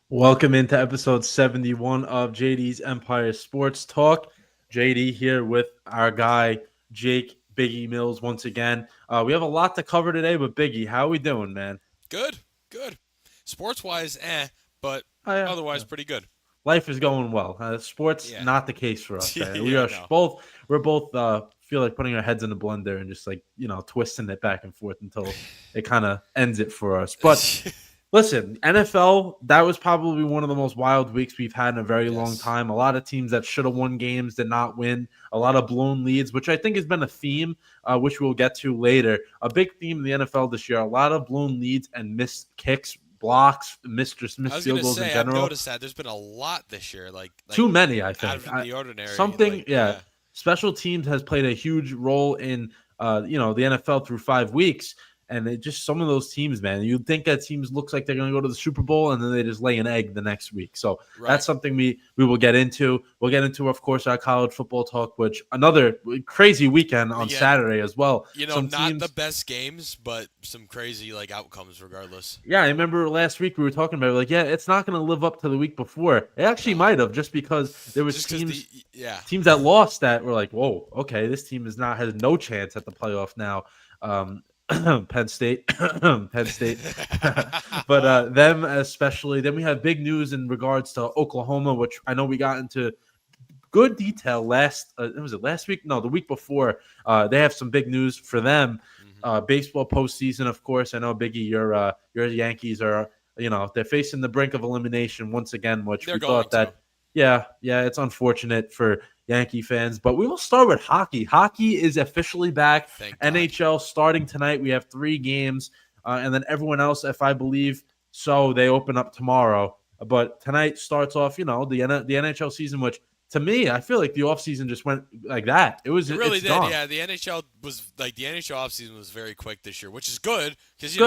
Welcome into episode 71 of JD's Empire Sports Talk. JD here with our guy, Jake Biggie Mills, once again. We have a lot to cover today, but Biggie, how are we doing, man? Good. Sports-wise, but otherwise pretty good. Life is going well. Sports, Yeah. not the case for us. Yeah, We are no. we're both feel like putting our heads in the blender and just twisting it back and forth until it kind of ends it for us. But listen, NFL, that was probably one of the most wild weeks we've had in a very long Yes. time. A lot of teams that should have won games did not win. A lot of blown leads, which I think has been a theme, which we'll get to later. A big theme in the NFL this year, a lot of blown leads and missed kicks, blocks, missed I was field gonna goals in say I've general. noticed that there's been a lot this year, like Too many, I out think. of the ordinary. Something, yeah. Special teams has played a huge role in, the NFL through 5 weeks. And it just some of those teams, man, you'd think that teams looks like they're going to go to the Super Bowl and then they just lay an egg the next week. So that's something we will get into. We'll get into, of course, our college football talk, which another crazy weekend on Saturday as well. Not the best games, but some crazy outcomes regardless. Yeah, I remember last week we were talking about it, it's not going to live up to the week before. It actually might have, just because there was teams that lost that were like, whoa, okay, this team has no chance at the playoff now. Penn State, but them especially. Then we have big news in regards to Oklahoma, which I know we got into good detail last. Was it last week? No, the week before. They have some big news for them. Baseball postseason, of course. I know Biggie, your Yankees are they're facing the brink of elimination once again, which we thought that. Yeah, it's unfortunate for Yankee fans, but we will start with hockey. Hockey is officially back. NHL starting tonight. We have 3 games, and then everyone else, if I believe so, they open up tomorrow. But tonight starts off, the NHL season, which to me, I feel like the offseason just went like that. It really did. Gone. Yeah, the NHL offseason was very quick this year, which is good because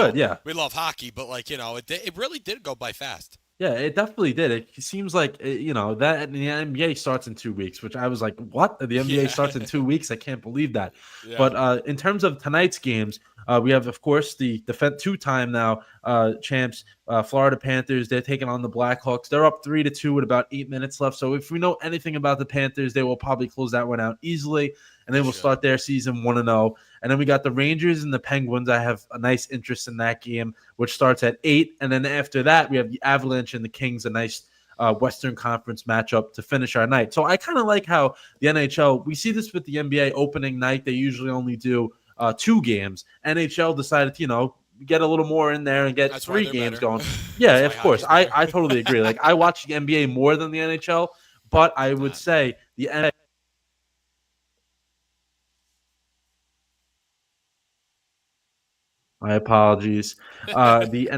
we love hockey, but it really did go by fast. Yeah, it definitely did. It seems like, that the NBA starts in 2 weeks, which I was like, what? The NBA starts in 2 weeks? I can't believe that. Yeah. But in terms of tonight's games, we have, of course, the two-time now champs, Florida Panthers. They're taking on the Blackhawks. They're up 3-2 with about 8 minutes left. So if we know anything about the Panthers, they will probably close that one out easily. And then we'll start their season 1-0. And then we got the Rangers and the Penguins. I have a nice interest in that game, which starts at 8. And then after that, we have the Avalanche and the Kings, a nice Western Conference matchup to finish our night. So I kind of like how the NHL, we see this with the NBA opening night. They usually only do 2 games. NHL decided to, get a little more in there and get 3 games going. Yeah, of course. I totally agree. I watch the NBA more than the NHL, but I would say the NHL. My apologies. The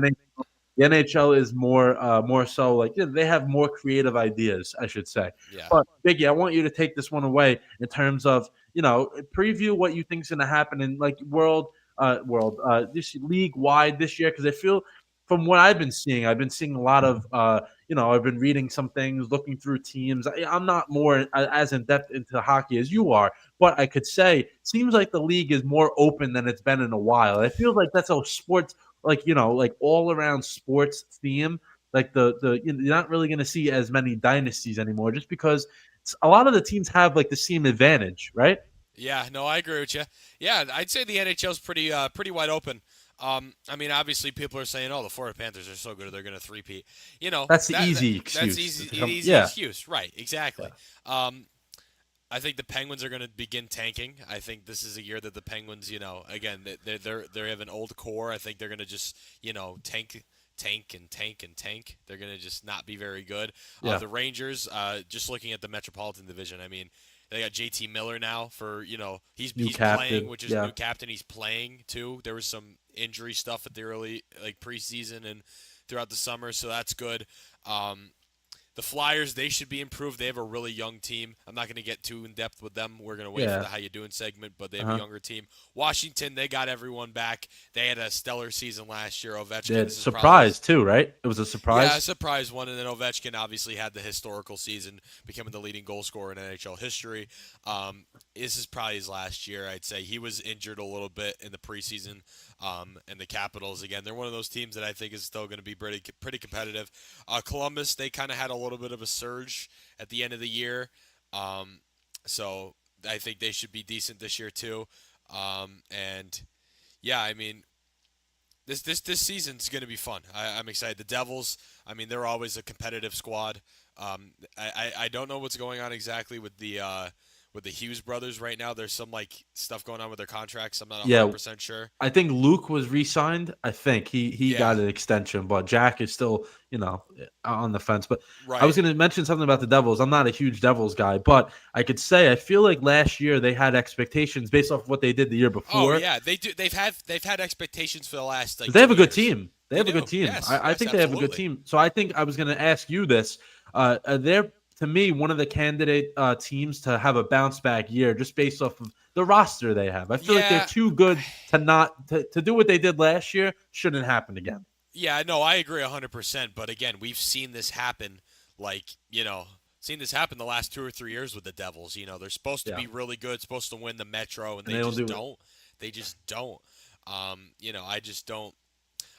NHL is more so they have more creative ideas, I should say. Yeah. But Biggie, I want you to take this one away in terms of preview what you think is going to happen in world this league wide this year, because I feel from what I've been seeing a lot of I've been reading some things, looking through teams. I'm not more as in depth into hockey as you are, but I could say it seems like the league is more open than it's been in a while. I feel like that's a sports all around sports theme like you're not really going to see as many dynasties anymore, just because a lot of the teams have like the seam advantage, right? Yeah, no, I agree with you. Yeah, I'd say the NHL's pretty wide open. I mean, obviously, people are saying, "Oh, the Florida Panthers are so good, they're going to three-peat." You know, That's the that easy that's excuse. easy Yeah, excuse, right? Exactly. yeah, I think the Penguins are going to begin tanking. I think this is a year that the Penguins, again, they have an old core. I think they're going to just, tank. They're going to just not be very good. yeah. The Rangers, just looking at the Metropolitan Division, I mean, they got JT Miller now for, New he's playing, captain. which is a Yeah, new captain. He's playing too. There was some injury stuff at the early like preseason and throughout the summer, so that's good. The Flyers, they should be improved. They have a really young team. I'm not going to get too in depth with them. We're going to wait for yeah. the how you doing segment, but they have a younger team. Washington, they got everyone back. They had a stellar season last year. Ovechkin, this is probably Surprise too, right? It was a yeah, a surprise. surprise one. And then Ovechkin obviously had the historical season, becoming the leading goal scorer in NHL history. This is probably his last year, I'd say. He was injured a little bit in the preseason. And the Capitals, again, they're one of those teams that I think is still going to be pretty competitive. Columbus, they kind of had a little bit of a surge at the end of the year. So I think they should be decent this year too. And yeah, I mean, this season's going to be fun. I'm excited. The Devils, I mean, they're always a competitive squad. I don't know what's going on exactly with the Hughes brothers right now. There's some like stuff going on with their contracts. I'm not Yeah, 100% sure. I think Luke was re-signed. I think he Yeah, got an extension, but Jack is still, on the fence. But I was right. going to mention something about the Devils. I'm not a huge Devils guy, but I could say I feel like last year they had expectations based off of what they did the year Oh before. yeah, they do. They've had expectations for the last like They have 2 a good years. team. They They have a do. good team. Yes, I yes, think they have a good absolutely. team. So I think I was going to ask you this. They're to me one of the candidate teams to have a bounce back year just based off of the roster they have. I feel like they're Yeah, too good to not to do what they did last year. Shouldn't happen again. yeah. No, I agree 100%. But again, we've seen this happen. Seen this happen the last 2 or 3 years with the Devils. They're supposed to Yeah, be really good, supposed to win the Metro, and and they they don't just do it. don't. They just don't. I just don't.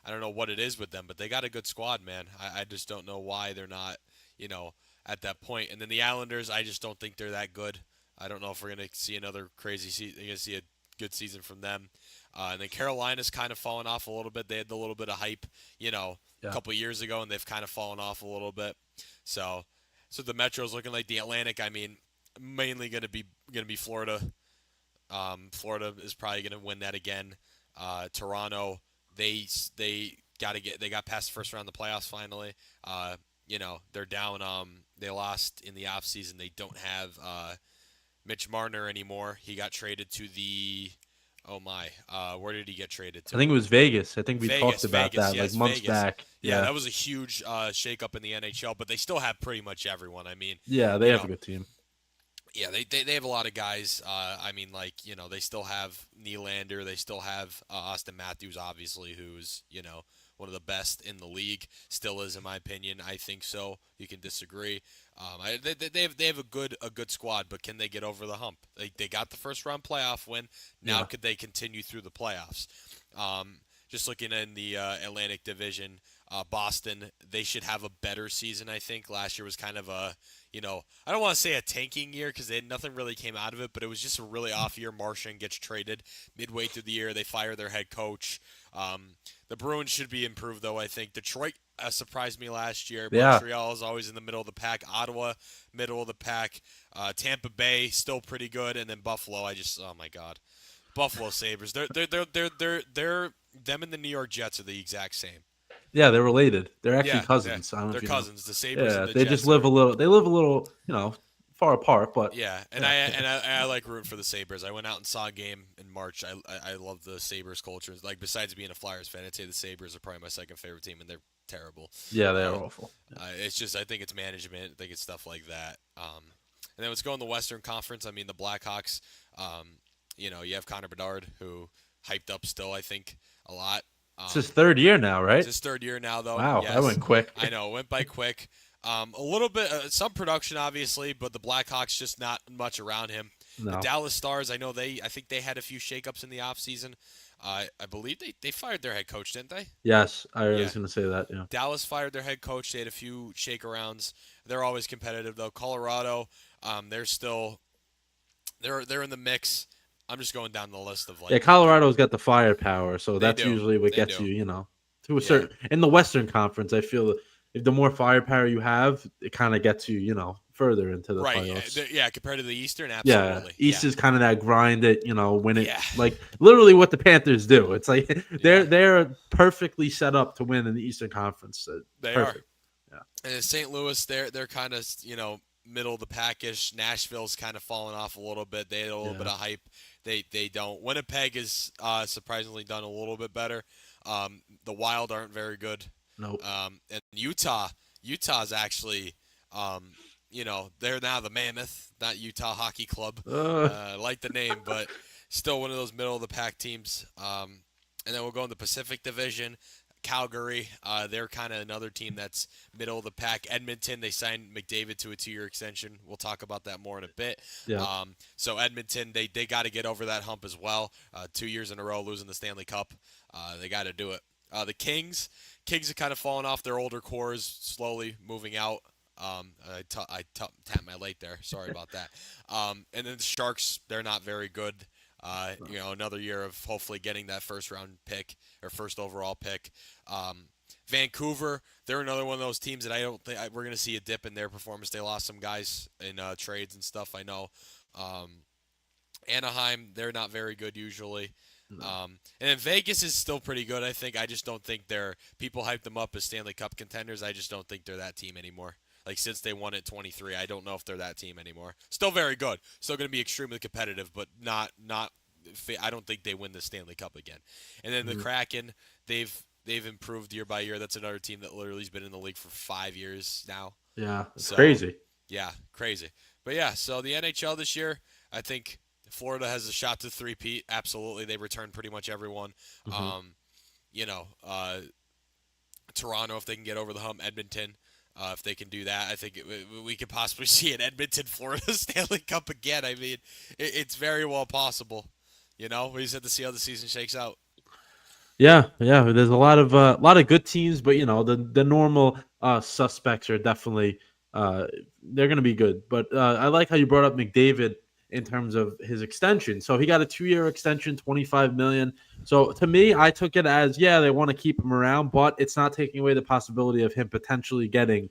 I don't know what it is with them, but they got a good squad, man. I just don't know why they're not, you know, at that point. And then the Islanders, I just don't think they're that good. I don't know if we're gonna see another crazy season. You're gonna see a good season from them. And then Carolina's kind of fallen off a little bit. They had the little bit of hype, a Yeah. couple of years ago, and they've kind of fallen off a little bit. So, so the Metro's looking like the Atlantic. I mean, mainly gonna be Florida. Florida is probably going to win that again. Toronto, they got past the first round of the playoffs finally. They're down. They lost in the offseason. They don't have Mitch Marner anymore. He got traded to the. Oh my, where did he get traded I to? think it was Vegas. I think we talked about Vegas, that like yes, months Vegas. back. Yeah, Yeah. that was a huge shakeup in the NHL, but they still have pretty much everyone. I mean, Yeah, they you have a know, good team. yeah, they have a lot of guys. I mean, like they still have Nylander. They still have Austin Matthews, obviously, who's one of the best in the league. Still is, in my opinion. I think so. You can disagree. They have a good squad, but can they get over the hump? They got the first round playoff win. Now Yeah. could they continue through the playoffs? Just looking in the Atlantic Division, Boston, they should have a better season. I think last year was kind of I don't want to say a tanking year because nothing really came out of it, but it was just a really off year. Martian gets traded midway through the year. They fire their head coach. The Bruins should be improved, though, I think. Detroit surprised me last year. Yeah. Montreal is always in the middle of the pack. Ottawa, middle of the pack. Tampa Bay, still pretty good. And then Buffalo, oh my God. Buffalo Sabres. They're them and the New York Jets are the exact same. Yeah, they're related. They're actually Yeah, yeah. cousins. I don't know They're if you know. cousins. The Sabres and Yeah, the they just Jets live are. a little. They live a little, far apart. But Yeah, and yeah, I like rooting for the Sabres. I went out and saw a game in March. I love the Sabres culture. Like besides being a Flyers fan, I'd say the Sabres are probably my second favorite team, and they're terrible. yeah, they are Uh, awful. Yeah. it's just I think it's management. I think it's stuff like that. And then let's go in the Western Conference. I mean the Blackhawks. You have Connor Bedard who hyped up still. I think a lot. It's his Um, third year now, it's right? his third year now, though. Wow, that Yes, went quick. I know it went by quick. A little bit, some production, obviously, but the Blackhawks just not much around him. The No. Dallas Stars, I think they had a few shakeups in the offseason. I believe they fired their head coach, didn't they? Yes, I Yeah. was going to say that. Yeah. Dallas fired their head coach. They had a few shakearounds. They're always competitive though. Colorado, they're still they're in the mix. I'm just going down the list of Yeah, like people. Colorado's got the firepower, so They that's do. usually what They gets do. you, to a Yeah. certain in the Western Conference. I feel if the more firepower you have, it kind of gets you, further into the Right. playoffs. Yeah. Compared to the Eastern, Yeah, absolutely. East Yeah. is kind of that grind it, win it Yeah. like literally what the Panthers do. It's like they're Yeah. they're perfectly set up to win in the Eastern Conference. They are. Perfect. Yeah. And St. Louis, they're kind of middle of the packish. Nashville's kind of fallen off a little bit. They had a little bit Yeah. of hype. They don't. Winnipeg is surprisingly done a little bit better. The Wild aren't very good. Nope. And Utah's actually, they're now the Mammoth, not Utah Hockey Club. Uh, I like the name, but still one of those middle of the pack teams. And then we'll go in the Pacific Division. Calgary, they're kind of another team that's middle of the pack. Edmonton, they signed McDavid to a 2-year extension. We'll talk about that more in a bit. yeah. So Edmonton, they got to get over that hump as well. 2 years in a row losing the Stanley Cup, they got to do it. The Kings are kind of falling off their older cores, slowly moving out. I tapped my leg there. Sorry about that. And then the Sharks, they're not very good. Another year of hopefully getting that first round pick or first overall pick. Vancouver, they're another one of those teams that I don't think we're going to see a dip in their performance. They lost some guys in trades and stuff. I know. Anaheim, they're not very good usually. No. And then Vegas is still pretty good, I think. I just don't think they're people hype them up as Stanley Cup contenders. I just don't think they're that team anymore. Like since they won at 23, I don't know if they're that team anymore. Still very good. Still going to be extremely competitive, but not. I don't think they win the Stanley Cup again. And then the Mhm. Kraken, they've improved year by year. That's another team that literally has been in the league for 5 years now. Yeah, it's So crazy. yeah, crazy. But yeah, so the NHL this year, I think Florida has a shot to three-peat. Absolutely, they returned pretty much everyone. Hmm. Um, you know, Toronto if they can get over the hump. Edmonton, if they can do that, I think we could possibly see an Edmonton, Florida Stanley Cup again. I mean, it's very well possible. We just have to see how the season shakes out. Yeah, yeah. There's a lot of good teams, but the normal suspects are definitely they're going to be good. But I like how you brought up McDavid in terms of his extension. So he got a 2-year extension, 25 million. So to me, I took it as they want to keep him around, but it's not taking away the possibility of him potentially getting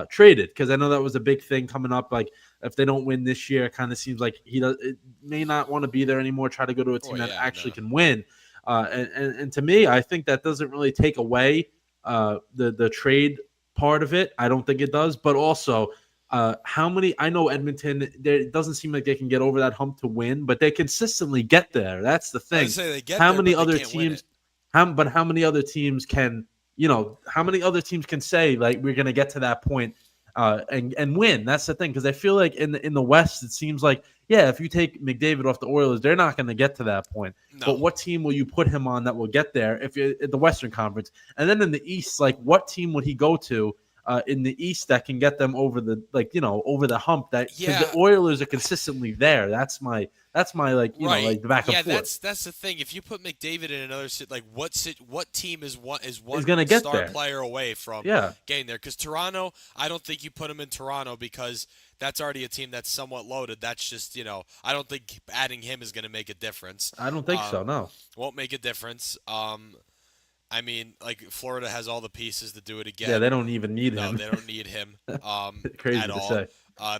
traded because I know that was a big thing coming up. Like if they don't win this year, it kind of seems like it may not want to be there anymore. Try to go to a Oh team that yeah, actually no. can win. And to me, I think that doesn't really take away the trade part of it. I don't think it does, but also how many? I know Edmonton. It doesn't seem like they can get over that hump to win, but they consistently get there. That's the I thing. say they get How there, many but they other can't win it. teams? How many other teams can? How many other teams can say like we're going to get to that point and win? That's the thing because I feel like in the West, it seems like if you take McDavid off the Oilers, they're not going to get to that point. No. But what team will you put him on that will get there if you're in the Western Conference? And then in the East, like what team would he go to in the East that can get them over the over the hump? That because the Yeah, Oilers are consistently there. That's my right. like the back and Yeah, forth that's the thing. If you put McDavid in another like what team is is one going to get star there. player away from Yeah, getting there? Because Toronto, I don't think you put him in Toronto because that's already a team that's somewhat loaded. That's just I don't think adding him is going to make a difference. I don't think so. No. Won't make a difference. I mean, like Florida has all the pieces to do it Yeah, they again. don't even need No, him. they don't need him at Crazy to all. say.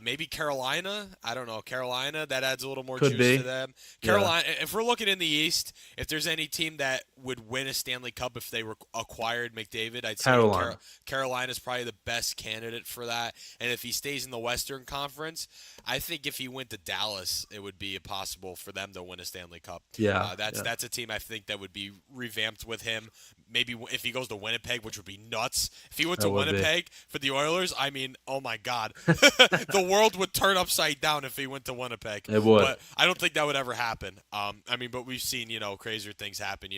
Maybe Carolina. I don't know. Carolina, that adds a little more Could juice be. to them. Yeah, Carolina, if we're looking in the East, if there's any team that would win a Stanley Cup if they were acquired McDavid, I'd say Carolina. Carolina's probably the best candidate for that. And if he stays in the Western Conference, I think if he went to Dallas, it would be possible for them to win a Stanley Cup. Yeah, That's yeah. that's a team I think that would be revamped with him. Maybe if he goes to Winnipeg, which would be nuts. If he went That to would be. Winnipeg for the Oilers, I mean, oh my God, the world would turn upside down if he went to Winnipeg. It would. But I don't think that would ever happen. I mean, but we've seen crazier things happen.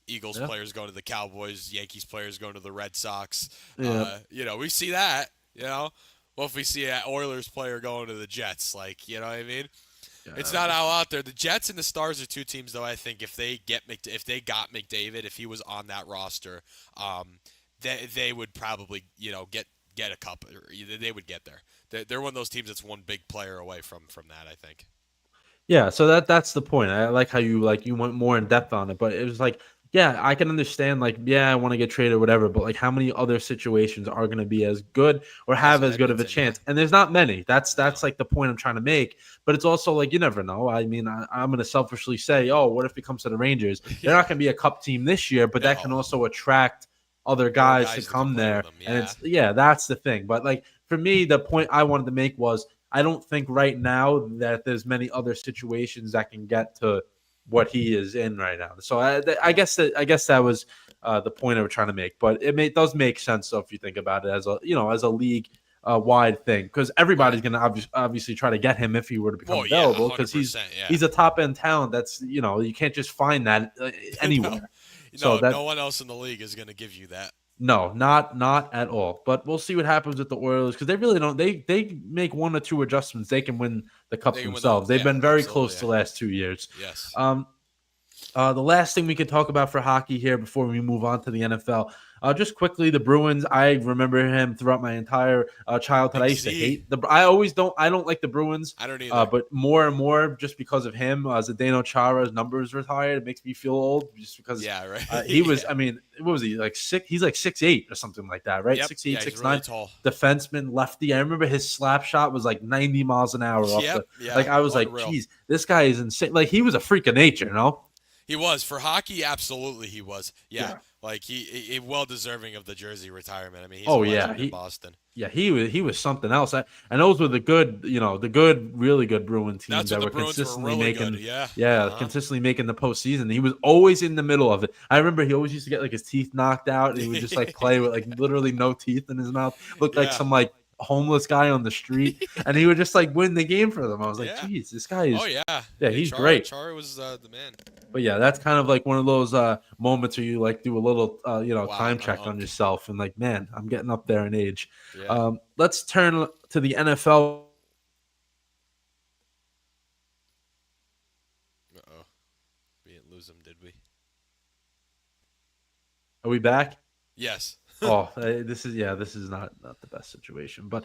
Eagles Yeah. players going to the Cowboys, Yankees players going to the Red Sox. Yeah. We see that. Well, if we see an Oilers player going to the Jets, like what I mean. Yeah, It's that'll not be all fun. out there. The Jets and the Stars are two teams, though. I think if they got McDavid, if he was on that roster, they would probably get a cup. Or they would get there. They're one of those teams that's one big player away from that. I think. Yeah, so that's the point. I like how you went more in depth on it, but it was like, yeah, I can understand like, yeah, I want to get traded, whatever, but like, how many other situations are going to be as good or As have as good of a Edmonton, yeah. chance? And there's not many. No. That's like the point I'm trying to make. But it's also like you never know. I mean, I'm going to selfishly say, oh, what if it comes to the Rangers? They're not Yeah. going to be a cup team this year, but that can No. also attract other More guys to guys to come come play with there. them. And Yeah. it's yeah, that's the thing. But like for me, the point I wanted to make was I don't think right now that there's many other situations that can get to what he is in right now. So I guess that was the point I was trying to make. But does make sense though, if you think about it as a league wide thing, because everybody's Right. going to obviously try to get him if he were to become Well, yeah, available, because 100%. Yeah. he's a top end talent. That's you can't just find that No. anywhere. So No. that No one else in the league is going to give you that. no, not at all. But we'll see what happens with the Oilers, because they really don't. They make one or two adjustments. They can win the cup They can win themselves. They've yeah, been very absolutely. close Yeah. the last 2 years. Yes. Um, the last thing we could talk about for hockey here before we move on to the NFL, just quickly, the Bruins. I remember him throughout my entire childhood. I Big used to Z. hate the. I always don't. I don't like the Bruins. I don't either. But more and more, just because of him, Zdeno Chara's numbers retired. It makes me feel old, just because Yeah. Right. he was. Yeah. I mean, what was he like? He's like 6'8" or something like that, right? Yep. 6'8", Yeah. He's 6'9". really tall. Defenseman, lefty. I remember his slap shot was like 90 miles an hour off Yep. the. Yeah. Like I was like, Unreal. geez, this guy is insane. Like he was a freak of nature, you know? He was for hockey. Absolutely, he was. Yeah. Yeah. Like he well deserving of the jersey retirement. I mean, he's a Oh yeah, legend in Boston. he was something else. And those were the good, the good, really good Bruin teams That's when that the were Bruins were consistently really good. making, Yeah. yeah, Uh consistently making the postseason. He was always in the middle of it. I remember he always used to get like his teeth knocked out, and he would just like play with like literally no teeth in his mouth, looked like Yeah. some like homeless guy on the street, and he would just like win the game for them. I was like, Yeah. geez, this guy is, Oh yeah. yeah, he's great. Chara was the man. But yeah, that's kind of like one of those moments where you like do a little Wow. time check on yourself and like, man, I'm getting up there in age. Yeah. Let's turn to the NFL. Uh oh. We didn't lose him, did we? Are we back? Yes. Oh, this is not the best situation. But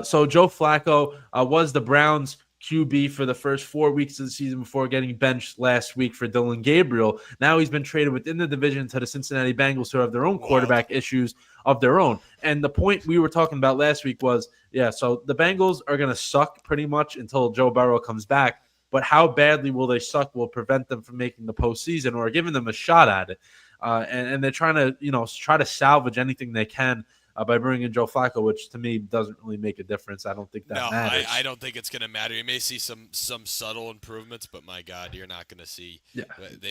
so Joe Flacco was the Browns QB for the first 4 weeks of the season before getting benched last week for Dylan Gabriel. Now he's been traded within the division to the Cincinnati Bengals, who have their own quarterback issues of their own. And the point we were talking about last week was, yeah, so the Bengals are going to suck pretty much until Joe Burrow comes back. But how badly will they suck will prevent them from making the postseason or giving them a shot at it. And they're trying to, try to salvage anything they can by bringing in Joe Flacco, which to me doesn't really make a difference. I don't think that matters. I don't think it's going to matter. You may see some subtle improvements, but my God, you're not going to see. Yeah.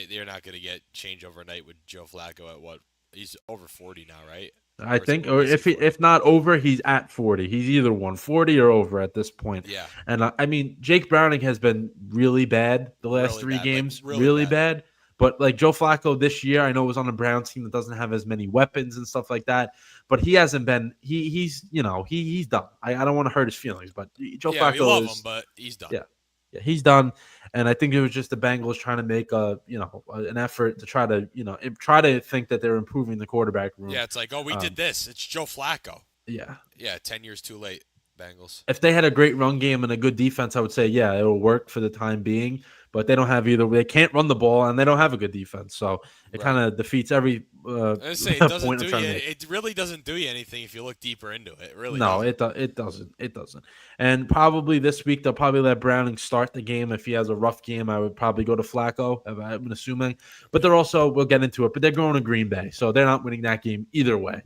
They're not going to get change overnight with Joe Flacco at what? He's over 40 now, right? I think, or if not over, he's at 40. He's either 140 or over at this point. Yeah. And I mean, Jake Browning has been really bad the last Really three bad, games, like, really bad. But like Joe Flacco this year, I know was on a Browns team that doesn't have as many weapons and stuff like that. But he hasn't been. He's done. I don't want to hurt his feelings, but Joe Flacco we love him, but he's done. Yeah, he's done. And I think it was just the Bengals trying to make an effort to try to think that they're improving the quarterback room. Yeah, it's like, oh, we did this. It's Joe Flacco. Yeah. 10 years too late, Bengals. If they had a great run game and a good defense, I would say, yeah, it'll work for the time being. But they don't have either. They can't run the ball, and they don't have a good defense. So it kind of defeats every point I'm trying to make. It really doesn't do you anything if you look deeper into it. It really it doesn't. It doesn't. And probably this week they'll probably let Browning start the game. If he has a rough game, I would probably go to Flacco. I'm assuming. But we'll get into it. But they're going to Green Bay, so they're not winning that game either way.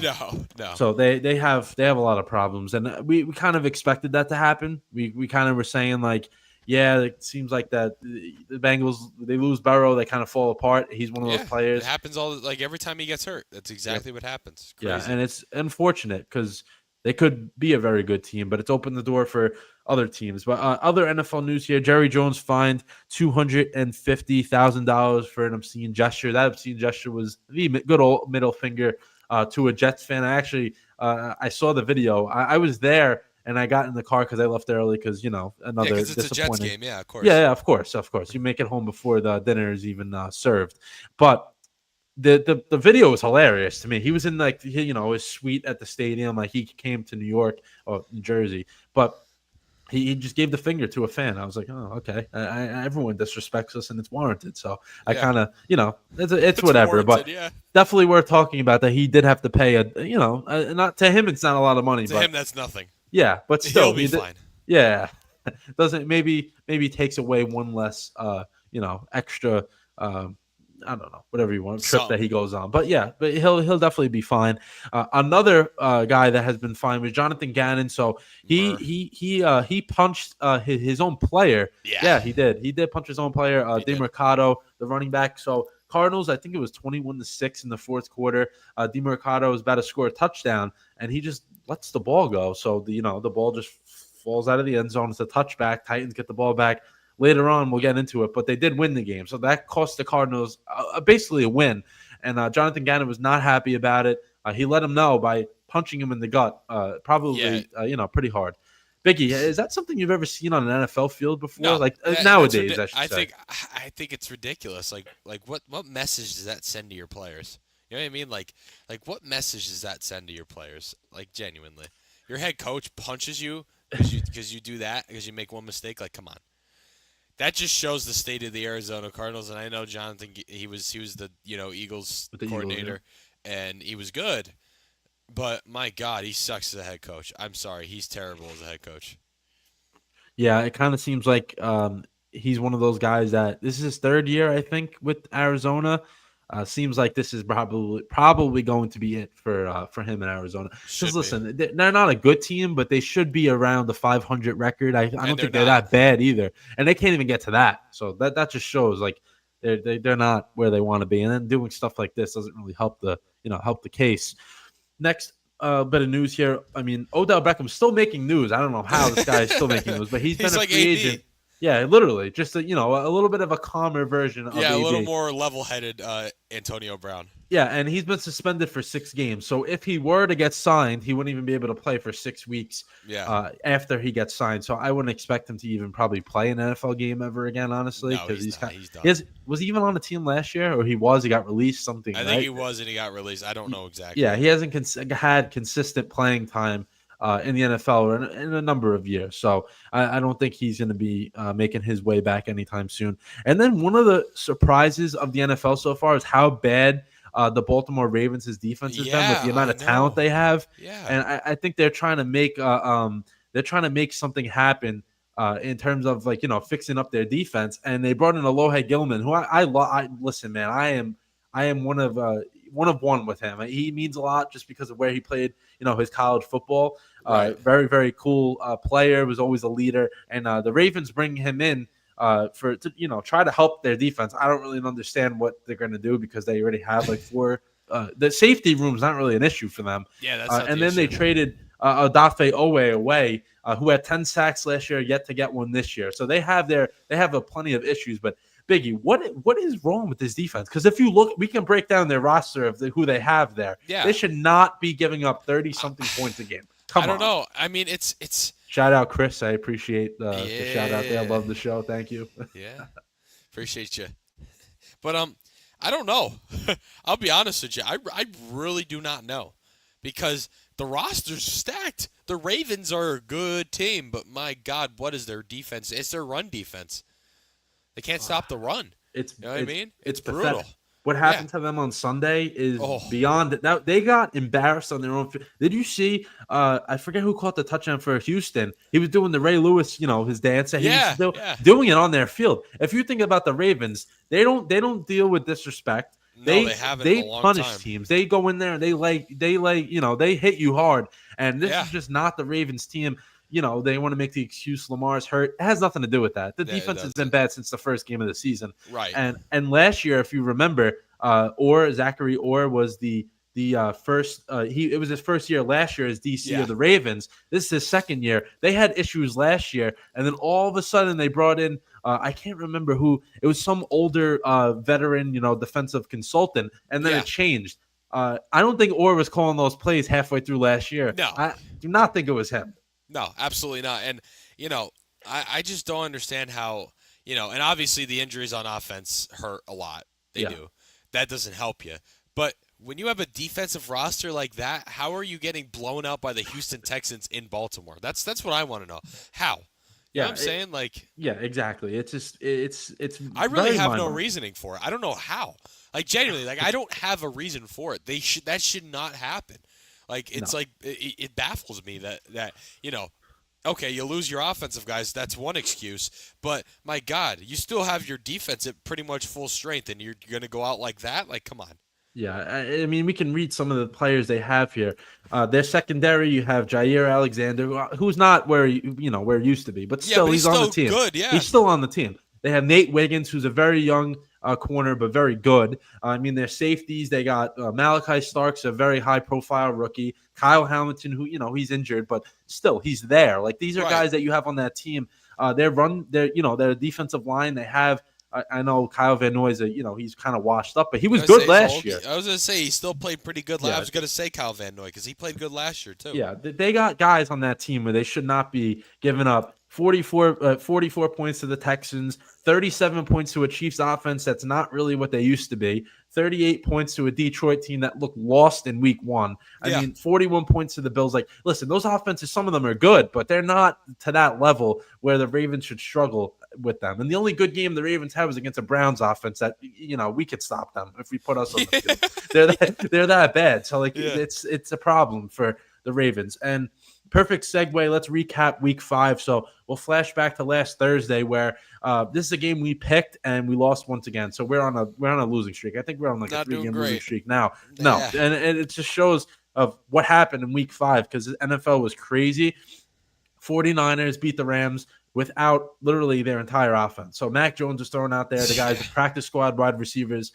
No. So they have a lot of problems, and we kind of expected that to happen. We kind of were saying like, yeah, it seems like that the Bengals, they lose Burrow, they kind of fall apart. He's one of those players. It happens every time he gets hurt. That's exactly what happens. It's crazy. Yeah, and it's unfortunate because they could be a very good team, but it's opened the door for other teams. But other NFL news here: Jerry Jones fined $250,000 for an obscene gesture. That obscene gesture was the good old middle finger to a Jets fan. I actually I saw the video. I was there. and I got in the car because I left early because Yeah, another because it's a Jets disappointing. game. Yeah, of course. Yeah, of course, of course. You make it home before the dinner is even served, but the video was hilarious to me. He was in like his suite at the stadium, like he came to New York or New Jersey, but he just gave the finger to a fan. I was like, oh, okay. Everyone disrespects us, and it's warranted. So I Yeah, kind of, it's it's whatever. But warranted. Yeah, definitely worth talking about that. He did have to pay not to him. It's not a lot of money, to him but that's nothing. yeah, but He'll still, be he did. fine. Yeah, doesn't maybe takes away one less extra I don't know, whatever you want, trip that Some he goes on. But yeah, but he'll definitely be fine. Another guy that has been fine was Jonathan Gannon. So Murr. he punched his own player. Yeah, Yeah, he did. He did punch his own player, he did. DeMercado, the running back. So Cardinals, I think it was 21-6 in the fourth quarter. DeMercado was about to score a touchdown, and he just lets the ball go. So the ball just falls out of the end zone. It's a touchback. Titans get the ball back. Later on, we'll get into it, but they did win the game, so that cost the Cardinals basically a win. And Jonathan Gannon was not happy about it. He let him know by punching him in the gut, probably pretty hard. Biggie, is that something you've ever seen on an NFL field before? No, Like that's nowadays, I should I say. think it's ridiculous. Like what message does that send to your players? You know what I mean? Like what message does that send to your players? Like genuinely, your head coach punches you because you do that because you make one mistake. Like come on, that just shows the state of the Arizona Cardinals. And I know Jonathan, he was the Eagles With the coordinator, and he was good. But my God, he sucks as a head coach. I'm sorry, he's terrible as a head coach. Yeah, it kind of seems like he's one of those guys that this is his third year, I think, with Arizona. Seems like this is probably going to be it for him in Arizona. Because Should be, listen, they're not a good team, but they should be around the 500 record. I and don't they're think they're not. that bad either, and they can't even get to that. So that just shows like they're not where they want to be, and then doing stuff like this doesn't really help the case. Next bit of news here. I mean, Odell Beckham's still making news. I don't know how this guy is still making news, but he's been He's a like free AD. agent. Yeah, literally, just a little bit of a calmer version of Yeah, a little AD. more level-headed Antonio Brown. Yeah, and he's been suspended for 6 games. So if he were to get signed, he wouldn't even be able to play for 6 weeks Yeah. after he gets signed. So I wouldn't expect him to even probably play an NFL game ever again, honestly, No, because he's not. He's done. was he even on the team last year, or he got released something? I think right? he was, and he got released. I don't know exactly. Yeah, he hasn't had consistent playing time in the NFL or in a number of years. So I don't think he's going to be making his way back anytime soon. And then one of the surprises of the NFL so far is how bad the Baltimore Ravens' defense has been with the amount of talent they have. Yeah. And I think they're trying to make something happen. In terms of fixing up their defense, and they brought in Aloha Gilman, who I listen, man. I am one of one with him. He means a lot just because of where he played, his college football. Right. Very, very cool player. Was always a leader, and the Ravens bring him in to try to help their defense. I don't really understand what they're going to do because they already have like four. The safety room is not really an issue for them. Yeah, that's not and the then they issue. traded Odafe Owe away, who had 10 sacks last year, yet to get one this year. So they have plenty of issues. But Biggie, what is wrong with this defense? Because if you look, we can break down their roster of who they have there. Yeah. They should not be giving up 30-something points a game. Come on. I don't know. I mean, it's Shout out Chris. I appreciate the shout out there. I Yeah. love the show. Thank you. yeah. Appreciate you. But I don't know. I'll be honest with you. I really do not know because the roster's stacked. The Ravens are a good team, but my God, what is their defense? It's their run defense. They can't stop the run. It's You know what I mean? It's brutal. pathetic. What happened to them on Sunday is Oh. beyond it. Now they got embarrassed on their own. Did you see? I forget who caught the touchdown for Houston. He was doing the Ray Lewis, his dance. He Yeah, was yeah. doing it on their field. If you think about the Ravens, they don't deal with disrespect. No, they haven't in a long punish time. teams. They go in there and they hit you hard. And this Yeah. is just not the Ravens team. They want to make the excuse Lamar's hurt. It has nothing to do with that. The Yeah, it defense has doesn't. been bad since the first game of the season. Right. And last year, if you remember, Zachary Orr was the first. It was his first year last year as DC of the Ravens. This is his second year. They had issues last year, and then all of a sudden they brought in. I can't remember who. It was some older veteran, defensive consultant, and then it changed. I don't think Orr was calling those plays halfway through last year. No. I do not think it was him. No, absolutely not. And I just don't understand how and obviously the injuries on offense hurt a lot. They Yeah. do. That doesn't help you. But when you have a defensive roster like that, how are you getting blown out by the Houston Texans in Baltimore? That's what I want to know. How? You know what Yeah. I'm saying? Like, Yeah, exactly. It's just it's I really very have no mind-boggling. reasoning for it. I don't know how. Like, genuinely, like I don't have a reason for it. That should not happen. Like, it's No. like it baffles me that okay, you lose your offensive guys. That's one excuse. But my God, you still have your defense at pretty much full strength, and you're going to go out like that? Like, come on. Yeah, I mean, we can read some of the players they have here. Their secondary, you have Jair Alexander, who's not where where he used to be, but Yeah, still but he's he's on the still team. good. Yeah. He's still on the team. They have Nate Wiggins, who's a very young corner, but very good. I mean, their safeties, they got Malachi Starks, a very high-profile rookie. Kyle Hamilton, who he's injured, but still he's there. Like these are Right. guys that you have on that team. Their defensive line, they have. I know Kyle Van Noy is he's kind of washed up, but he I was was gonna good say he's last old. year. I was gonna say he still played pretty good. I Yeah, was gonna say Kyle Van Noy because he played good last year too. yeah, they got guys on that team where they should not be giving up 44 points to the Texans, 37 points to a Chiefs offense that's not really what they used to be, 38 points to a Detroit team that looked lost in week one. I Yeah. mean, 41 points to the Bills. Like, listen, those offenses, some of them are good, but they're not to that level where the Ravens should struggle with them. And the only good game the Ravens have is against a Browns offense that, we could stop them if we put us on the field. They're that bad. So, like, Yeah. it's a problem for the Ravens. And perfect segue. Let's recap week 5. So we'll flash back to last Thursday where this is a game we picked and we lost once again. So we're on a losing streak. I think we're on like a Not doing 3-game losing great. streak now. No, Yeah. and it just shows of what happened in week 5 because the NFL was crazy. 49ers beat the Rams without literally their entire offense. So Mac Jones is thrown out there. The guys, the practice squad wide receivers,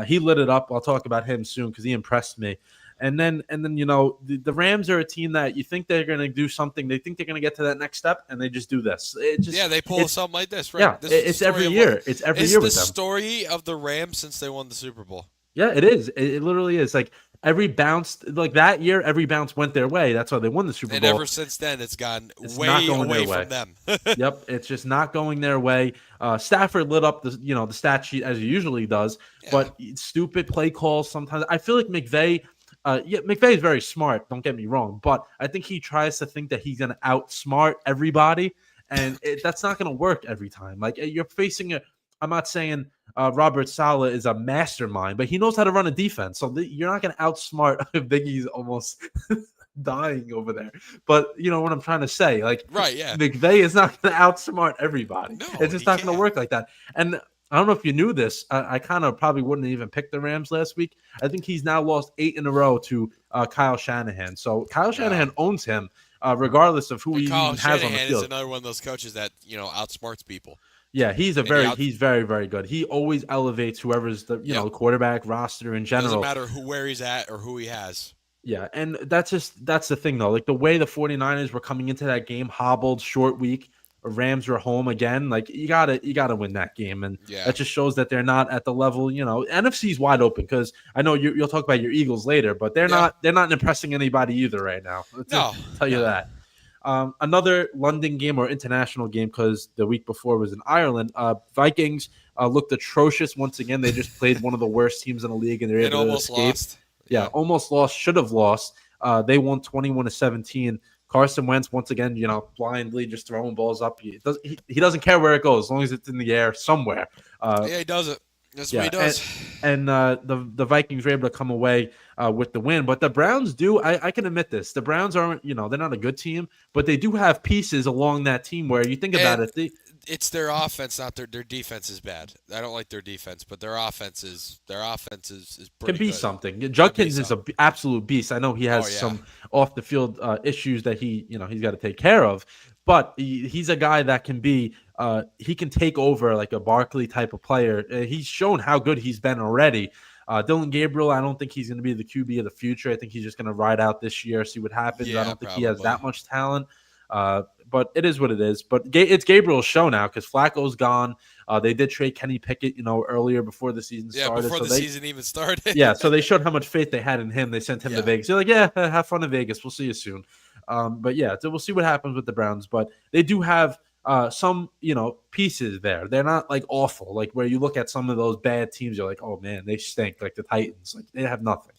he lit it up. I'll talk about him soon because he impressed me. And then the Rams are a team that you think they're going to do something. They think they're going to get to that next step, and they just do this. They pull something like this, right? Yeah, This is the it's every story year. It's every year the with them. story of the Rams since they won the Super Bowl. Yeah, it is. It literally is. Like every bounce, like that year, every bounce went their way. That's why they won the Super And Bowl. ever since then, it's gone It's way not going away their way. from them. Yep, it's just not going their way. Stafford lit up the stat sheet as he usually does, but stupid play calls sometimes. I feel like McVay. McVay is very smart. Don't get me wrong, but I think he tries to think that he's going to outsmart everybody, and that's not going to work every time. Like you're facing a. I'm not saying Robert Saleh is a mastermind, but he knows how to run a defense. So you're not going to outsmart Biggie's almost dying over there. But you know what I'm trying to say? Like, Right, yeah. McVay is not going to outsmart everybody. No, It's just he not going to can't. work like that. And I don't know if you knew this. I kind of probably wouldn't even pick the Rams last week. I think he's now lost 8 in a row to Kyle Shanahan. So Kyle Shanahan owns him, regardless of who he Kyle even has on the Shanahan field. is another one of those coaches that outsmarts people. Yeah, he's very, very good. He always elevates whoever's the quarterback roster in general. Doesn't matter where he's at or who he has. Yeah, and that's the thing though. Like the way the 49ers were coming into that game, hobbled, short week, Rams were home again. Like you gotta win that game, and that just shows that they're not at the level. NFC's wide open because I know you'll talk about your Eagles later, but they're not impressing anybody either right now. I'll tell you that. Another London game or international game because the week before was in Ireland. Vikings looked atrocious once again. They just played one of the worst teams in the league, and they're able to escape. Lost. Yeah, almost lost. Should have lost. They won 21-17. Carson Wentz once again, blindly just throwing balls up. He doesn't care where it goes as long as it's in the air somewhere. He does it. That's what he does. And the Vikings were able to come away with the win. But the Browns do, I can admit this. The Browns aren't, they're not a good team, but they do have pieces along that team where you think about it. It's their offense, not their defense is bad. I don't like their defense, but their offense is pretty can be good. something. Judkins is an absolute beast. I know he has some off the field issues that he's got to take care of, but he's a guy that can be he can take over like a Barkley type of player. He's shown how good he's been already. Dylan Gabriel, I don't think he's going to be the QB of the future. I think he's just going to ride out this year, see what happens. I don't think he has that much talent. But it is what it is. But it's Gabriel's show now because Flacco's gone. They did trade Kenny Pickett, earlier before the season started. Before the season even started. So they showed how much faith they had in him. They sent him to Vegas. They're like, have fun in Vegas. We'll see you soon. But yeah, so we'll see what happens with the Browns. But they do have some, pieces there. They're not like awful, like where you look at some of those bad teams, you're like, oh man, they stink, like the Titans. Like they have nothing.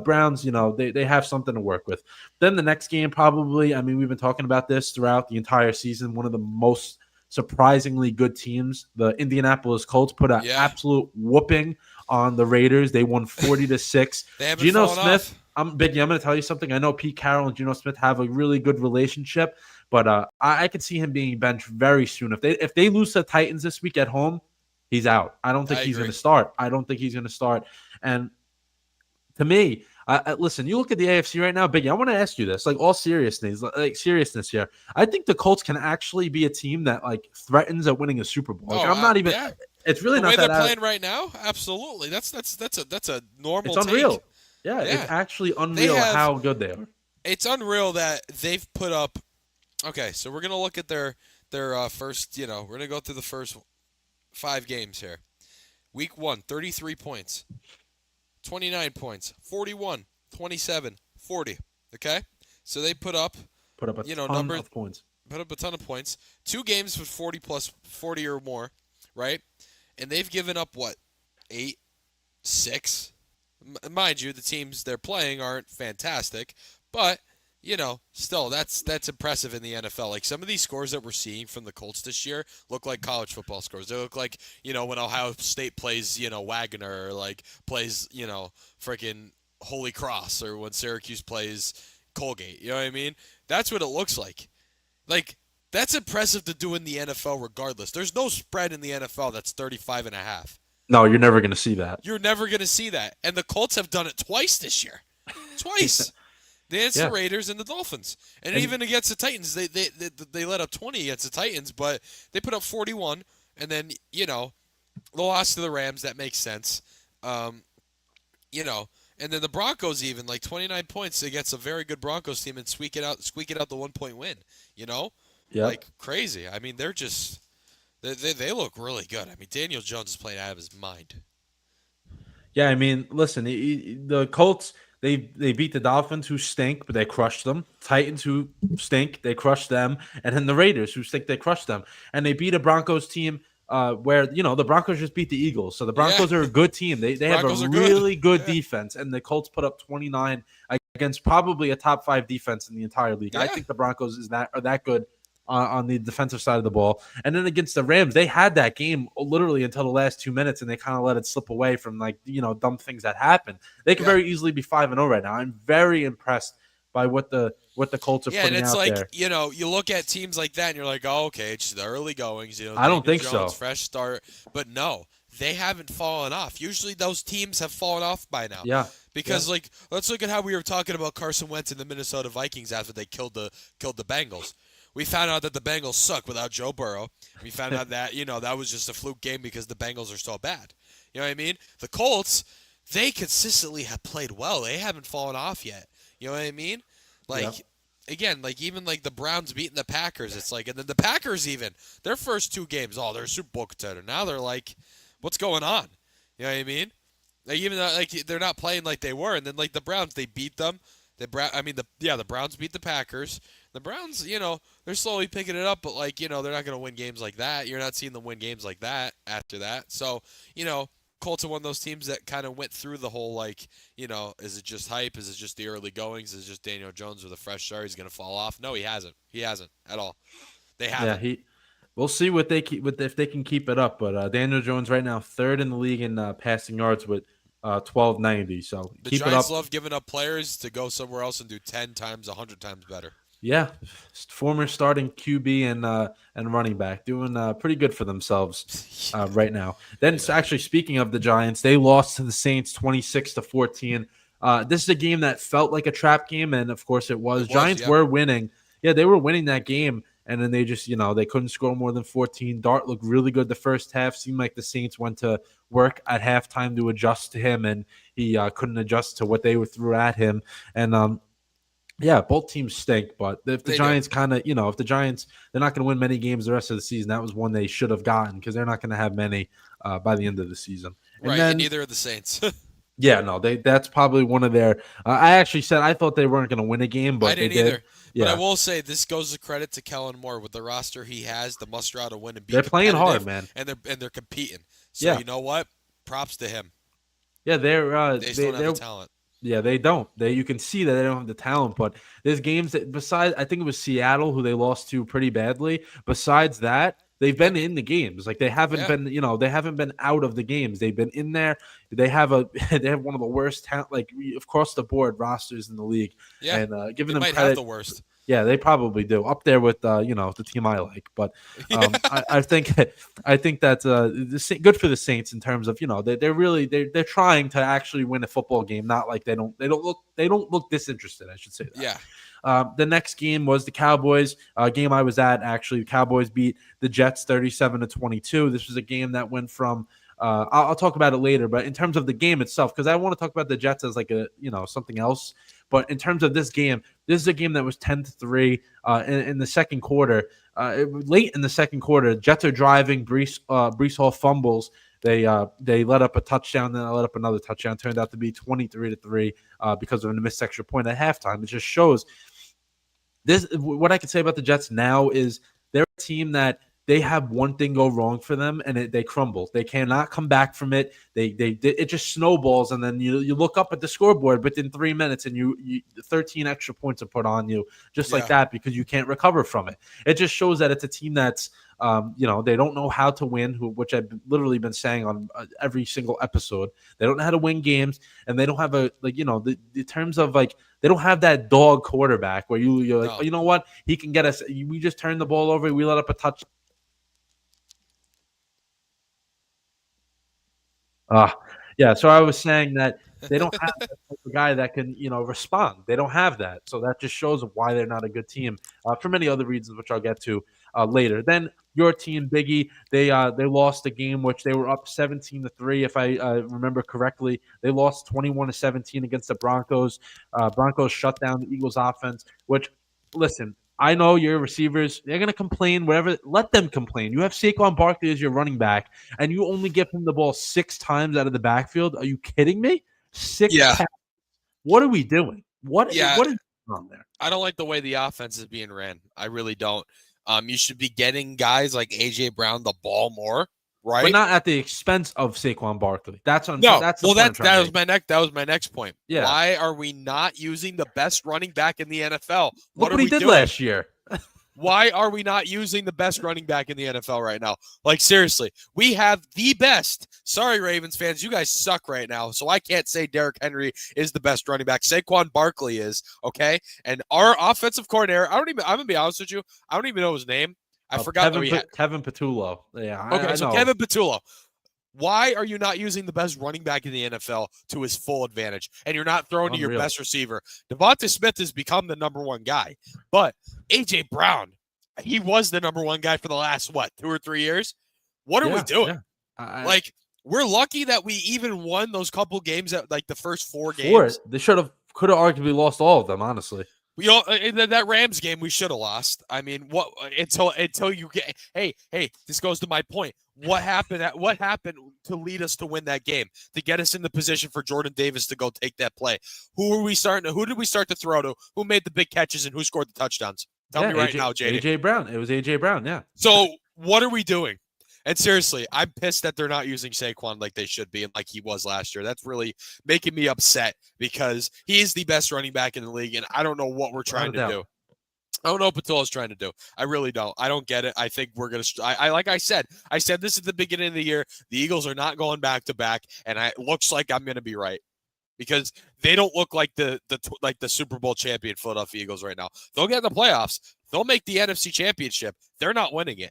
Browns, they have something to work with. Then the next game, probably, I mean, we've been talking about this throughout the entire season. One of the most surprisingly good teams, the Indianapolis Colts, put an Yeah. absolute whooping on the Raiders. They won 40-6. They haven't Geno fallen Smith, off. Biggie, I'm going to tell you something. I know Pete Carroll and Geno Smith have a really good relationship, but I could see him being benched very soon. If they lose to the Titans this week at home, he's out. I don't think I he's agree. going to start. I don't think he's going to start. And to me, listen, you look at the AFC right now, Biggie. I want to ask you this, like all seriousness, here. I think the Colts can actually be a team that like threatens at winning a Super Bowl. Like, I'm not even. Yeah. It's really The not way that they're playing right now, absolutely. That's a normal It's unreal. take. Yeah, Yeah. it's actually unreal how good they are. It's unreal that they've put up. Okay, so we're gonna look at their first. We're gonna go through the first 5 games here. Week 1, 33 points. 29 points, 41, 27, 40. Okay? So they put up a ton of points. Put up a ton of points. 2 games with 40 or more, right? And they've given up what? 8, 6. Mind you, the teams they're playing aren't fantastic, but still that's impressive in the NFL. Like some of these scores that we're seeing from the Colts this year look like college football scores. They look like, when Ohio State plays, Wagner, or like plays, freaking Holy Cross, or when Syracuse plays Colgate. You know what I mean? That's what it looks like. Like that's impressive to do in the NFL regardless. There's no spread in the NFL that's 35.5. No, you're never going to see that. You're never going to see that. And the Colts have done it twice this year. Twice. Against the Raiders and the Dolphins. And even against the Titans, they let up 20 against the Titans, but they put up 41. And then, the loss to the Rams, that makes sense. And then the Broncos even, like 29 points against a very good Broncos team and squeak it out the 1-point win. Yeah. Like crazy. I mean, they're just... They look really good. I mean, Daniel Jones is playing out of his mind. Yeah, I mean, listen, the Colts, they beat the Dolphins, who stink, but they crushed them. Titans, who stink, they crushed them. And then the Raiders, who stink, they crushed them. And they beat a Broncos team where, the Broncos just beat the Eagles. So the Broncos are a good team. They have a really good defense. And the Colts put up 29 against probably a top 5 defense in the entire league. Yeah. I think the Broncos are that good on the defensive side of the ball. And then against the Rams, they had that game literally until the last 2 minutes, and they kind of let it slip away from dumb things that happened. They could very easily be 5-0 right now. I'm very impressed by what the Colts are putting out there. Yeah, and it's like, you look at teams like that and you're like, oh, okay, it's the early goings. I don't think so. Fresh start. But no, they haven't fallen off. Usually those teams have fallen off by now. Yeah. Because let's look at how we were talking about Carson Wentz and the Minnesota Vikings after they killed the Bengals. We found out that the Bengals suck without Joe Burrow. We found out that, that was just a fluke game because the Bengals are so bad. You know what I mean? The Colts, they consistently have played well. They haven't fallen off yet. You know what I mean? Again, even the Browns beating the Packers, it's like, and then the Packers even, their first 2 games, they're a Super Bowl contender. Now they're like, what's going on? You know what I mean? Like, even though, they're not playing like they were. And then, the Browns, they beat them. The Browns beat the Packers. The Browns, they're slowly picking it up, but, they're not going to win games like that. You're not seeing them win games like that after that. So, Colts are one of those teams that kind of went through the whole, is it just hype? Is it just the early goings? Is it just Daniel Jones with a fresh start? He's going to fall off? No, he hasn't. He hasn't at all. They haven't. Yeah, we'll see if they can keep it up. But Daniel Jones right now, 3rd in the league in passing yards with 1290. So the keep Giants it up. love giving up players to go somewhere else and do 10 times, 100 times better. Yeah, former starting QB and running back doing pretty good for themselves right now. Then, actually, speaking of the Giants, they lost to the Saints 26-14. This is a game that felt like a trap game, and of course it was. Giants were winning. Yeah, they were winning that game, and then they just they couldn't score more than 14. Dart looked really good the first half. Seemed like the Saints went to work at halftime to adjust to him, and he couldn't adjust to what they threw at him. And yeah, both teams stink, but if the Giants kind of, if the Giants, they're not going to win many games the rest of the season. That was one they should have gotten because they're not going to have many by the end of the season. And neither are the Saints. Yeah, no, that's probably one of their. I actually said I thought they weren't going to win a game, but I didn't either. But I Yeah, will say this goes to credit to Kellen Moore with the roster he has, the muster to win and be they're playing hard, competitive, man. and they're competing. So Yeah, you know what? Props to him. yeah, They still don't have the they're talent. yeah, they don't. You can see that they don't have the talent, but there's games that besides I think it was Seattle who they lost to pretty badly. Besides that, they've been Yep. in the games. Like they haven't Yeah. been, they haven't been out of the games. They've been in there. They have a they have one of the worst talent like across the board rosters in the league. Yeah. And giving They them might have credit. the worst. Yeah, they probably do. Up there with the team I like. But I think I think that's good for the Saints in terms of they're really they're trying to actually win a football game. Not like they don't look disinterested. I should say that. Yeah. The next game was the Cowboys game I was at. Actually, the Cowboys beat the Jets 37-22. This was a game that went from. I'll talk about it later, but in terms of the game itself, because I want to talk about the Jets as like a something else. But in terms of this is a game that was 10-3 in the second quarter. Late in the second quarter, Jets are driving. Brees Hall fumbles. They let up a touchdown, then they let up another touchdown. Turned out to be 23-3 because of a missed extra point at halftime. It just shows this. What I can say about the Jets now is they're a team that they have one thing go wrong for them and they crumble. They cannot come back from it. It just snowballs, and then you look up at the scoreboard within 3 minutes, and you 13 extra points are put on you just like Yeah. that because you can't recover from it. It just shows that it's a team that's they don't know how to win, which I've literally been saying on every single episode. They don't know how to win games, and they don't have the terms of like they don't have that dog quarterback where you're like, No. oh, you know what, he can get us. We just turn the ball over, we let up a touch. Uh, yeah. So I was saying that they don't have that type of guy that can, respond. They don't have that. So that just shows why they're not a good team for many other reasons, which I'll get to later. Then your team, Biggie, they lost a game which they were up 17-3, if I remember correctly. They lost 21-17 against the Broncos. Broncos shut down the Eagles' offense, which, listen, I know your receivers, they're going to complain, whatever. Let them complain. You have Saquon Barkley as your running back, and you only give him the ball 6 times out of the backfield. Are you kidding me? Six Yeah. passes. What are we doing? What Yeah. what is going on there? I don't like the way the offense is being ran. I really don't. You should be getting guys like AJ Brown the ball more, But right? not at the expense of Saquon Barkley. That's No. that's the Well, point I'm trying to make. that was my next point. Yeah. Why are we not using the best running back in the NFL? Look are what he we did doing? last year. Why are we not using the best running back in the NFL right now? Like, seriously, we have the best. Sorry, Ravens fans, you guys suck right now. So I can't say Derrick Henry is the best running back. Saquon Barkley is, okay? And our offensive coordinator, I'm going to be honest with you, I don't even know his name. I forgot that we had. Kevin Patullo. Yeah, Okay, I so know. Kevin Patullo. Why are you not using the best running back in the NFL to his full advantage? And you're not throwing to your Unreal. best receiver. Devonta Smith has become the number one guy. But A.J. Brown, he was the number one guy for the last, 2 or 3 years? What are we doing? Yeah. We're lucky that we even won those couple games at like the first 4 games. They could have arguably lost all of them, honestly. In that Rams game, we should have lost. I mean, what until you get hey, this goes to my point. What happened to lead us to win that game? To get us in the position for Jordan Davis to go take that play. Who did we start to throw to? Who made the big catches and who scored the touchdowns? Tell me right now, JD. AJ Brown. It was AJ Brown, yeah. So what are we doing? And seriously, I'm pissed that they're not using Saquon like they should be and like he was last year. That's really making me upset because he is the best running back in the league, and I don't know what we're trying to do. I don't know what Patullo's trying to do. I really don't. I don't get it. I think we're going to – like I said this at the beginning of the year. The Eagles are not going back-to-back, and it looks like I'm going to be right because they don't look like the Super Bowl champion Philadelphia Eagles right now. They'll get in the playoffs. They'll make the NFC Championship. They're not winning it.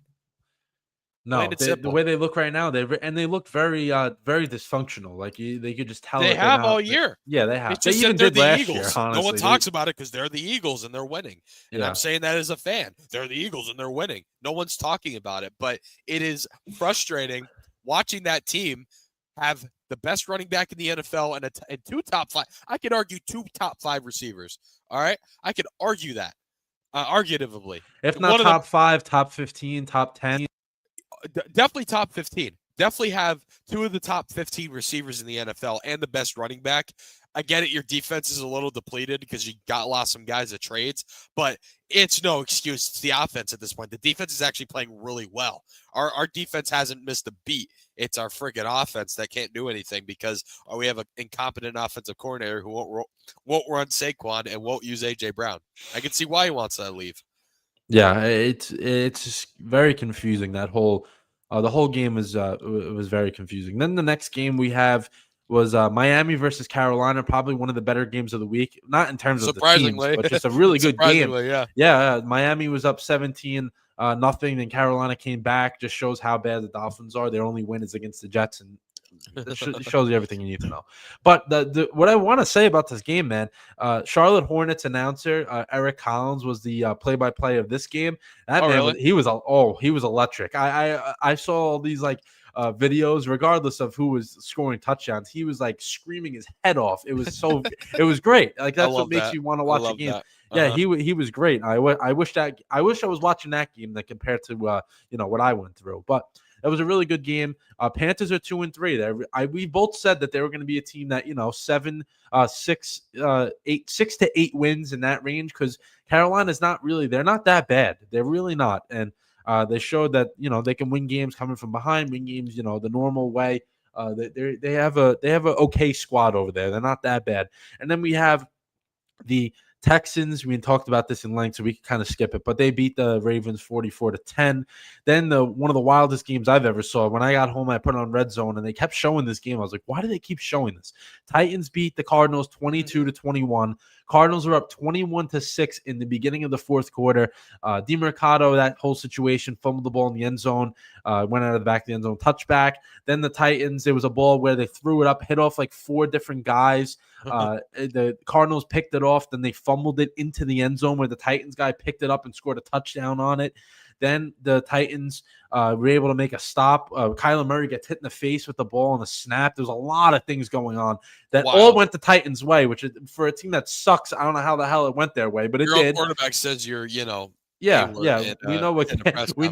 No, the way they look right now, they look very, very dysfunctional. Like they could just tell they have all year. Yeah, they have. It's just they even they're did the last Eagles. year. Honestly, no one talks about it because they're the Eagles and they're winning. And yeah. I'm saying that as a fan. They're the Eagles and they're winning. No one's talking about it, but it is frustrating watching that team have the best running back in the NFL and 2 top 5. I could argue 2 top 5 receivers. All right, I could argue that, arguably. If not top 5, top 15, top 10. Definitely top 15. Definitely have 2 of the top 15 receivers in the NFL and the best running back. I get it. Your defense is a little depleted because you lost some guys at trades, but it's no excuse. It's the offense at this point. The defense is actually playing really well. Our defense hasn't missed a beat. It's our freaking offense that can't do anything because we have an incompetent offensive coordinator who won't run Saquon and won't use AJ Brown. I can see why he wants to leave. Yeah, it's very confusing. That whole the whole game was very confusing. Then the next game we have was Miami versus Carolina, probably one of the better games of the week. Not in terms of the teams, Surprisingly, but just a really good game. surprisingly, yeah. Yeah, Miami was up 17 nothing, and Carolina came back. Just shows how bad the Dolphins are. Their only win is against the Jets, and it shows you everything you need to know. But what I want to say about this game, man, Charlotte Hornets announcer Eric Collins was the play-by-play of this game. That man, really? he was electric. I saw all these like videos, regardless of who was scoring touchdowns. He was like screaming his head off. It was so it was great. Like that's what makes you want to watch a game. Yeah, he was great. I wish I was watching that game that compared to what I went through. But it was a really good game. Panthers are 2-3. We both said that they were going to be a team that 6 to 8 wins in that range because Carolina's not really. They're not that bad. They're really not. And they showed that they can win games coming from behind, win games the normal way. They have a okay squad over there. They're not that bad. And then we have the Texans. We talked about this in length, so we can kind of skip it. But they beat the Ravens 44-10. Then one of the wildest games I've ever saw. When I got home, I put it on Red Zone, and they kept showing this game. I was like, why do they keep showing this? Titans beat the Cardinals 22-21. Cardinals were up 21-6 in the beginning of the fourth quarter. DeMercado, that whole situation, fumbled the ball in the end zone, went out of the back of the end zone, touchback. Then the Titans, there was a ball where they threw it up, hit off like 4 different guys. The Cardinals picked it off, then they fumbled it into the end zone where the Titans guy picked it up and scored a touchdown on it. Then the Titans were able to make a stop. Kyler Murray gets hit in the face with the ball on a snap. There's a lot of things going on that all went the Titans' way, which is, for a team that sucks, I don't know how the hell it went their way, but it did. Your quarterback says you're, Yeah. We know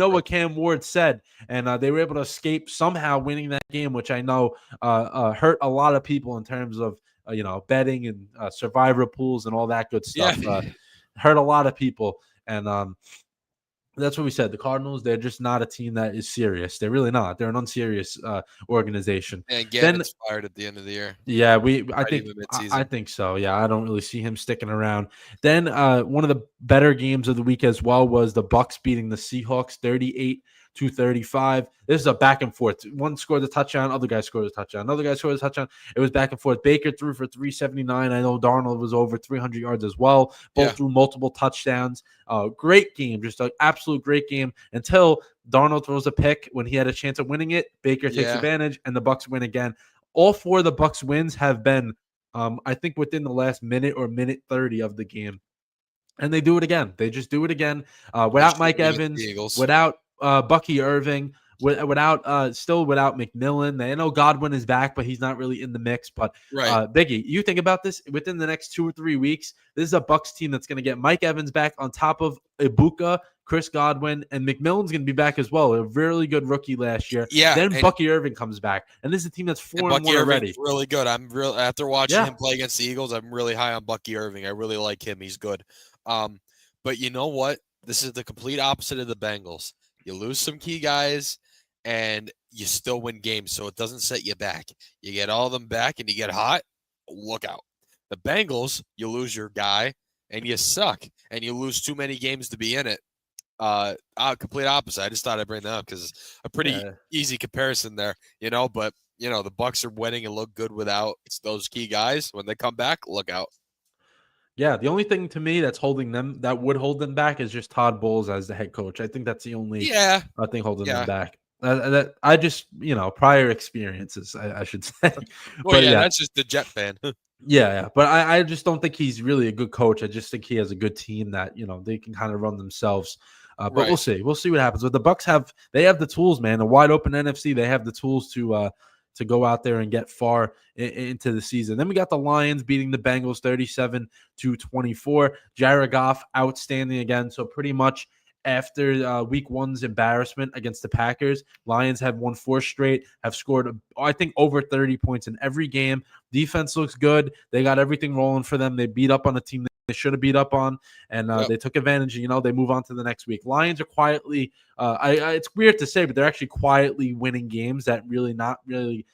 what Cam Ward said, and they were able to escape somehow winning that game, which I know hurt a lot of people in terms of betting and survivor pools and all that good stuff. Yeah. Hurt a lot of people, and that's what we said. The Cardinals, they're just not a team that is serious. They're really not. They're an unserious organization. And Gavin's fired at the end of the year. Yeah, I think so. Yeah, I don't really see him sticking around. Then one of the better games of the week as well was the Bucs beating the Seahawks 38-35. This is a back and forth. One scored a touchdown, other guy scored a touchdown, another guy scored a touchdown. It was back and forth. Baker threw for 379. I know Darnold was over 300 yards as well. Both threw multiple touchdowns. Great game, just an absolute great game until Darnold throws a pick when he had a chance of winning it. Baker takes advantage, and the Bucs win again. All 4 of the Bucs wins have been, I think, within the last minute or minute 30 of the game. And they do it again. They just do it again without Mike Evans, without Bucky Irving, without McMillan. I know Godwin is back, but he's not really in the mix. But Biggie, you think about this within the next 2 or 3 weeks. This is a Bucs team that's going to get Mike Evans back on top of Ibuka, Chris Godwin, and McMillan's going to be back as well. A really good rookie last year. Yeah. Then Bucky Irving comes back, and this is a team that's 4-1 already. Really good. After watching him play against the Eagles, I'm really high on Bucky Irving. I really like him. He's good. But you know what? This is the complete opposite of the Bengals. You lose some key guys, and you still win games, so it doesn't set you back. You get all of them back, and you get hot. Look out. The Bengals, you lose your guy, and you suck, and you lose too many games to be in it. Complete opposite. I just thought I'd bring that up because it's a pretty easy comparison there, But the Bucs are winning and look good without those key guys. When they come back, look out. Yeah, the only thing to me that would hold them back is just Todd Bowles as the head coach. I think that's the only thing holding them back. I just prior experiences, I should say. Well, that's just the Jet fan. Yeah, but I just don't think he's really a good coach. I just think he has a good team that they can kind of run themselves. But we'll see. We'll see what happens. But the Bucs have the tools, man. A wide open NFC. They have the tools to go out there and get far into the season. Then we got the Lions beating the Bengals 37-24. Jared Goff outstanding again. So pretty much after week one's embarrassment against the Packers, Lions have won 4 straight, have scored, I think, over 30 points in every game. Defense looks good. They got everything rolling for them. They beat up on a team they should have beat up on, and they took advantage. They move on to the next week. Lions are quietly, it's weird to say, but they're actually quietly winning games that really not really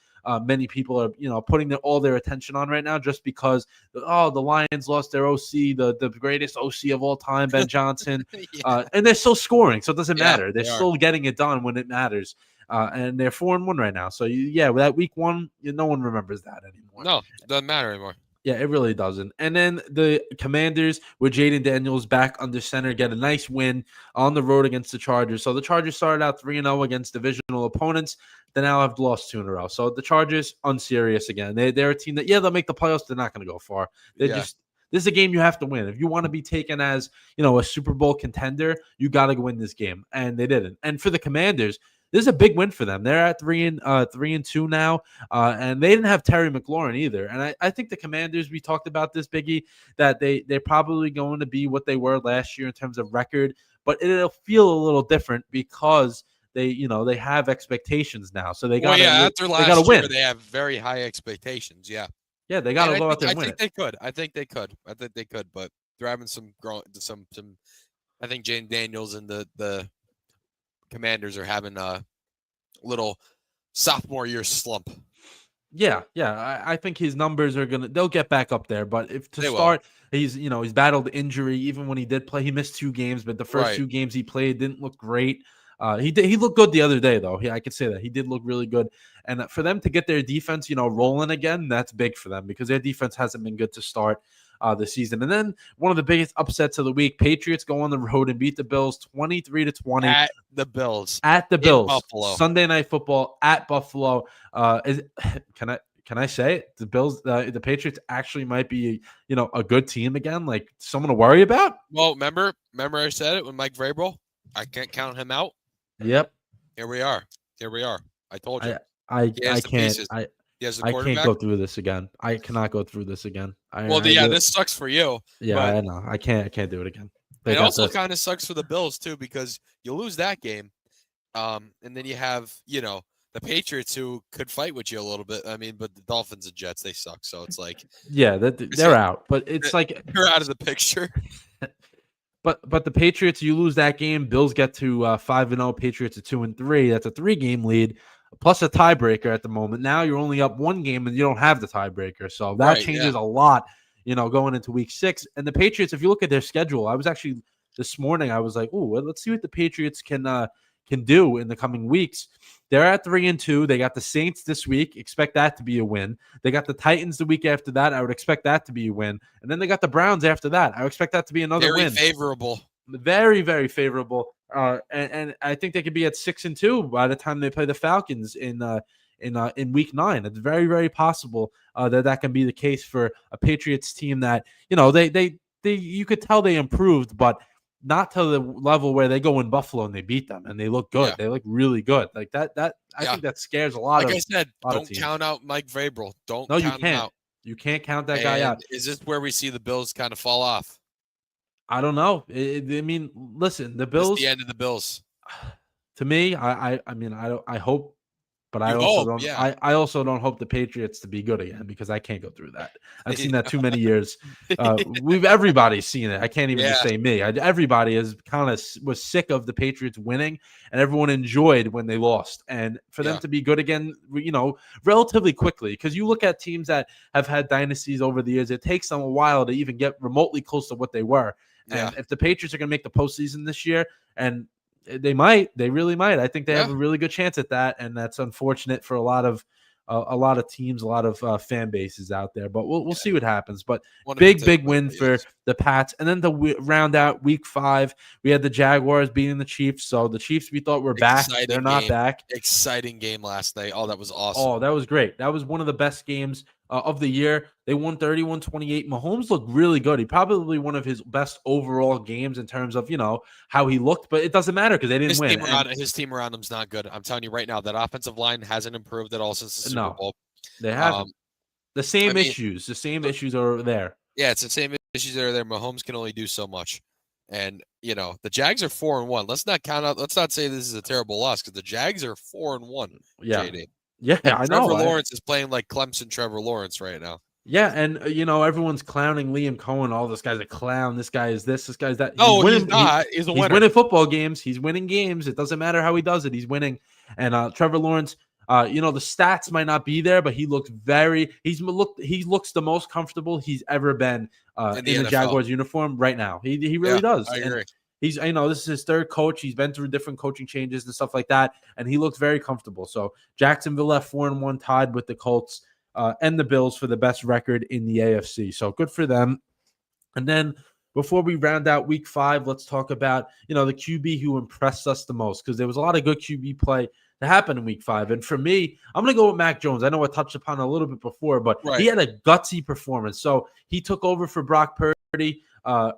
many people are, putting all their attention on right now, just because, the Lions lost their OC, the greatest OC of all time, Ben Johnson, and they're still scoring, so it doesn't matter. They're still getting it done when it matters. And they're 4-1 right now. So that week one, no one remembers that anymore. No, it doesn't matter anymore. Yeah, it really doesn't. And then the Commanders, with Jaden Daniels back under center, get a nice win on the road against the Chargers. So the Chargers started out 3-0 against divisional opponents. They now have lost 2 in a row. So the Chargers, unserious again. They're a team that, they'll make the playoffs. They're not going to go far. This is a game you have to win. If you want to be taken as, a Super Bowl contender, you got to win this game. And they didn't. And for the Commanders, this is a big win for them. They're at 3-2 now, and they didn't have Terry McLaurin either. And I think the Commanders, we talked about this, Biggie, that they're probably going to be what they were last year in terms of record, but it'll feel a little different because they have expectations now. So they got after last year, they have very high expectations. Yeah, they got to go out there and win it. I think they could, but they're having some. I think Jane Daniels and the Commanders are having a little sophomore year slump. Yeah. I think his numbers they'll get back up there. But he's battled injury. Even when he did play, he missed 2 games, but the first 2 games he played didn't look great. He looked good the other day, though. I could say that he did look really good. And for them to get their defense, rolling again, that's big for them because their defense hasn't been good to start the season. And then one of the biggest upsets of the week, Patriots go on the road and beat the Bills 23-20 at the Bills. Buffalo. Sunday Night Football at Buffalo. Can I say it? The Bills, the Patriots actually might be, a good team again, like someone to worry about. Well, remember I said it when Mike Vrabel. I can't count him out. Yep. Here we are. I told you. I can't go through this again. I cannot go through this again. This sucks for you. Yeah, I know. I can't do it again. It also kind of sucks for the Bills too because you lose that game, and then you have the Patriots who could fight with you a little bit. I mean, but the Dolphins and Jets, they suck. So it's like they're out. But it's like they're out of the picture. But the Patriots, you lose that game. Bills get to 5-0. Patriots are 2-3. That's a 3-game lead plus a tiebreaker at the moment. Now you're only up 1 game and you don't have the tiebreaker. So that changes a lot, going into week 6. And the Patriots, if you look at their schedule, I was actually this morning, I was like, let's see what the Patriots can do in the coming weeks. They're at 3-2. They got the Saints this week. Expect that to be a win. They got the Titans the week after that. I would expect that to be a win. And then they got the Browns after that. I would expect that to be another win. Very favorable. Very, very favorable. And I think they could be at 6-2 by the time they play the Falcons in week 9. It's very, very possible that can be the case for a Patriots team that, they you could tell they improved, but not to the level where they go in Buffalo and they beat them and they look good. Yeah. They look really good. Like that. I think that scares a lot. Like I said, don't count out Mike Vrabel. No, you can't. Him out. You can't count that guy out. Is this where we see the Bills kind of fall off? I don't know. I mean, listen, the Bills. It's the end of the Bills. To me, I hope. But I also don't hope the Patriots to be good again because I can't go through that. I've seen that too many years. Everybody's seen it. I can't even just say me. Everybody was sick of the Patriots winning, and everyone enjoyed when they lost. And for them to be good again, relatively quickly, because you look at teams that have had dynasties over the years, it takes them a while to even get remotely close to what they were. And if the Patriots are going to make the postseason this year, and they really might. I think they have a really good chance at that, and that's unfortunate for a lot of teams, a lot of fan bases out there. But we'll see what happens. But big win for the Pats, and then to round out week 5, we had the Jaguars beating the Chiefs. So the Chiefs we thought were back, they're not back. Exciting game last night. Oh, that was awesome. Oh, that was great. That was one of the best games of the year. They won 31-28. Mahomes looked really good. He probably one of his best overall games in terms of, how he looked, but it doesn't matter because they didn't win. His team around him's not good. I'm telling you right now, that offensive line hasn't improved at all since the Super Bowl. They haven't. The same issues are there. Yeah, it's the same issues that are there. Mahomes can only do so much. And the Jags are 4-1. Let's not count out. Let's not say this is a terrible loss because the Jags are 4-1. Yeah, JD. yeah, And I Trevor know. Lawrence is playing like Clemson Trevor Lawrence right now. Yeah, and everyone's clowning Liam Cohen. All this guy's a clown. This guy is this. This guy's that. He's No, winning. he's not. He's a He's winner. winning football games. He's winning games. It doesn't matter how he does it. He's winning. And Trevor Lawrence, the stats might not be there, but he looks he looks the most comfortable he's ever been In in the the NFL. Jaguars uniform right now. He really Yeah, does. I agree. And he's this is his third coach. He's been through different coaching changes and stuff like that, and he looks very comfortable. So Jacksonville left 4-1, tied with the Colts. And the Bills for the best record in the AFC. So good for them. And then before we round out week 5, let's talk about, the QB who impressed us the most, because there was a lot of good QB play that happened in week 5. And for me, I'm going to go with Mac Jones. I know I touched upon it a little bit before, but he had a gutsy performance. So he took over for Brock Purdy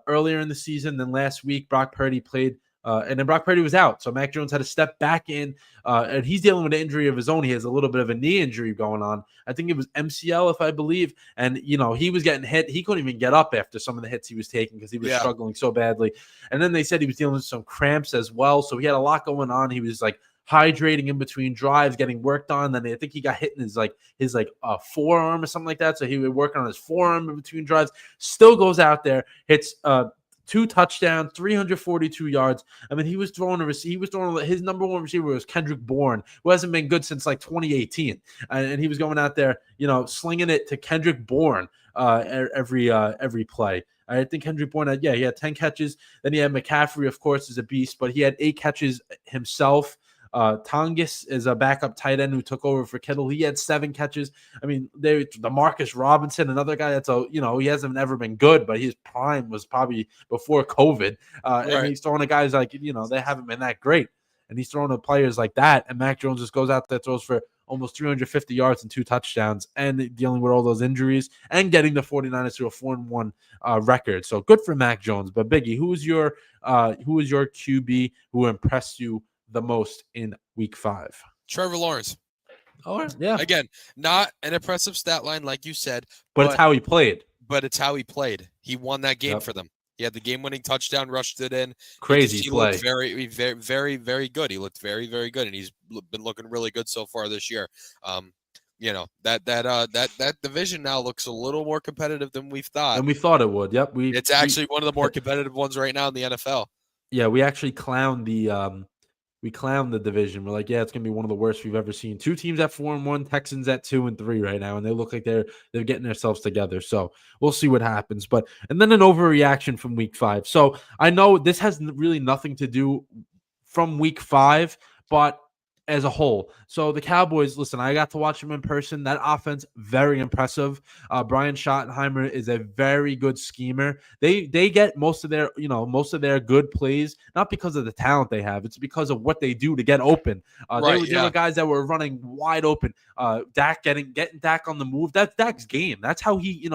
earlier in the season. Then last week, Brock Purdy played and then Brock Purdy was out. So Mac Jones had to step back in, and he's dealing with an injury of his own. He has a little bit of a knee injury going on. I think it was MCL, if I believe. And, he was getting hit. He couldn't even get up after some of the hits he was taking because he was struggling so badly. And then they said he was dealing with some cramps as well. So he had a lot going on. He was like hydrating in between drives, getting worked on. Then I think he got hit in his forearm or something like that. So he was working on his forearm in between drives. Still goes out there, hits 2 touchdowns, 342 yards. I mean, he was throwing his number one receiver was Kendrick Bourne, who hasn't been good since like 2018. And he was going out there, slinging it to Kendrick Bourne every play. I think Kendrick Bourne he had 10 catches. Then he had McCaffrey, of course, is a beast, but he had 8 catches himself. Tongus is a backup tight end who took over for Kittle. He had 7 catches. I mean, the Marcus Robinson, another guy that's he hasn't ever been good, but his prime was probably before COVID. And he's throwing to guys like, they haven't been that great. And he's throwing to players like that. And Mac Jones just goes out there, throws for almost 350 yards and 2 touchdowns, and dealing with all those injuries and getting the 49ers to a 4-1 record. So good for Mac Jones. But Biggie, who was your QB who impressed you the most in week 5? Trevor Lawrence. Oh, yeah. Again, not an impressive stat line like you said, but it's how he played. But it's how he played. He won that game for them. He had the game-winning touchdown, rushed it in. Crazy he play. Looked very, very, very, very good. He looked very, very good, and he's been looking really good so far this year. That division now looks a little more competitive than we thought. And we thought it would. Yep. It's actually one of the more competitive ones right now in the NFL. Yeah, we actually clowned the division. We're like, yeah, it's gonna be one of the worst we've ever seen. 2 teams at 4-1, Texans at 2-3 right now, and they look like they're getting themselves together. So we'll see what happens. And then an overreaction from week 5. So I know this has really nothing to do from week 5, but as a whole. So the Cowboys, listen, I got to watch them in person. That offense, very impressive. Brian Schottenheimer is a very good schemer. They get most of their good plays, not because of the talent they have. It's because of what they do to get open. They were guys that were running wide open. Dak getting Dak on the move. That's Dak's game. That's how he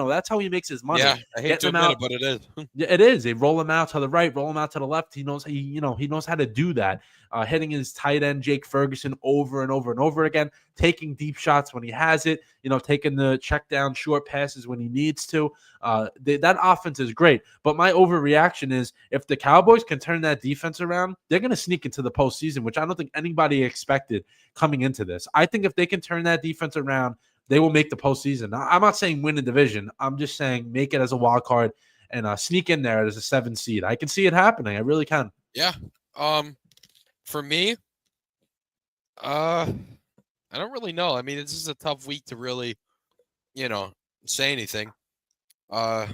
makes his money. Yeah, I hate to admit it, but it is. Yeah, it is. They roll him out to the right, roll him out to the left. He knows he knows how to do that. Hitting his tight end Jake Ferguson over and over and over again, taking deep shots when he has it, taking the check down short passes when he needs to. That offense is great. But my overreaction is if the Cowboys can turn that defense around, they're going to sneak into the postseason, which I don't think anybody expected coming into this. I think if they can turn that defense around, they will make the postseason. Now, I'm not saying win the division. I'm just saying make it as a wild card and sneak in there as a 7 seed. I can see it happening. I really can. Yeah. For me, I don't really know. I mean, this is a tough week to really, say anything. I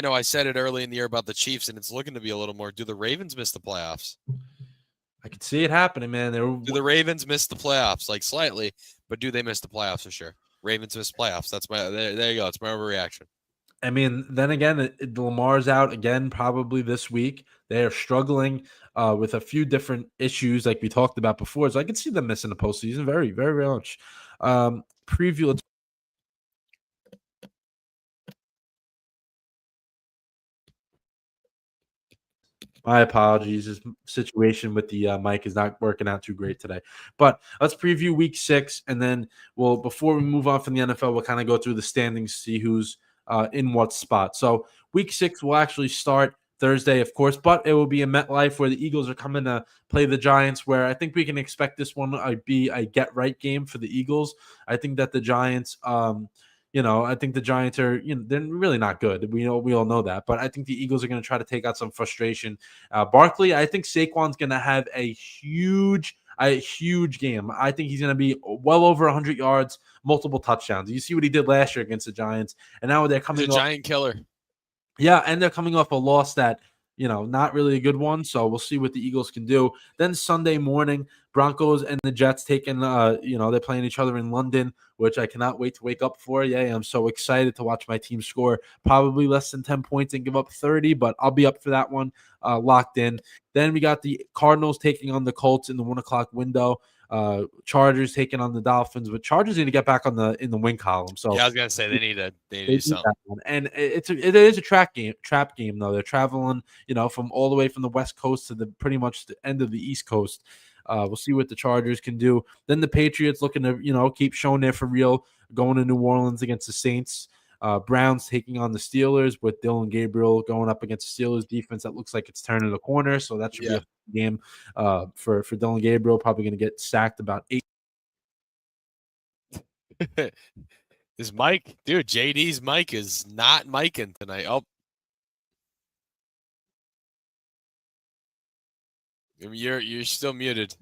know I said it early in the year about the Chiefs, and it's looking to be a little more. Do the Ravens miss the playoffs? I can see it happening, man. Do the Ravens miss the playoffs? Like slightly, but do they miss the playoffs for sure? Ravens miss playoffs. That's there you go. It's my overreaction. I mean, then again, Lamar's out again probably this week. They are struggling with a few different issues like we talked about before. So I can see them missing the postseason very, very, very much. Preview. My apologies. This situation with the mic is not working out too great today. But let's preview week 6. And then, before we move on from the NFL, we'll kind of go through the standings, see who's in what spot. So week 6 will actually start Thursday, of course, but it will be in MetLife where the Eagles are coming to play the Giants, where I think we can expect this one to be a get-right game for the Eagles. I think that the Giants I think the Giants are, they're really not good. We all know that, but I think the Eagles are going to try to take out some frustration. Barkley, I think Saquon's going to have a huge game. I think he's going to be well over 100 yards, multiple touchdowns. You see what he did last year against the Giants, and now they're coming He's a off. giant killer. Yeah, and they're coming off a loss that, not really a good one. So we'll see what the Eagles can do. Then Sunday morning, Broncos and the Jets taking, they're playing each other in London, which I cannot wait to wake up for. Yeah, I'm so excited to watch my team score probably less than 10 points and give up 30, but I'll be up for that one, locked in. Then we got the Cardinals taking on the Colts in the 1 o'clock window. Chargers taking on the Dolphins, but Chargers need to get back in the win column. So yeah, I was gonna say they need to do something. And it is a trap game though. They're traveling, from all the way from the West Coast to the pretty much the end of the East Coast. We'll see what the Chargers can do. Then the Patriots looking to keep showing they're for real, going to New Orleans against the Saints. Browns taking on the Steelers with Dylan Gabriel going up against the Steelers defense that looks like it's turning the corner. So that should be a game for Dylan Gabriel. Probably going to get sacked about 8. Is Mike, dude? JD's mic is not micing tonight. Oh, you're still muted.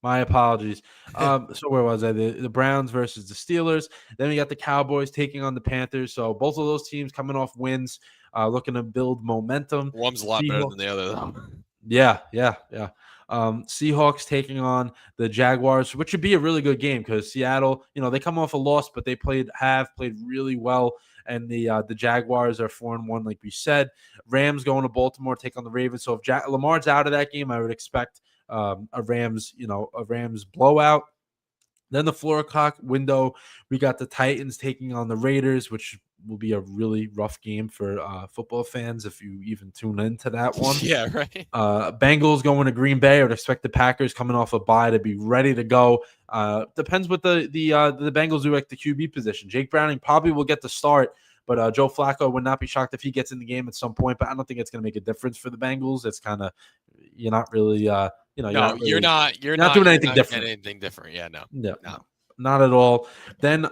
My apologies. So where was I? The Browns versus the Steelers. Then we got the Cowboys taking on the Panthers. So both of those teams coming off wins, looking to build momentum. One's a lot better than the other, though. Yeah. Seahawks taking on the Jaguars, which would be a really good game because Seattle, they come off a loss, but they played really well. And the Jaguars are 4-1, like we said. Rams going to Baltimore, take on the Ravens. So if Lamar's out of that game, I would expect a Rams blowout. Then the 4 o'clock window, we got the Titans taking on the Raiders, which will be a really rough game for football fans if you even tune into that one. Yeah, right. Bengals going to Green Bay. I would expect the Packers coming off a bye to be ready to go. Depends what the Bengals do at the QB position. Jake Browning probably will get the start, but Joe Flacco would not be shocked if he gets in the game at some point. But I don't think it's going to make a difference for the Bengals. It's kind of you're not really you're not doing anything different. Yeah, no. Not at all. Then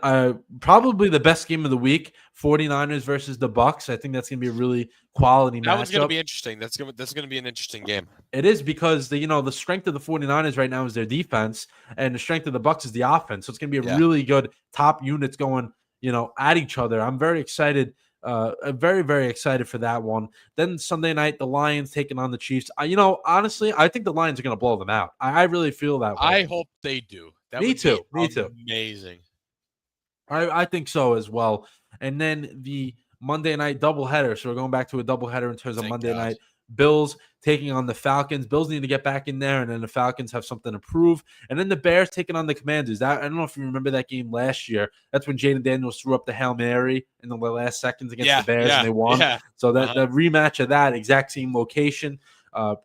probably the best game of the week, 49ers versus the Bucks. I think that's going to be a really quality matchup. That one's going to be interesting. That's going to be an interesting game. It is because the strength of the 49ers right now is their defense, and the strength of the Bucks is the offense. So it's going to be a really good top units going, at each other. I'm very excited. I'm very, very excited for that one. Then Sunday night, the Lions taking on the Chiefs. Honestly, I think the Lions are going to blow them out. I really feel that way. I hope they do. Me too. Amazing. I think so as well. And then the Monday night doubleheader. So we're going back to a doubleheader in terms of Monday night. Bills taking on the Falcons. Bills need to get back in there, and then the Falcons have something to prove. And then the Bears taking on the Commanders. I don't know if you remember that game last year. That's when Jaden Daniels threw up the Hail Mary in the last seconds against the Bears, and they won. Yeah. So that the rematch of that exact same location. I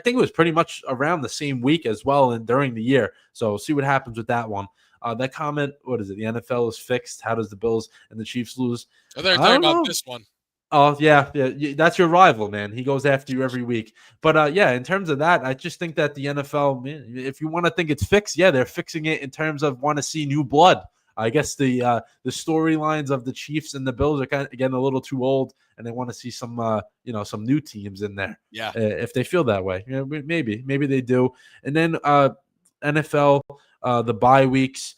think it was pretty much around the same week as well and during the year. So see what happens with that one. That comment, what is it? The NFL is fixed. How does the Bills and the Chiefs lose? Oh, they're talking about this one. Oh, yeah. That's your rival, man. He goes after you every week. But, in terms of that, I just think that the NFL, if you want to think it's fixed, they're fixing it in terms of want to see new blood. I guess the storylines of the Chiefs and the Bills are kind of getting a little too old, and they want to see some some new teams in there. Yeah, if they feel that way, maybe they do. And then NFL, the bye weeks,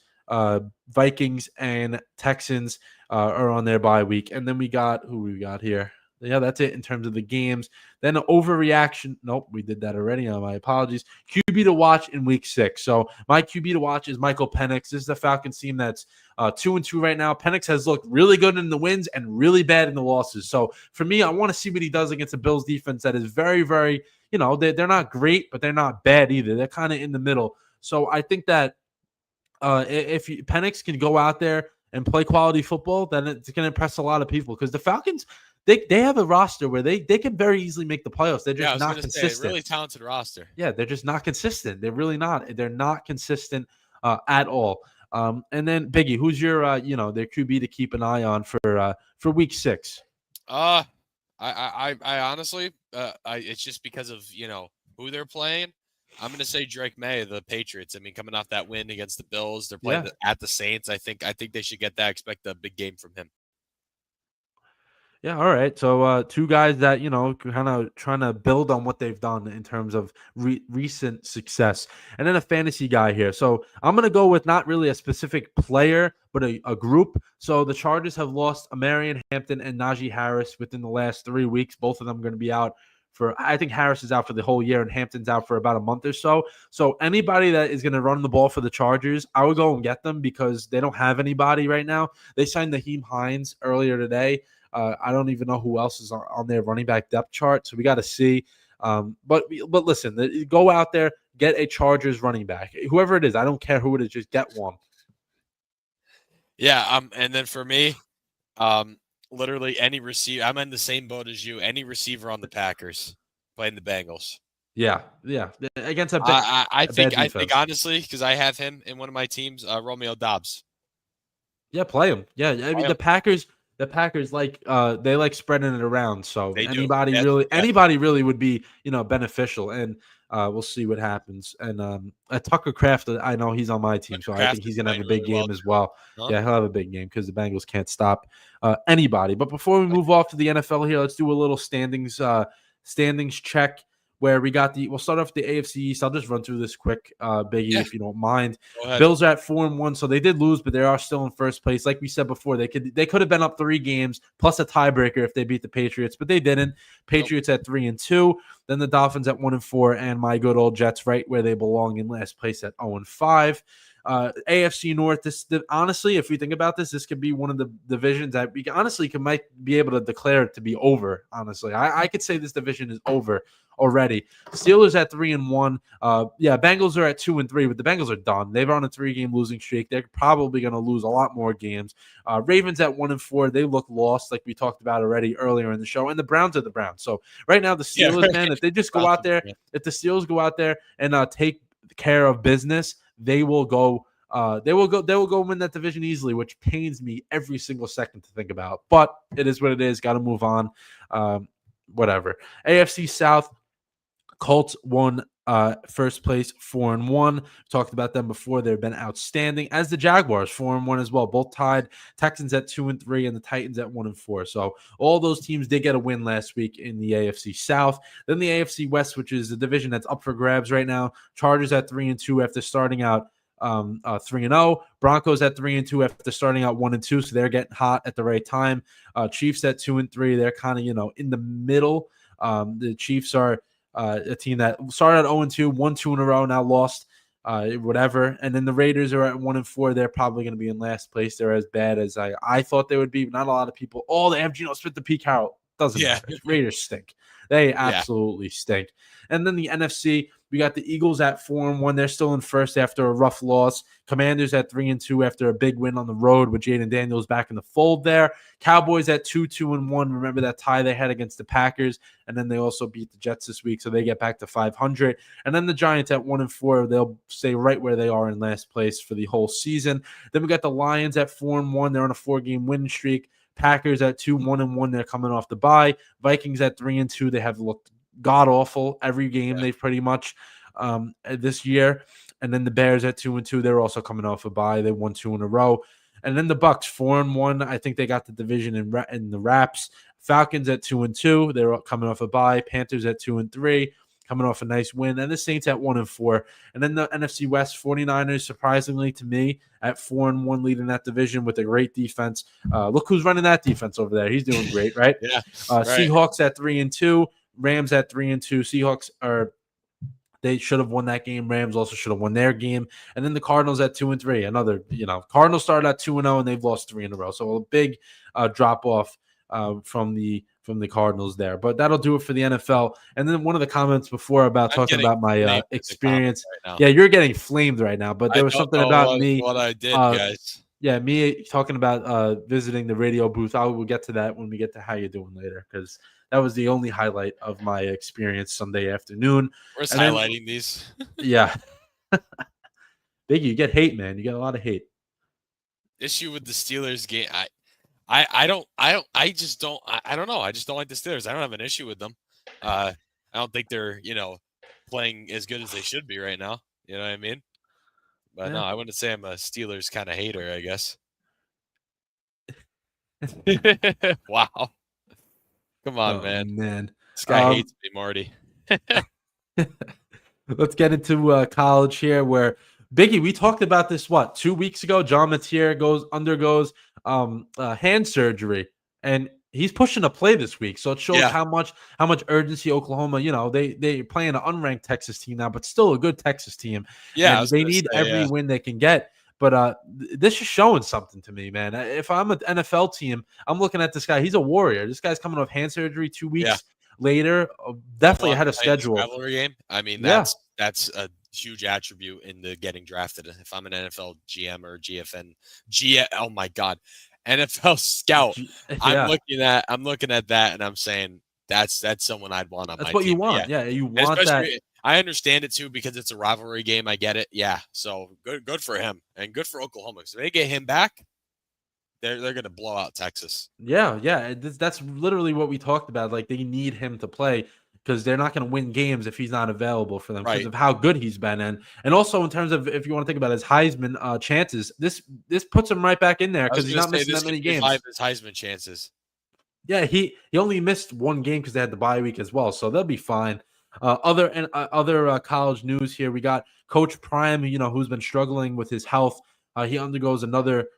Vikings and Texans are on their bye week, and then we got here. Yeah, that's it in terms of the games. Then an overreaction. Nope, we did that already. My apologies. QB to watch in week 6. So my QB to watch is Michael Penix. This is the Falcons team that's 2-2 right now. Penix has looked really good in the wins and really bad in the losses. So for me, I want to see what he does against the Bills defense that is very, very, they're not great, but they're not bad either. They're kind of in the middle. So I think that if Penix can go out there and play quality football, then it's going to impress a lot of people because the Falcons, they have a roster where they can very easily make the playoffs. They're just not consistent. Really talented roster. Yeah, they're just not consistent. They're really not. They're not consistent at all. And then Biggie, who's your their QB to keep an eye on for for Week 6? I honestly, it's just because of who they're playing. I'm going to say Drake May, the Patriots. I mean, coming off that win against the Bills, they're playing Yeah. at the Saints. I think they should get that. Expect a big game from him. Yeah, all right. So two guys that kind of trying to build on what they've done in terms of recent success, and then a fantasy guy here. So I'm gonna go with not really a specific player, but a group. So the Chargers have lost Amarian Hampton and Najee Harris within the last 3 weeks. Both of them are going to be out for. I think Harris is out for the whole year, and Hampton's out for about a month or so. So anybody that is going to run the ball for the Chargers, I would go and get them because they don't have anybody right now. They signed Naheem Hines earlier today. I don't even know who else is on their running back depth chart, so we got to see. But listen, go out there, get a Chargers running back, whoever it is. I don't care who it is, just get one. Yeah. And then for me, literally any receiver. I'm in the same boat as you. Any receiver on the Packers playing the Bengals. Yeah, against a I bad think defense. honestly, because I have him in one of my teams, Romeo Dobbs. Yeah, play him. Yeah, I mean the Packers like they like spreading it around. So They do. anybody really would be beneficial, and we'll see what happens. And Tucker Kraft, I know he's on my team, so I Kraft think is he's gonna have playing a really big well game as too. well. Huh? Yeah, he'll have a big game because the Bengals can't stop anybody. But before we move off to the NFL here, let's do a little standings check. Where we'll start off the AFC East. I'll just run through this quick, Biggie, if you don't mind. Go ahead. Bills are at 4-1, so they did lose, but they are still in first place. Like we said before, they could have been up 3 games plus a tiebreaker if they beat the Patriots, but they didn't. Patriots at 3-2, then the Dolphins at 1-4, and my good old Jets right where they belong in last place at 0-5. AFC North. Honestly, if we think about this could be one of the divisions that we might be able to declare it to be over. Honestly, I could say this division is over already. Steelers at 3-1. Bengals are at 2-3, but the Bengals are done. They're on a 3-game losing streak. They're probably going to lose a lot more games. Ravens at 1-4. They look lost, like we talked about already earlier in the show. And the Browns are the Browns. So right now, the Steelers, man, if they just go out there, if the Steelers go out there and take care of business, they will go. They will go win that division easily, which pains me every single second to think about. But it is what it is. Got to move on. Whatever. AFC South. Colts won first place 4-1. Talked about them before. They've been outstanding. As the Jaguars 4-1 as well. Both tied. Texans at 2-3 and the Titans at 1-4. So all those teams did get a win last week in the AFC South. Then the AFC West, which is the division that's up for grabs right now. Chargers at 3-2 after starting out 3-0. Broncos at 3-2 after starting out 1-2, so they're getting hot at the right time. Chiefs at 2-3, they're kind of in the middle. The Chiefs are a team that started at 0-2, won 2 in a row, now lost whatever. And then the Raiders are at 1-4. They're probably going to be in last place. They're as bad as I thought they would be. But not a lot of people. Oh, they have Geno Smith, the Pete Carroll. Doesn't matter. Raiders stink. They absolutely stink. And then the NFC, we got the Eagles at 4-1. They're still in first after a rough loss. Commanders at 3-2 after a big win on the road with Jaden Daniels back in the fold there. Cowboys at 2-1. Remember that tie they had against the Packers, and then they also beat the Jets this week, so they get back to 500. And then the Giants at 1-4. They'll stay right where they are in last place for the whole season. Then we got the Lions at 4-1. They're on a 4-game winning streak. Packers at 2-1. They're coming off the bye. Vikings at 3-2. They have looked god awful every game they've pretty much this year. And then the Bears at 2-2. They're also coming off a bye. They won 2 in a row. And then the Bucks 4-1. I think they got the division in the wraps. Falcons at 2-2. They're coming off a bye. Panthers at 2-3. Coming off a nice win, and the Saints at 1-4. And then the NFC West 49ers, surprisingly to me, at 4-1, leading that division with a great defense. Look who's running that defense over there. He's doing great, right? Right. Seahawks at 3-2, Rams at 3-2. Seahawks they should have won that game. Rams also should have won their game. And then the Cardinals at 2-3. Another, Cardinals started at 2-0 and they've lost 3 in a row. So a big drop off from the Cardinals there. But that'll do it for the NFL. And then one of the comments before about talking about my experience. Right, yeah, you're getting flamed right now. But there was something about me. What I did, guys. Yeah, me talking about visiting the radio booth. I will get to that when we get to how you're doing later, because that was the only highlight of my experience Sunday afternoon. We're highlighting these. Yeah. Biggie, you get hate, man. You get a lot of hate. Issue with the Steelers game. I don't know. I just don't like the Steelers. I don't have an issue with them. I don't think they're playing as good as they should be right now. You know what I mean? But no, Yeah. I wouldn't say I'm a Steelers kind of hater. I guess. Wow. Come on, Oh man. man. This guy Um, hates me, Marty. let's get into college here where Biggie, we talked about this 2 weeks ago. John Mateer undergoes hand surgery and he's pushing to play this week. So it shows Yeah. how much urgency Oklahoma, they play an unranked Texas team now, but still a good Texas team. Yeah, I And was they gonna need say, every yeah. win they can get. But this is showing something to me, man. If I'm an NFL team, I'm looking at this guy. He's a warrior. This guy's coming off hand surgery two Yeah. weeks later, To go definitely out ahead and of play in this schedule. rivalry game. I mean, Yeah. that's a huge attribute in the getting drafted. If I'm an NFL GM or GFN, oh my God, NFL scout, Yeah. I'm looking at that and I'm saying that's someone I'd want on That's my what you team. But yeah, want. Yeah, you and want that. especially I understand it too because it's a rivalry game. I get it. Yeah, so good for him and good for Oklahoma. So if they get him back, they're gonna blow out Texas. Yeah, yeah. That's literally what we talked about. Like they need him to play because they're not going to win games if he's not available for them because Right. of how good he's been. And also in terms of if you want to think about his Heisman chances, this puts him right back in there I was because he's gonna not say missing this that could many revive games. his Heisman chances. Yeah, he only missed one game because they had the bye week as well, so they'll be fine. Other college news here. We got Coach Prime, who's been struggling with his health. He undergoes another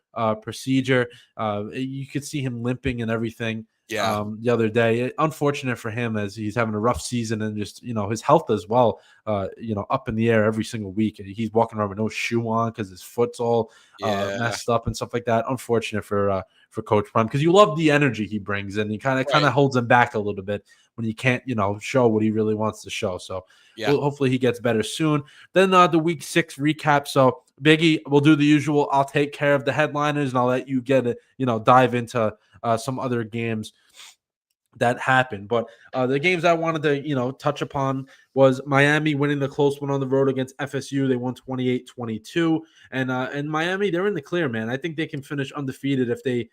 procedure. You could see him limping and everything Yeah. the other day. Unfortunate for him as he's having a rough season and just his health as well. Up in the air every single week. He's walking around with no shoe on because his foot's all Yeah. messed up and stuff like that. Unfortunate for Coach Prime because you love the energy he brings and he kind of Right. holds him back a little bit when he can't show what he really wants to show. So Yeah. hopefully he gets better soon. Then the week 6 recap. So Biggie, we'll do the usual. I'll take care of the headliners and I'll let you get it. Dive into some other games that happened. But the games I wanted to, touch upon was Miami winning the close one on the road against FSU. They won 28-22. And Miami, they're in the clear, man. I think they can finish undefeated if they,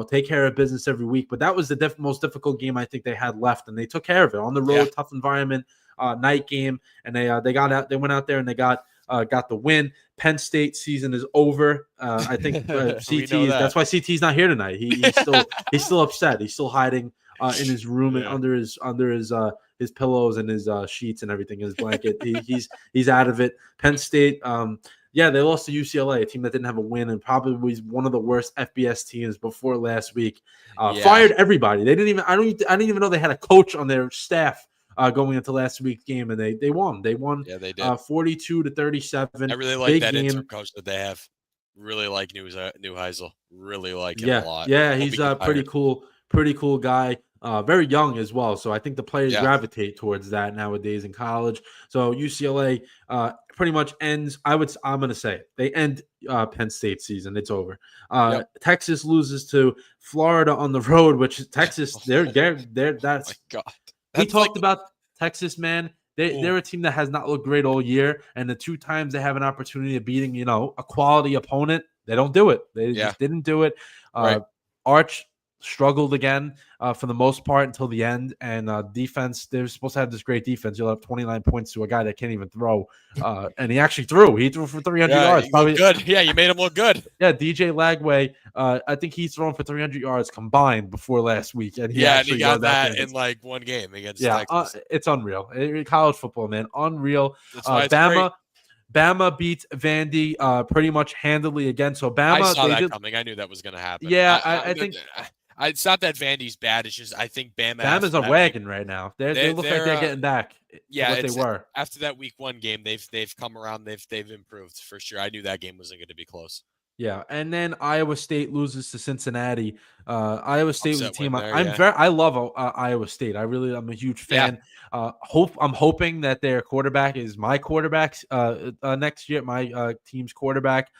take care of business every week. But that was the most difficult game I think they had left, and they took care of it on the Yeah. road, tough environment, night game, and they went out there and they got the win. Penn State season is over. I think We CT know is. That's that. why CT's not here tonight. He's still upset. He's still hiding in his room and Yeah. under his pillows and his sheets and everything in his blanket. He's out of it. Penn State, yeah, they lost to UCLA, a team that didn't have a win and probably was one of the worst FBS teams before last week. Yeah. Fired everybody. They didn't even. I didn't even know they had a coach on their staff going into last week's game, and they won. They won Yeah, they did. 42-37. I really like Big that game. interim coach that they have. Really like New Heisel. Really like him a Yeah, lot. yeah, Hope he's he a gets hired. pretty cool guy. Very young as well, so I think the players Yeah. gravitate towards that nowadays in college. So UCLA pretty much ends. I'm gonna say it. They end Penn State season. It's over. Yep. Texas loses to Florida on the road, which Texas they're Oh my that's God. we That's like talked about Texas, man. ooh, They're a team that has not looked great all year, and the two times they have an opportunity of beating, a quality opponent, they don't do it. They yeah. just didn't do it. Right. Arch struggled again for the most part until the end, and defense. They're supposed to have this great defense. You'll have 29 points to a guy that can't even throw, and he actually threw. He threw for 300 Yeah, yards. you look Probably, good. Yeah, you made him look good. yeah. DJ Lagway, I think he's thrown for 300 yards combined before last week, and he Yeah, and he actually got goes out there that and in like one game against yeah, Texas. it's unreal. College football, man, unreal. That's why it's great. Bama beats Vandy pretty much handily again. So I Bama, saw they that did. coming. I knew that was going to happen. Yeah, I think It's not that Vandy's bad. It's just I think Bama Bama's after a that week, wagon right now. They look like they're getting back to yeah, what they it's were. after that week one game, they've come around. They've improved for sure. I knew that game wasn't going to be close. Yeah, and then Iowa State loses to Cincinnati. Iowa State was a Upset win team there. I'm Yeah. very. I love Iowa State. I'm a huge Yeah. fan. I'm hoping that their quarterback is my quarterback next year. My team's quarterback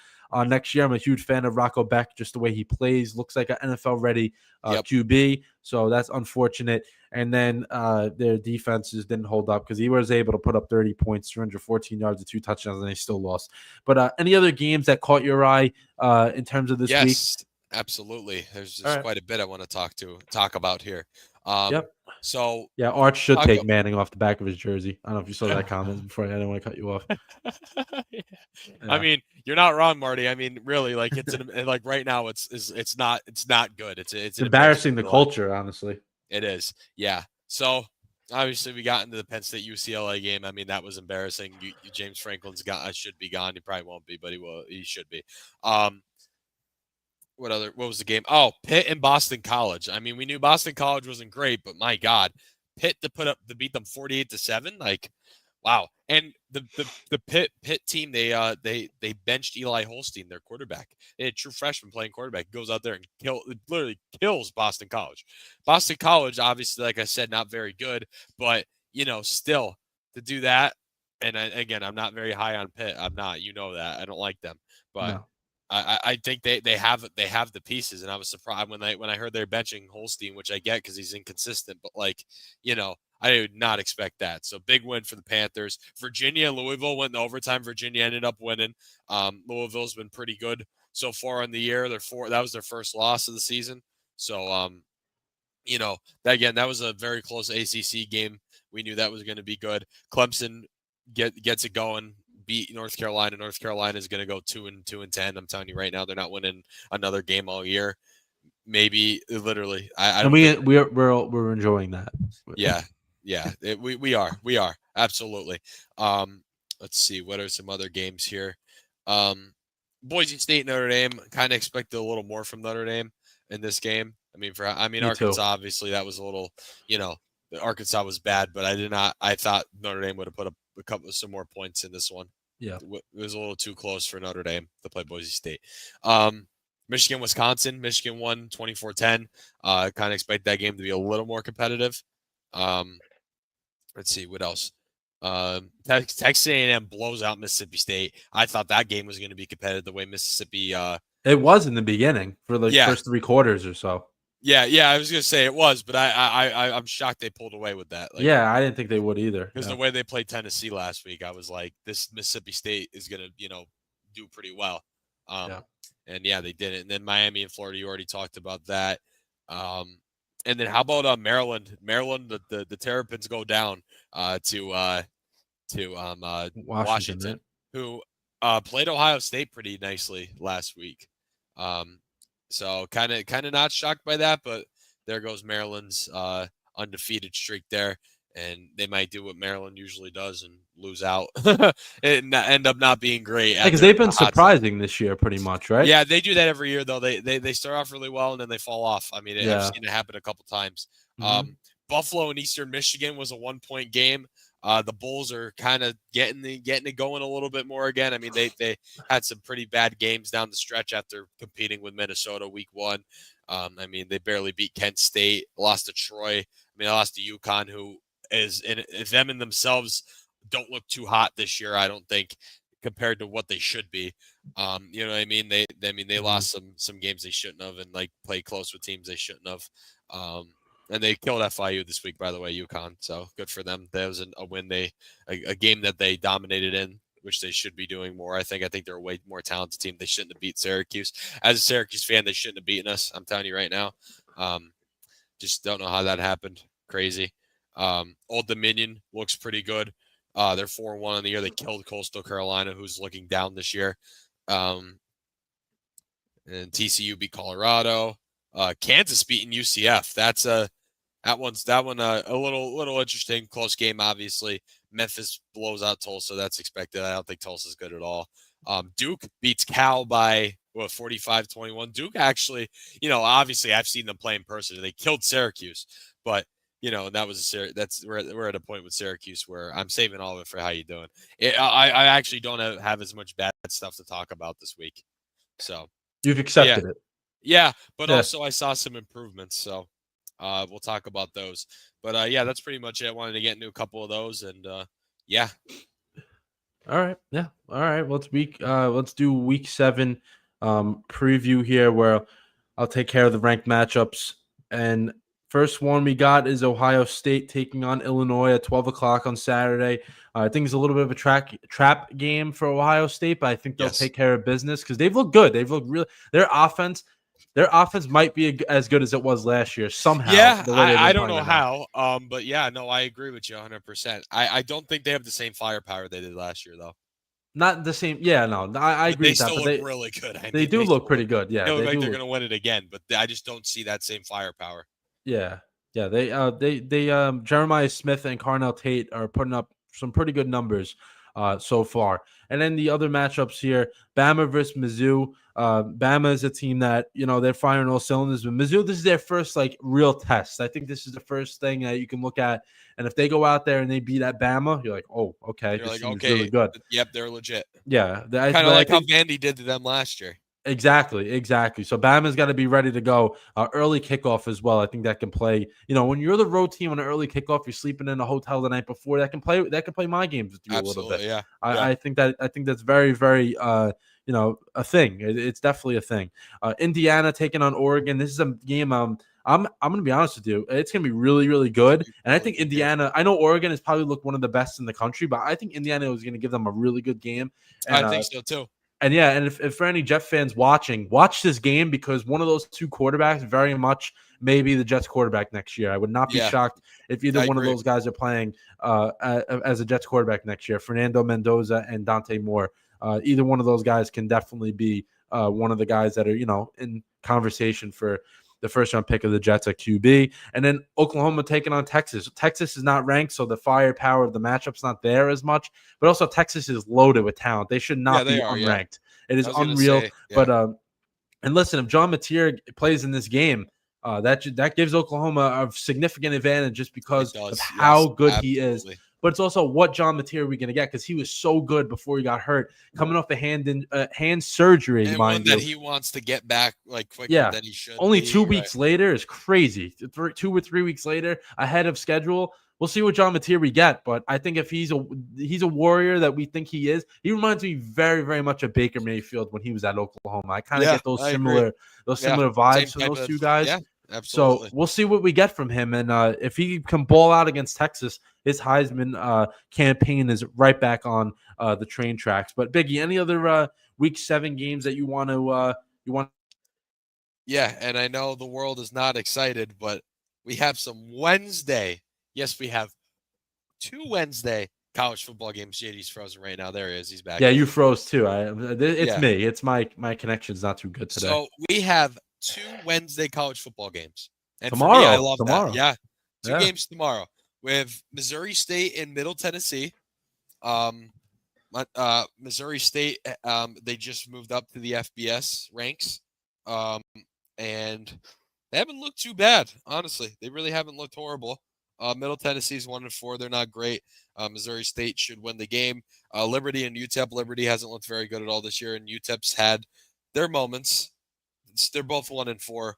next year. I'm a huge fan of Rocco Beck. Just the way he plays, looks like an NFL ready Yep. QB. So that's unfortunate. And then their defenses didn't hold up because he was able to put up 30 points, 314 yards, and 2 touchdowns, and they still lost. But any other games that caught your eye in terms of this week? Yes. Absolutely. All There's right. quite a bit I want to talk about here. Um, Yep. so Yeah, Arch should talk. take Manning off the back of his jersey. I don't know if you saw that comment before. I didn't want to cut you off. Yeah. I Yeah. mean, you're not wrong, Marty. I mean, really, like like right now, it's not good. It's It's an embarrassment embarrassing for the the line. culture, honestly. It is, yeah. So obviously, we got into the Penn State UCLA game. I mean, that was embarrassing. James Franklin's got should be gone. He probably won't be, but he should be. Um, what was the game? Oh, Pitt and Boston College. I mean, we knew Boston College wasn't great, but my God, Pitt to beat them 48-7, like wow. And the Pitt team, they benched Eli Holstein, their quarterback. They had a true freshman playing quarterback. Goes out there and literally kills Boston College. Boston College, obviously, like I said, not very good, but still to do that. And again, I'm not very high on Pitt. I'm not, that. I don't like them, but No. I think they have the pieces, and I was surprised when I heard they're benching Holstein, which I get because he's inconsistent, but I did not expect that. So big win for the Panthers. Virginia and Louisville went in overtime. Virginia ended up winning. Louisville's been pretty good so far in the year. That was their first loss of the season. So that was a very close ACC game. We knew that was going to be good. Clemson gets it going. Beat North Carolina. North Carolina is going to go 2-10. I'm telling you right now, they're not winning another game all year. Maybe literally, I And don't think. we're enjoying that. Yeah, we are absolutely. Let's see, what are some other games here? Boise State, Notre Dame. Kind of expected a little more from Notre Dame in this game. I mean, Me Arkansas. too. Obviously, that was a little. Arkansas was bad, but I did not. I thought Notre Dame would have put up some more points in this one. Yeah. It was a little too close for Notre Dame to play Boise State. Michigan, Wisconsin. Michigan won 24-10. Kind of expect that game to be a little more competitive. Let's see what else. Texas A&M blows out Mississippi State. I thought that game was going to be competitive the way Mississippi. It was in the beginning for the Yeah, first 3 quarters or so. yeah. I was going to say it was, but I'm shocked they pulled away with that. Like, Yeah, I didn't think they would either. because Yeah. the way they played Tennessee last week, I was like, this Mississippi State is going to do pretty well. Yeah. And yeah, they did it. And then Miami and Florida, you already talked about that. And then how about Maryland? Maryland, the Terrapins go down to Washington, Right? who played Ohio State pretty nicely last week. So kind of not shocked by that, but there goes Maryland's undefeated streak there, and they might do what Maryland usually does and lose out and end up not being great. Because they've been surprising this year, pretty much, right? Yeah, they do that every year, though. They start off really well and then they fall off. I mean, I've seen it happen a couple times. Mm-hmm. Buffalo and Eastern Michigan was a 1-point game. The Bulls are kind of getting it going a little bit more again. I mean, they had some pretty bad games down the stretch after competing with Minnesota week 1. I mean, they barely beat Kent State, lost to Troy. I mean, they lost to UConn, who is them in themselves don't look too hot this year. I don't think compared to what they should be. You know what I mean? They lost some games they shouldn't have and like played close with teams they shouldn't have. And they killed FIU this week, by the way, UConn. So good for them. That was a win. A game that they dominated in, which they should be doing more. I think they're a way more talented team. They shouldn't have beat Syracuse. As a Syracuse fan, they shouldn't have beaten us. I'm telling you right now. Just don't know how that happened. Crazy. Old Dominion looks pretty good. They're 4-1 on the year. They killed Coastal Carolina, who's looking down this year. And TCU beat Colorado. Kansas beating UCF. That one a little interesting. Close game, obviously. Memphis blows out Tulsa. That's expected. I don't think Tulsa's good at all. Duke beats Cal by 45-21. Duke actually, obviously I've seen them play in person. They killed Syracuse, but that was we're at a point with Syracuse where I'm saving all of it for how you doing. I actually don't have as much bad stuff to talk about this week. So you've accepted it. Yeah, but also I saw some improvements. So we'll talk about those. But that's pretty much it. I wanted to get into a couple of those, and yeah. All right. Yeah. All right. Let's do week 7 preview here where I'll take care of the ranked matchups. And first one we got is Ohio State taking on Illinois at 12 o'clock on Saturday. I think it's a little bit of a trap game for Ohio State, but I think they'll take care of business because they've looked good. They've looked really – their offense Their offense might be as good as it was last year somehow, Yeah, the way they've I been don't playing know right now. how. But yeah, no, I agree with you 100%. I don't think they have the same firepower they did last year, though. Not the same. Yeah, no, I But agree they with that. still But look really good. I they mean, do look pretty good. they Yeah, look they like do they're look. going to win it again. But I just don't see that same firepower. Yeah, yeah. They Jeremiah Smith and Carnell Tate are putting up some pretty good numbers so far. And then the other matchups here: Bama versus Mizzou. Bama is a team that they're firing all cylinders. But Mizzou, this is their first like real test. I think this is the first thing that you can look at. And if they go out there and they beat at Bama, you're like, oh, okay, You're this like, team is really okay, good. yep, they're legit. Yeah, Kind of but I like how think Vandy did to them last year. exactly. So Bama's got to be ready to go. Early kickoff as well. I think that can play. When you're the road team on an early kickoff, you're sleeping in a hotel the night before. That can play. That can play my games with you a little bit. Absolutely, yeah, yeah. I think that's very very a thing. It's definitely a thing. Indiana taking on Oregon. This is a game. I'm gonna be honest with you. It's gonna be really really good. And I Really think good game. Indiana. I know Oregon has probably looked one of the best in the country, but I think Indiana was gonna give them a really good game. And I think so too. and yeah, and if for any Jet fans watching, watch this game because one of those two quarterbacks very much may be the Jets quarterback next year. I would not be Yeah, shocked if either I one of agree. those guys are playing as a Jets quarterback next year. Fernando Mendoza and Dante Moore. Either one of those guys can definitely be one of the guys that are in conversation for the first round pick of the Jets at QB. And then Oklahoma taking on Texas. Texas is not ranked, so the firepower of the matchup's not there as much. But also Texas is loaded with talent. They should Yeah, not they be are. Yeah, unranked. It I is was gonna unreal. say, yeah, But and listen, if John Mateer plays in this game, that gives Oklahoma a significant advantage just it because of does. how Yes, good he is. absolutely. But it's also what John Mateer are we going to get because he was so good before he got hurt, coming off a hand surgery, And one mind that you. he wants to get back like quicker Yeah. than he should Only two be. Right. weeks later is crazy. 2 or 3 weeks later, ahead of schedule. We'll see what John Mateer we get, but I think if he's a warrior that we think he is, he reminds me very, very much of Baker Mayfield when he was at Oklahoma. I kind of Yeah, get those I agree. Yeah, similar same vibes from type those of. two guys. Yeah, So absolutely. we'll see what we get from him, and if he can ball out against Texas, his Heisman campaign is right back on the train tracks. But Biggie, any other Week 7 games that you want to you want? Yeah, and I know the world is not excited, but we have some Wednesday. Yes, we have 2 Wednesday college football games. JD's frozen right now. There he is. He's back. Yeah, you froze too. It's Yeah. me. It's my connection's not too good today. So we have 2 Wednesday college football games. And for me, I Tomorrow, love that. tomorrow. Yeah. Two Yeah. games tomorrow. We have Missouri State and Middle Tennessee. Um, Missouri State, they just moved up to the FBS ranks. Um, and they haven't looked too bad, honestly. They really haven't looked horrible. Middle Tennessee's 1-4. They're not great. Missouri State should win the game. Liberty and UTEP. Liberty hasn't looked very good at all this year, and UTEP's had their moments. They're both 1-4.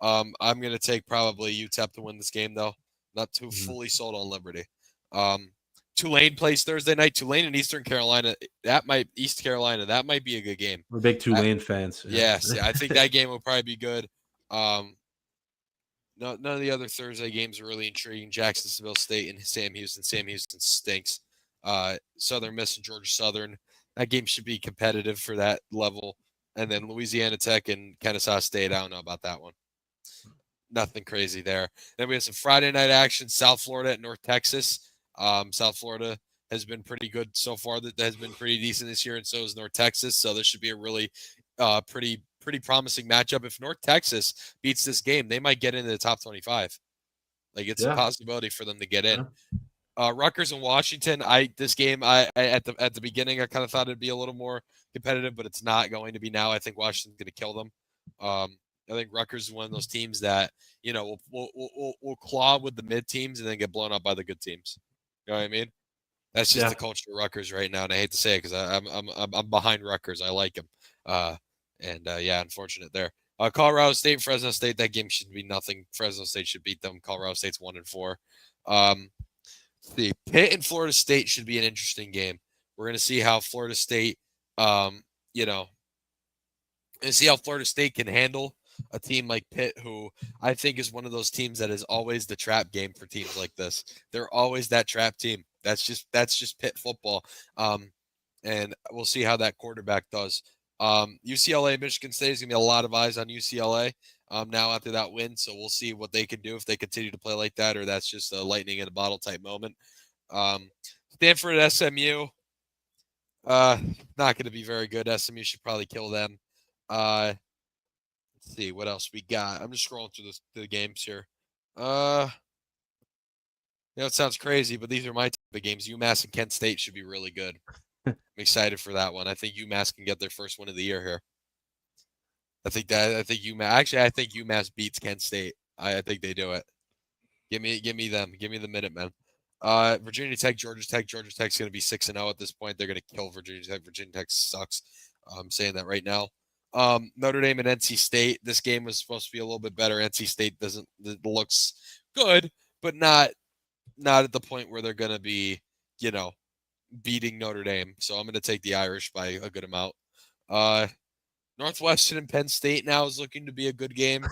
I'm going to take probably UTEP to win this game, though. Not too Mhm. fully sold on Liberty. Tulane plays Thursday night. Tulane and East Carolina. That might be a good game. We're big Tulane fans. Yes, I think that game will probably be good. No, none of the other Thursday games are really intriguing. Jacksonville State and Sam Houston. Sam Houston stinks. Southern Miss and Georgia Southern. That game should be competitive for that level. And then Louisiana Tech and Kennesaw State. I don't know about that one. Nothing crazy there. Then we have some Friday night action. South Florida at North Texas. South Florida has been pretty good so far. That has been pretty decent this year, and so is North Texas. So this should be a really pretty promising matchup. If North Texas beats this game, they might get into the top 25. Like it's a Yeah. possibility for them to get in. Yeah. Rutgers and Washington. At the beginning I kind of thought it'd be a little more competitive, but it's not going to be now. I think Washington's going to kill them. I think Rutgers is one of those teams that will claw with the mid teams and then get blown up by the good teams. You know what I mean? That's just Yeah. the culture of Rutgers right now, and I hate to say it because I'm behind Rutgers. I like him, yeah, unfortunate there. Colorado State, Fresno State. That game should be nothing. Fresno State should beat them. Colorado State's 1-4. The Pitt and Florida State should be an interesting game. We're going to see how Florida State, and see how Florida State can handle a team like Pitt, who I think is one of those teams that is always the trap game for teams like this. They're always that trap team. That's just Pitt football. And we'll see how that quarterback does. UCLA, Michigan State is going to be a lot of eyes on UCLA now after that win. So we'll see what they can do if they continue to play like that, or that's just a lightning in a bottle type moment. Stanford at SMU, not going to be very good. SMU should probably kill them. Let's see what else we got. I'm just scrolling through the games here. It sounds crazy, but these are my type of games. UMass and Kent State should be really good. I'm excited for that one. I think UMass can get their first win of the year here. I think UMass beats Kent State. I think they do it. Give me them. Give me the Minutemen. Virginia Tech, Georgia Tech. Georgia Tech's going to be 6-0 at this point. They're going to kill Virginia Tech. Virginia Tech sucks. I'm saying that right now. Notre Dame and NC State. This game was supposed to be a little bit better. NC State looks good, but not at the point where they're going to be, beating Notre Dame. So I'm going to take the Irish by a good amount. Northwestern and Penn State now is looking to be a good game.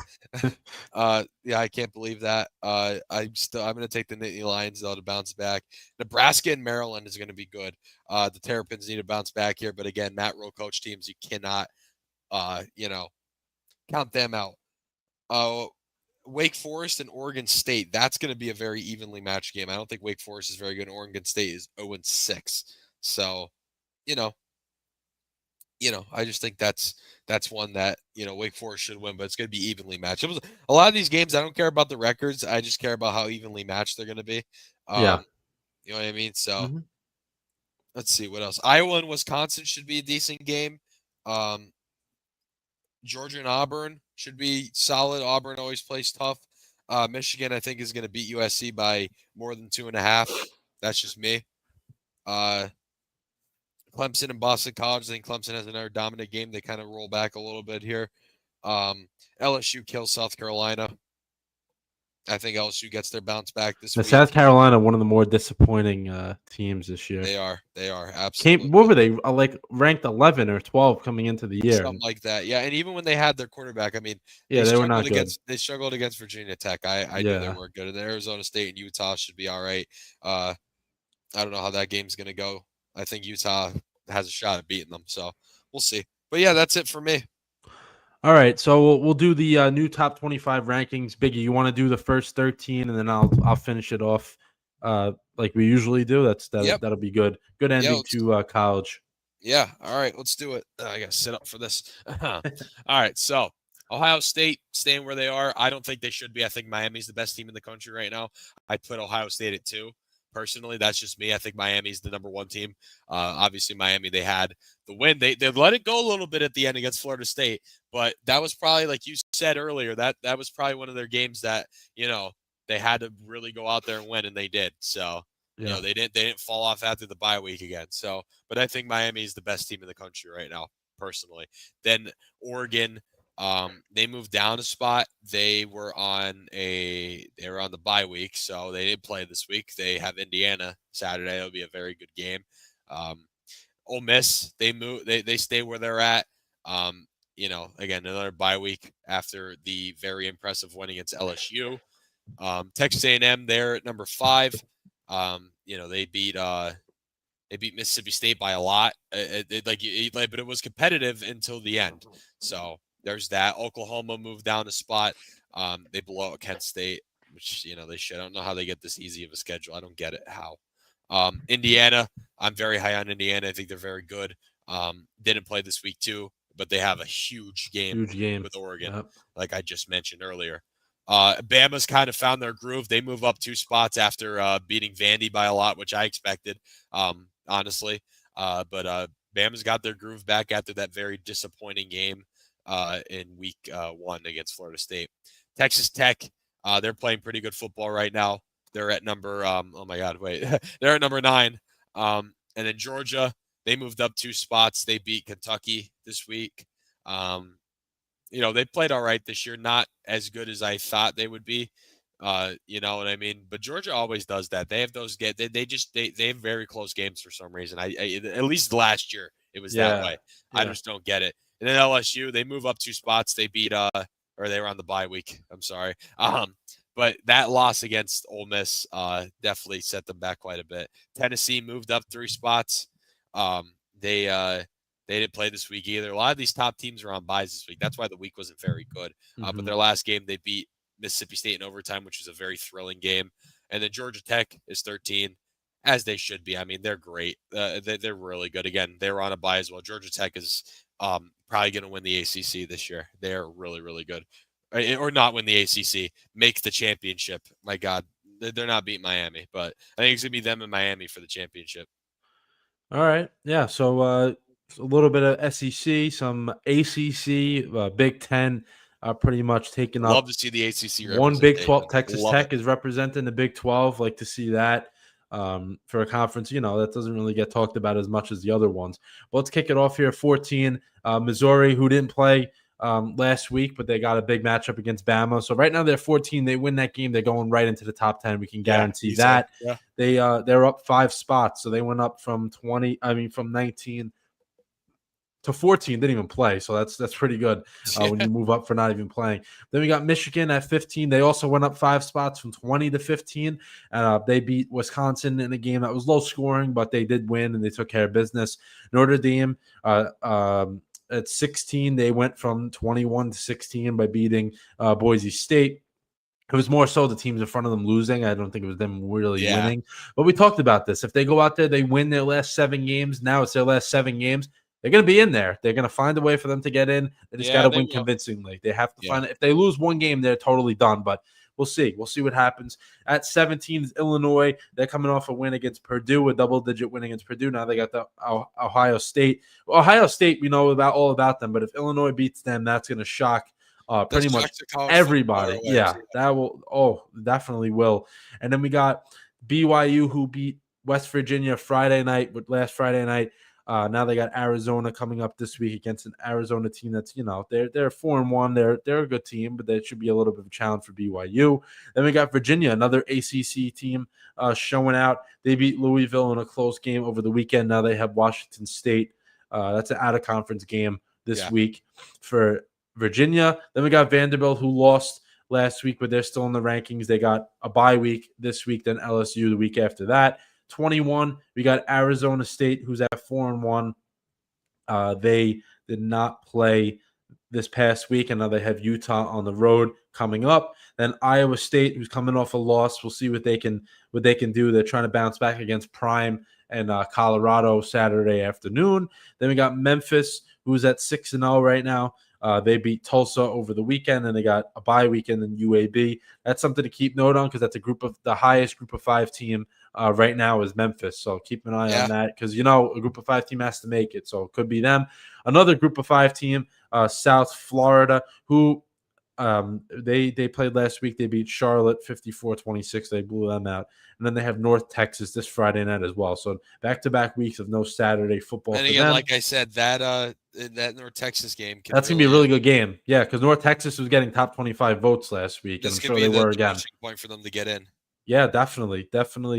Yeah, I can't believe that. I'm going to take the Nittany Lions though to bounce back. Nebraska and Maryland is going to be good. The Terrapins need to bounce back here, but again, Matt Rule coach teams, you cannot, count them out. Wake Forest and Oregon State. That's going to be a very evenly matched game. I don't think Wake Forest is very good. Oregon State is 0-6. So, I just think that's one that, Wake Forest should win, but it's going to be evenly matched. It was a lot of these games. I don't care about the records. I just care about how evenly matched they're going to be. Yeah. You know what I mean? So let's see what else. Iowa and Wisconsin should be a decent game. Georgia and Auburn should be solid. Auburn always plays tough. Michigan, I think, is going to beat USC by more than 2.5. That's just me. Clemson and Boston College. I think Clemson has another dominant game. They kind of roll back a little bit here. LSU kills South Carolina. I think LSU gets their bounce back this week. South Carolina, one of the more disappointing teams this year. They are absolutely. What were they ranked 11 or 12 coming into the year? Something like that, yeah. And even when they had their quarterback, I mean, they were not good. They struggled against Virginia Tech. I knew they weren't good. And Arizona State and Utah should be all right. I don't know how that game's going to go. I think Utah has a shot at beating them, so we'll see. But yeah, that's it for me. All right, so we'll do the new top 25 rankings. Biggie, you want to do the first 13, and then I'll finish it off like we usually do. That'll be good. Good ending to college. Yeah. All right, let's do it. I got to sit up for this. All right, so Ohio State staying where they are. I don't think they should be. I think Miami's the best team in the country right now. I'd put Ohio State at 2. Personally, that's just me. I think Miami's the number 1 team. Obviously, Miami, they had the win. They let it go a little bit at the end against Florida State, but that was probably, like you said earlier, that was probably one of their games that, they had to really go out there and win, and they did. So, they didn't fall off after the bye week again. So, but I think Miami is the best team in the country right now, personally. Then Oregon, they moved down a spot. They were on the bye week, so they didn't play this week. They have Indiana Saturday. It'll be a very good game. Ole Miss, they stay where they're at. Again, another bye week after the very impressive win against LSU. Texas A&M, they're at number 5. They beat Mississippi State by a lot. But it was competitive until the end. So there's that. Oklahoma moved down a spot. They blow out Kent State, which they should. I don't know how they get this easy of a schedule. I don't get it. How? Indiana, I'm very high on Indiana. I think they're very good. Didn't play this week too, but they have a huge game with Oregon, like I just mentioned earlier. Bama's kind of found their groove. They move up 2 spots after beating Vandy by a lot, which I expected, honestly. But Bama's got their groove back after that very disappointing game in week 1 against Florida State. Texas Tech, they're playing pretty good football right now. They're at number they're at number 9. And then Georgia, they moved up 2 spots. They beat Kentucky this week. They played all right this year, not as good as I thought they would be. You know what I mean? But Georgia always does that. They have those they have very close games for some reason. I at least last year it was that way. I just don't get it. And then LSU, they move up 2 spots. They beat or they were on the bye week. I'm sorry. But that loss against Ole Miss definitely set them back quite a bit. Tennessee moved up 3 spots. They They didn't play this week either. A lot of these top teams are on byes this week. That's why the week wasn't very good. But their last game, they beat Mississippi State in overtime, which is a very thrilling game. And then Georgia Tech is 13, as they should be. I mean, they're great. They're really good. Again, they were on a bye as well. Georgia Tech is probably going to win the ACC this year. They're really, really good. Or not win the ACC, make the championship. My God, they're not beating Miami, but I think it's going to be them and Miami for the championship. All right. Yeah. So a little bit of SEC, some ACC, Big Ten, pretty much taking Love up to see the ACC one Big representation. 12. Texas Love Tech it. is representing the Big 12. Like to see that for a conference, that doesn't really get talked about as much as the other ones. But let's kick it off here. 14, Missouri, who didn't play last week, but they got a big matchup against Bama. So right now they're 14. They win that game, they're going right into the top 10. We can guarantee that. Yeah. They're up 5 spots, so they went up from 19 to 14. Didn't even play, so that's pretty good when you move up for not even playing. Then we got Michigan at 15. They also went up 5 spots from 20 to 15. They beat Wisconsin in a game that was low scoring, but they did win and they took care of business. Notre Dame at 16, they went from 21 to 16 by beating Boise State. It was more so the teams in front of them losing. I don't think it was them really winning. But we talked about this. If they go out there, they win their last 7 games. Now it's their last 7 games. They're going to be in there. They're going to find a way for them to get in. They just got to win convincingly. They have to find it. If they lose one game, they're totally done. But we'll see. We'll see what happens. At 17 is Illinois. They're coming off a win against Purdue, a double-digit win against Purdue. Now they got the Ohio State. Ohio State, we know all about them. But if Illinois beats them, that's going to shock pretty much everybody. Yeah, that will. Oh, definitely will. And then we got BYU, who beat West Virginia last Friday night. Now they got Arizona coming up this week against an Arizona team that's they're 4-1. They're a good team, but that should be a little bit of a challenge for BYU. Then we got Virginia, another ACC team showing out. They beat Louisville in a close game over the weekend. Now they have Washington State. That's an out of conference game this week for Virginia. Then we got Vanderbilt, who lost last week, but they're still in the rankings. They got a bye week this week, then LSU the week after that. 21, we got Arizona State, who's at 4-1. They did not play this past week, and now they have Utah on the road coming up. Then Iowa State, who's coming off a loss. We'll see what they can do. They're trying to bounce back against Prime and Colorado Saturday afternoon. Then we got Memphis, who's at 6-0 right now. They beat Tulsa over the weekend, and they got a bye weekend in UAB. That's something to keep note on because that's the highest Group of 5 team right now is Memphis. So keep an eye on that because a Group of 5 team has to make it, so it could be them. Another Group of 5 team, South Florida, who they played last week. They beat Charlotte 54-26. They blew them out. And then they have North Texas this Friday night as well. So back-to-back weeks of no Saturday football. And again, like I said, that North Texas game that's gonna be a really good game. Yeah, because North Texas was getting top 25 votes last week, and I'm sure they were again. Point for them to get in. Yeah, definitely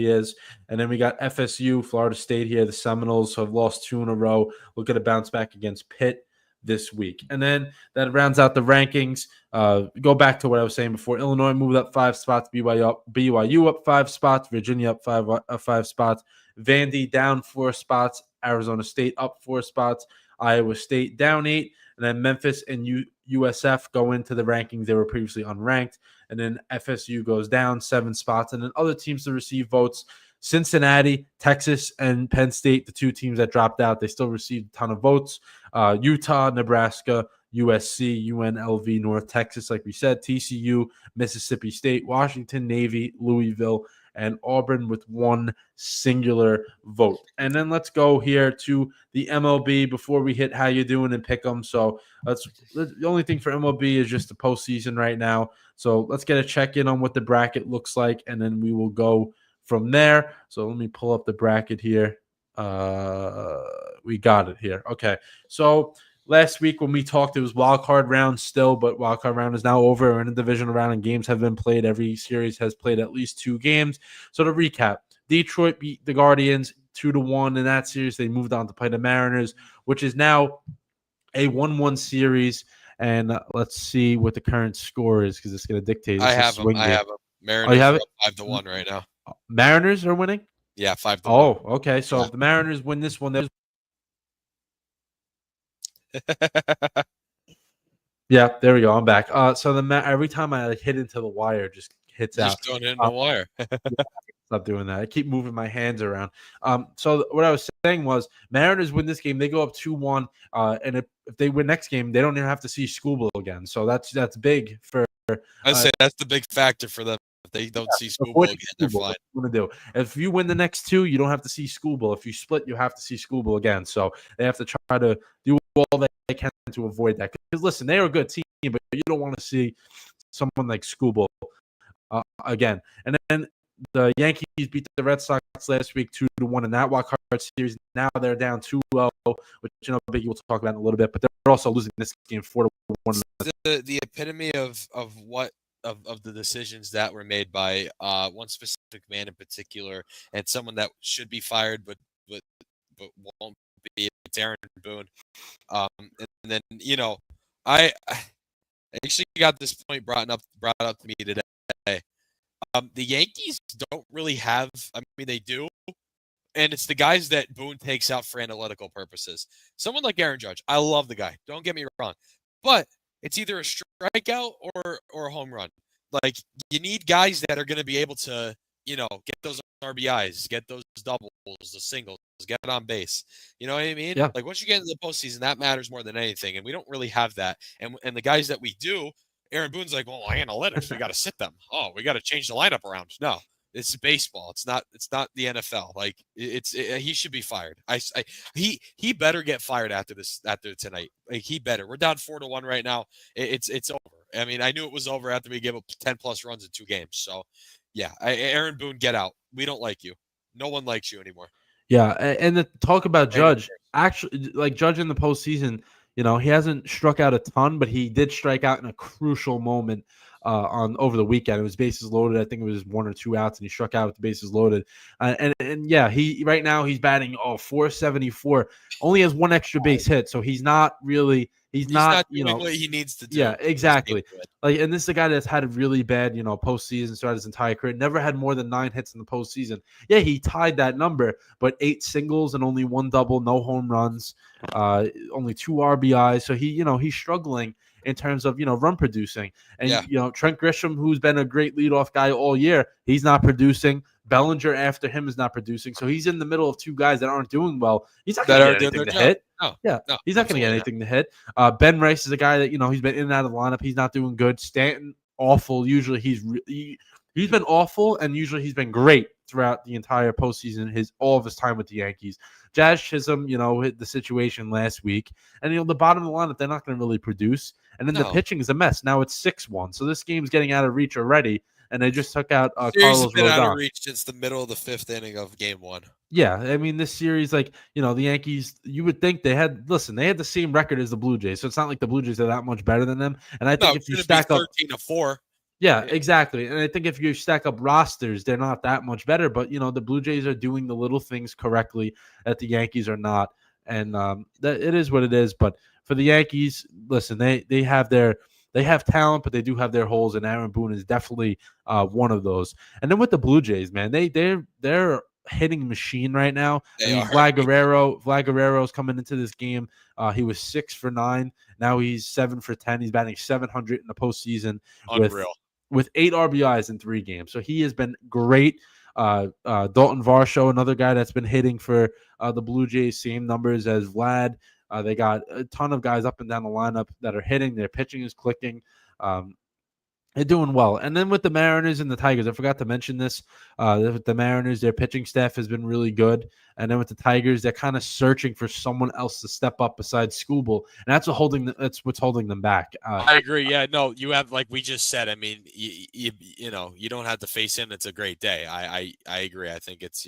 is. And then we got FSU, Florida State here. The Seminoles have lost 2 in a row. Look at a bounce back against Pitt this week. And then that rounds out the rankings. Go back to what I was saying before. Illinois moved up 5 spots. BYU up 5 spots. Virginia up 5 spots. Vandy down 4 spots. Arizona State up 4 spots. Iowa State down 8. And then Memphis and USF go into the rankings. They were previously unranked. And then FSU goes down 7 spots. And then other teams to receive votes. Cincinnati, Texas, and Penn State, the 2 teams that dropped out, they still received a ton of votes. Utah, Nebraska, USC, UNLV, North Texas, like we said, TCU, Mississippi State, Washington, Navy, Louisville, and Auburn with 1 singular vote. And then let's go here to the MLB before we hit how you doing and pick them. So the only thing for MLB is just the postseason right now. So let's get a check-in on what the bracket looks like, and then we will go from there. So let me pull up the bracket here. We got it here. Okay. So last week when we talked, it was wild card round still, but wild card round is now over. We're in the divisional round and games have been played. Every series has played at least 2 games. So to recap, Detroit beat the Guardians 2-1 in that series. They moved on to play the Mariners, which is now a 1-1 series. And let's see what the current score is because it's going to dictate. I have them. Mariners have it? 5-1 right now. Mariners are winning? Yeah, 5-1. Oh, okay. So if the Mariners win this one, Yeah, there we go. I'm back. So every time I hit into the wire, it just hits You out. just don't hit Um, no wire. Stop doing that. I keep moving my hands around. So what I was saying was, Mariners win this game, they go up 2-1, and if they win next game, they don't even have to see Schoolville again. So that's big for. I say that's the big factor for them. If they don't see Avoid Schoolboy again, they're fine. What you want to do? If you win the next two, you don't have to see Schoolville. If you split, you have to see Schoolville again. So they have to try to do all they can to avoid that. Because listen, they are a good team, but you don't want to see someone like Schoolville again. And then the Yankees beat the Red Sox last week 2-1 in that wild card series. Now they're down 2-0, which Biggie will talk about in a little bit. But they're also losing this game 4-1. The epitome of what of the decisions that were made by one specific man in particular, and someone that should be fired but won't be. It's Aaron Boone. And then I actually got this point brought up to me today. The Yankees don't really have. I mean, they do, and it's the guys that Boone takes out for analytical purposes. Someone like Aaron Judge, I love the guy. Don't get me wrong, but it's either a strikeout or a home run. Like, you need guys that are going to be able to, get those RBIs, get those doubles, the singles, get on base. You know what I mean? Yeah. Like, once you get into the postseason, that matters more than anything, and we don't really have that. And the guys that we do, Aaron Boone's like, well, analytics, we got to sit them. Oh, we got to change the lineup around. No, it's baseball. It's not the NFL. Like, he should be fired. He better get fired after tonight. Like, he better. We're down 4-1 right now. It's over. I mean, I knew it was over after we gave up 10 plus runs in 2 games. So, yeah, Aaron Boone, get out. We don't like you. No one likes you anymore. Yeah, and the talk about Judge, actually, like Judge in the postseason, he hasn't struck out a ton, but he did strike out in a crucial moment on over the weekend. It was bases loaded. I think it was 1 or 2 outs, and he struck out with the bases loaded. And yeah, he right now he's batting 474. Only has 1 extra base hit, so he's not really. He's not doing what he needs to do. Yeah, exactly. Like, and this is a guy that's had a really bad, postseason throughout his entire career. Never had more than 9 hits in the postseason. Yeah, he tied that number, but 8 singles and only 1 double, no home runs, only 2 RBIs. So he's struggling in terms of run producing. And Trent Grisham, who's been a great leadoff guy all year, he's not producing. Bellinger after him is not producing. So he's in the middle of 2 guys that aren't doing well. He's not going to get anything to hit. No, he's not going to get anything to hit. Ben Rice is a guy that he's been in and out of the lineup. He's not doing good. Stanton, awful. Usually he's been awful, and usually he's been great throughout the entire postseason. All of his time with the Yankees. Jazz Chisholm, hit the situation last week, and the bottom of the lineup they're not going to really produce. And then the pitching is a mess. Now it's 6-1, so this game's getting out of reach already. And they just took out Carlos Rodon. Out of reach since the middle of the 5th inning of Game 1. Yeah, I mean, this series, the Yankees, you would think they had the same record as the Blue Jays, so it's not like the Blue Jays are that much better than them. And I think if you stack up 13-4. Yeah, exactly. And I think if you stack up rosters, they're not that much better. But the Blue Jays are doing the little things correctly that the Yankees are not, and that it is what it is. But for the Yankees, listen, they have talent, but they do have their holes, and Aaron Boone is definitely one of those. And then with the Blue Jays, man, they're hitting machine right now. Vlad Guerrero's coming into this game. He was 6 for 9. Now he's 7 for 10. He's batting 700 in the postseason. Unreal. With 8 RBIs in 3 games. So he has been great. Dalton Varsho, another guy that's been hitting for the Blue Jays, same numbers as Vlad. They got a ton of guys up and down the lineup that are hitting. Their pitching is clicking. They're doing well. And then with the Mariners and the Tigers, I forgot to mention this. With the Mariners, their pitching staff has been really good. And then with the Tigers, they're kind of searching for someone else to step up besides Schoolville. And that's what's holding them back. I agree. Yeah, no, you have, like we just said, I mean, you don't have to face him. It's a great day. I agree. I think it's,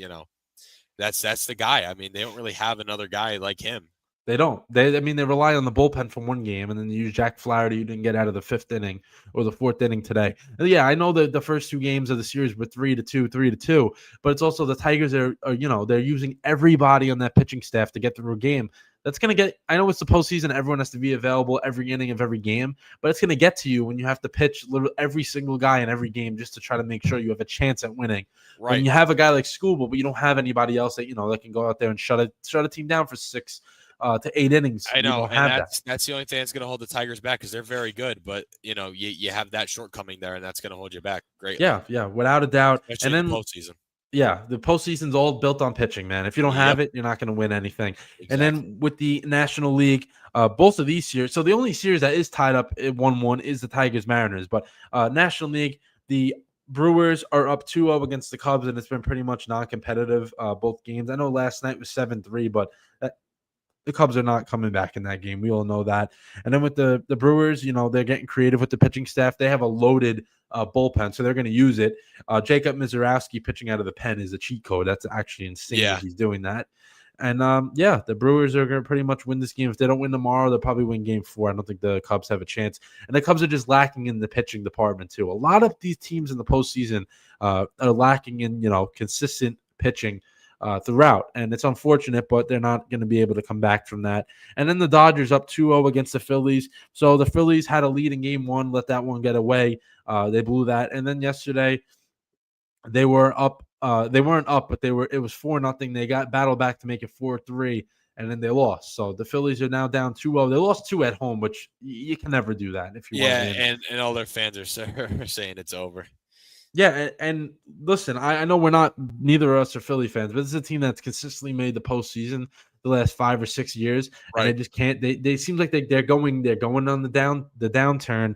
that's the guy. I mean, they don't really have another guy like him. They don't. They rely on the bullpen from one game, and then they use Jack Flaherty, who didn't get out of the 5th inning or the 4th inning today. And yeah, I know that the first 2 games of the series were 3-2, but it's also the Tigers are they're using everybody on that pitching staff to get through a game. That's going to get – I know it's the postseason. Everyone has to be available every inning of every game, but it's going to get to you when you have to pitch every single guy in every game just to try to make sure you have a chance at winning. Right. When you have a guy like Schoolville, but you don't have anybody else that, that can go out there and shut a team down for 6 to 8 innings. I We know, don't and have that. that's the only thing that's going to hold the Tigers back because they're very good, but you have that shortcoming there, and that's going to hold you back greatly, Yeah, yeah, without a doubt. especially And in the then postseason. yeah, the postseason's all built on pitching, man. If you don't have Yep, it, you're not going to win anything. And exactly. then with the National League, both of these series, so the only series that is tied up at 1-1 is the Tigers Mariners. But National League, the Brewers are up 2-0 against the Cubs, and it's been pretty much non competitive both games. I know last night was 7-3, but the Cubs are not coming back in that game. We all know that. And then with the Brewers, they're getting creative with the pitching staff. They have a loaded bullpen, so they're going to use it. Jacob Mizorowski pitching out of the pen is a cheat code. That's actually insane that Yeah, he's doing that. And yeah, the Brewers are going to pretty much win this game. If they don't win tomorrow, they'll probably win game 4. I don't think the Cubs have a chance. And the Cubs are just lacking in the pitching department too. A lot of these teams in the postseason are lacking in consistent pitching throughout. And it's unfortunate, but they're not going to be able to come back from that. And then the Dodgers up 2-0 against the Phillies. So the Phillies had a lead in game 1, let that one get away. They blew that. And then yesterday they were up. They weren't up, but it was 4-0. They got battled back to make it 4-3. And then they lost. So the Phillies are now down 2-0. They lost 2 at home, which you can never do that if you want to yeah, win. and all their fans are saying it's over. Yeah, and listen, I know neither of us are Philly fans, but this is a team that's consistently made the postseason the last 5 or 6 years, and they Right. just can't. They seem like they're going on the downturn.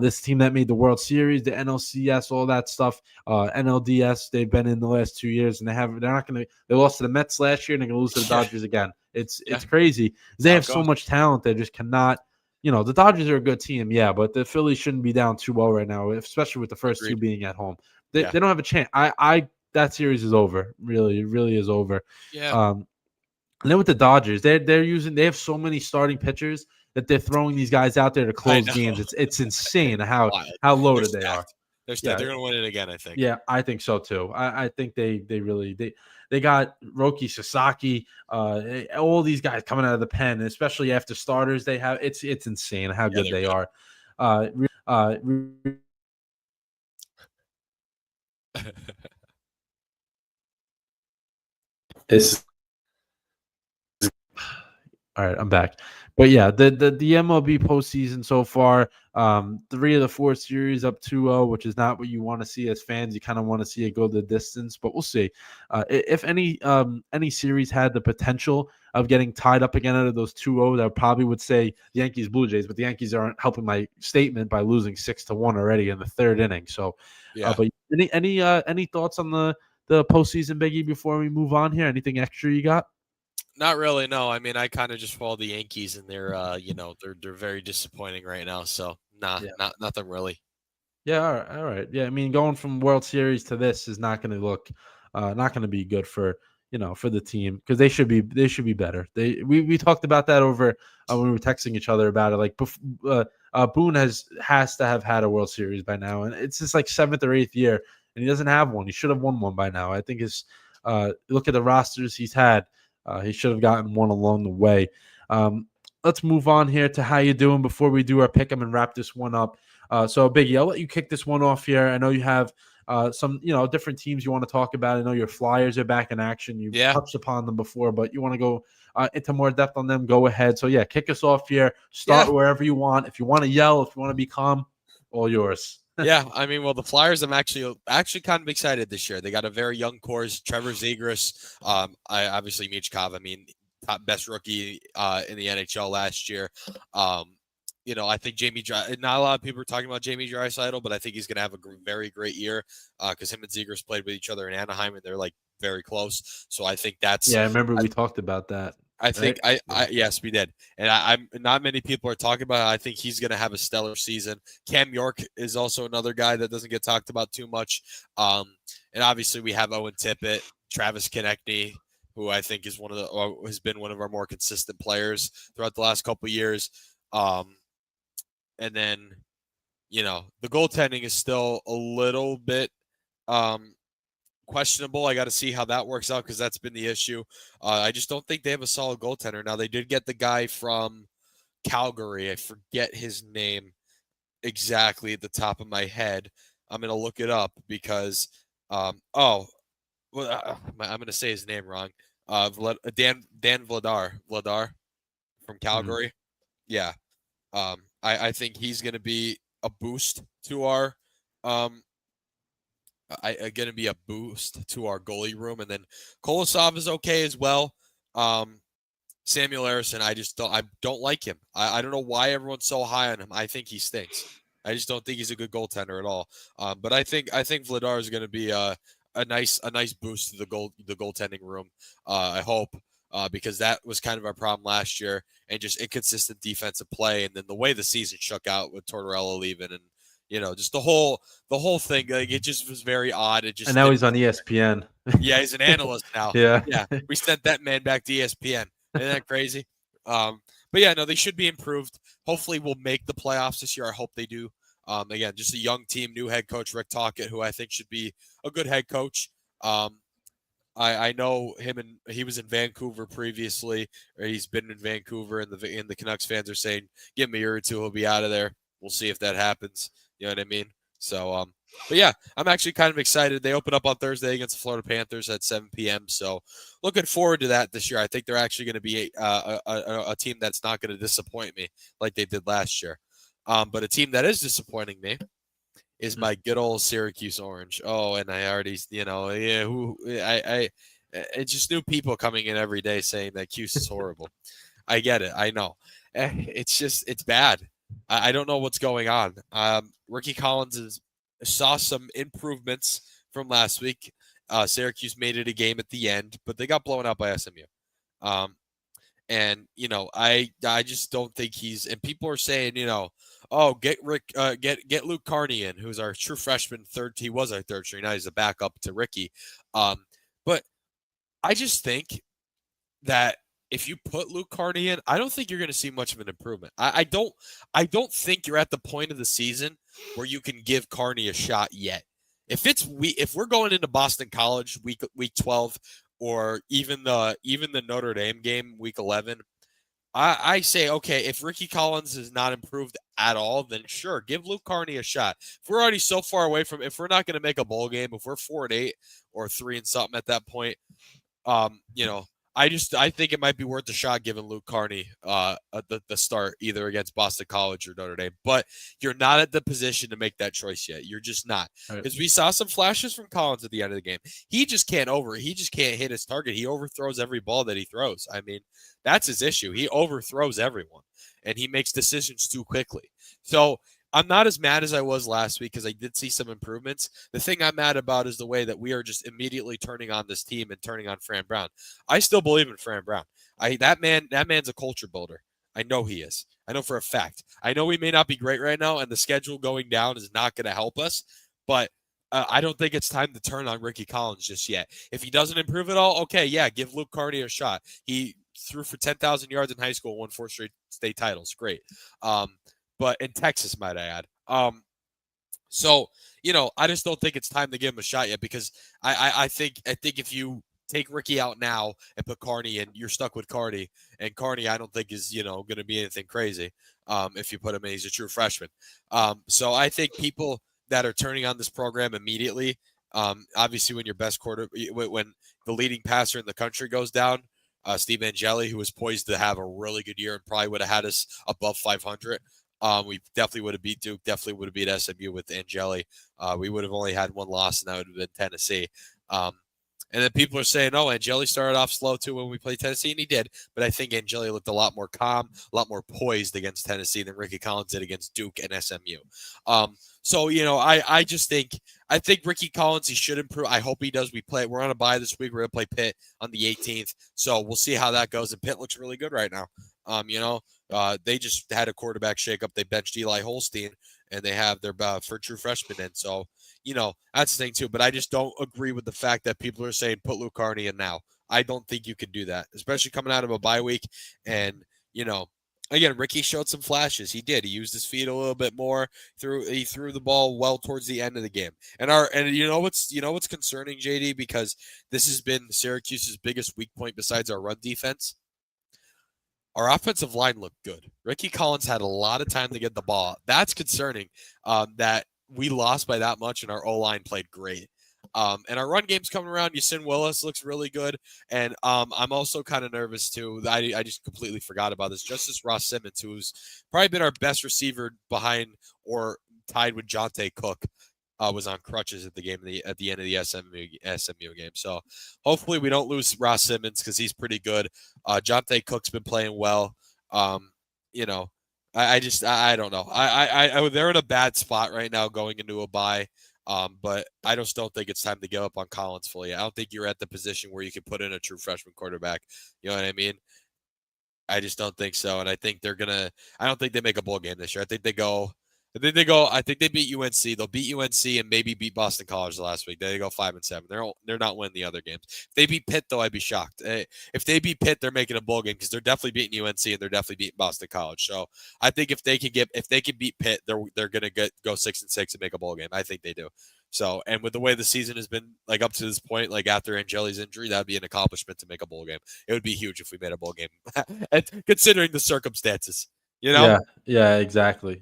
This team that made the World Series, the NLCS, all that stuff, NLDS, they've been in the last 2 years, and they're not going to. They lost to the Mets last year, and they're going to lose to the Yeah, Dodgers again. It's yeah, it's crazy. that's They how have it so goes. much talent, they just cannot. The Dodgers are a good team, yeah, but the Phillies shouldn't be down 2-0 right now, especially with the first two Agreed. being at home. They, Yeah, they don't have a chance. I that series is over. Really, it really is over. yeah, Um, and then with the Dodgers, they have so many starting pitchers that they're throwing these guys out there to I close know. games. It's insane how Wild. how They're loaded they are. stacked. They're stacked. Yeah, They're going to win it again, I think. yeah, I think so too. I think they really they got Roki Sasaki, all these guys coming out of the pen, especially after starters they have. It's insane how Yeah, good they're they good. are. Uh, it's All right, I'm back. But yeah, the MLB postseason so far, 3 of the 4 series up 2-0, which is not what you want to see as fans. You kind of want to see it go the distance, but we'll see. If any series had the potential of getting tied up again out of those 2-0, that probably would say Yankees Blue Jays, but the Yankees aren't helping my statement by losing 6-1 already in the third inning. So, Yeah. but any thoughts on the postseason, Biggie? Before we move on here, anything extra you got? Not really, no. I mean, I kind of just follow the Yankees, and they're very disappointing right now. So, nah, Yeah. not nothing really. Yeah, all right. Yeah, I mean, going from World Series to this is not going to not going to be good for for the team because they should be better. We talked about that over when we were texting each other about it. Like, Boone has to have had a World Series by now, and it's just like 7th or 8th year, and he doesn't have one. He should have won one by now. I think look at the rosters he's had. He should have gotten one along the way. Let's move on here to how you doing before we do our pick 'em and wrap this one up. So Biggie, I'll let you kick this one off here. I know you have some, different teams you want to talk about. I know your Flyers are back in action. You've Yeah, touched upon them before, but you want to go into more depth on them. Go ahead. So yeah, kick us off here. yeah, Start wherever you want. If you want to yell, if you want to be calm, all yours. yeah. I mean, well, the Flyers, I'm actually kind of excited this year. They got a very young core, Trevor Zegras, I obviously Michkov. I mean, top best rookie in the NHL last year. I think not a lot of people are talking about Jamie Draisaitl, but I think he's going to have a very great year because him and Zegras played with each other in Anaheim, and they're like very close. So I think Yeah, I remember we talked about that, I think right? I yes, we did, and I'm not many people are talking about it. I think he's going to have a stellar season. Cam York is also another guy that doesn't get talked about too much, and obviously we have Owen Tippett, Travis Konechny, who I think is has been one of our more consistent players throughout the last couple of years, and then the goaltending is still a little bit um, questionable. I got to see how that works out because that's been the issue. I just don't think they have a solid goaltender. Now, they did get the guy from Calgary. I forget his name exactly at the top of my head. I'm going to look it up because, I'm going to say his name wrong. Dan Vladar. Vladar. from Calgary. Yeah. I think he's going to be a boost to our going to be a boost to our goalie room, and then Kolosov is okay as well. Samuel Harrison, I don't like him. I don't know why everyone's so high on him. I think he stinks. I just don't think he's a good goaltender at all. But I think Vladar is going to be a nice boost to the goaltending room. I hope. Because that was kind of our problem last year, and just inconsistent defensive play, and then the way the season shook out with Tortorella leaving, and just the whole thing, like, it just was very odd. It just and now he's on ESPN. Yeah, he's an analyst now. Yeah. We sent that man back to ESPN. Isn't that crazy? But yeah, no, they should be improved. Hopefully, we'll make the playoffs this year. I hope they do. Again, just a young team, new head coach Rick Tocchet, who I think should be a good head coach. I know him, and he was in Vancouver previously, or he's been in Vancouver, and the Canucks fans are saying, give him a year or two, he'll be out of there. We'll see if that happens. You know what I mean? So, but yeah, I'm actually kind of excited. They open up on Thursday against the Florida Panthers at 7 p.m. So looking forward to that this year. I think they're actually going to be a team that's not going to disappoint me like they did last year. But a team that is disappointing me is my good old Syracuse Orange. Oh, and I already, it's just new people coming in every day saying that Cuse is horrible. I get it. I know. It's bad. I don't know what's going on. Ricky Collins saw some improvements from last week. Syracuse made it a game at the end, but they got blown out by SMU. And I just don't think he's. And people are saying, oh, get Luke Carney in, who's our true freshman third. He was our third string. Now he's a backup to Ricky. But I just think that if you put Luke Carney in, I don't think you're going to see much of an improvement. I don't think you're at the point of the season where you can give Carney a shot yet. If we're going into Boston College week 12, or even the Notre Dame game week 11, I say, okay, if Ricky Collins is not improved at all, then sure, give Luke Carney a shot. If we're already so far away from, if we're not going to make a bowl game, if we're 4-8 or 3-something at that point, I think it might be worth a shot giving Luke Carney the start either against Boston College or Notre Dame. But you're not at the position to make that choice yet. You're just not. Because we saw some flashes from Collins at the end of the game. He just can't hit his target. He overthrows every ball that he throws. I mean, that's his issue. He overthrows everyone, and he makes decisions too quickly. So I'm not as mad as I was last week because I did see some improvements. The thing I'm mad about is the way that we are just immediately turning on this team and turning on Fran Brown. I still believe in Fran Brown. That man's a culture builder. I know he is. I know for a fact. I know we may not be great right now, and the schedule going down is not going to help us, but I don't think it's time to turn on Ricky Collins just yet. If he doesn't improve at all, okay, yeah, give Luke Carney a shot. He threw for 10,000 yards in high school, won 4 straight state titles. Great. But in Texas, might I add. So, I just don't think it's time to give him a shot yet, because I think if you take Ricky out now and put Carney in, you're stuck with Carney. And Carney, I don't think is, going to be anything crazy if you put him in. He's a true freshman. So I think people that are turning on this program immediately, obviously when your best when the leading passer in the country goes down, Steve Angeli, who was poised to have a really good year and probably would have had us above 500. We definitely would have beat Duke, definitely would have beat SMU with Angeli. We would have only had one loss, and that would have been Tennessee. And then people are saying, oh, Angeli started off slow too when we played Tennessee, and he did. But I think Angeli looked a lot more calm, a lot more poised against Tennessee than Ricky Collins did against Duke and SMU. So, I just think Ricky Collins, he should improve. I hope he does. We're on a bye this week. We're going to play Pitt on the 18th. So we'll see how that goes. And Pitt looks really good right now. They just had a quarterback shakeup. They benched Eli Holstein, and they have their for true freshman in. So, that's the thing too. But I just don't agree with the fact that people are saying put Luke Carney in now. I don't think you can do that, especially coming out of a bye week. And, again, Ricky showed some flashes. He did. He used his feet a little bit more. He threw the ball well towards the end of the game. And what's concerning, JD, because this has been Syracuse's biggest weak point besides our run defense. Our offensive line looked good. Ricky Collins had a lot of time to get the ball. That's concerning that we lost by that much and our O-line played great. And our run game's coming around. Yasin Willis looks really good. And I'm also kind of nervous too. I just completely forgot about this. Justice Ross Simmons, who's probably been our best receiver behind or tied with Jonte Cook, was on crutches at the end of the SMU game. So hopefully we don't lose Ross Simmons because he's pretty good. Jonte Cook's been playing well. Um, you know, I don't know. They're in a bad spot right now going into a bye. But I just don't think it's time to give up on Collins fully. I don't think you're at the position where you can put in a true freshman quarterback. You know what I mean? I just don't think so. And I think I don't think they make a bowl game this year. I think they beat UNC. They'll beat UNC and maybe beat Boston College last week. They go 5-7. They're not winning the other games. If they beat Pitt, though, I'd be shocked. If they beat Pitt, they're making a bowl game because they're definitely beating UNC and they're definitely beating Boston College. So I think if they can beat Pitt, they're gonna go 6-6 and make a bowl game. I think they do. So, and with the way the season has been, like up to this point, like after Angeli's injury, that'd be an accomplishment to make a bowl game. It would be huge if we made a bowl game, considering the circumstances. You know? Yeah, exactly.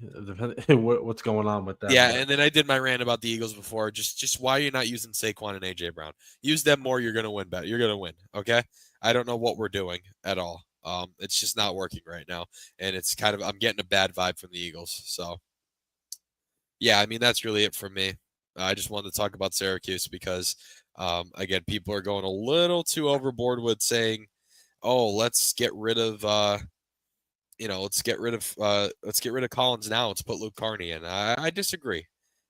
What's going on with them? Yeah, But and then I did my rant about the Eagles before. Just why you're not using Saquon and AJ Brown. Use them more. You're gonna win better. You're gonna win. Okay. I don't know what we're doing at all. It's just not working right now, and it's I'm getting a bad vibe from the Eagles. So yeah, I mean that's really it for me. I just wanted to talk about Syracuse because again, people are going a little too overboard with saying, "Oh, let's get rid of." Let's get rid of Collins now. Let's put Luke Carney in. I disagree.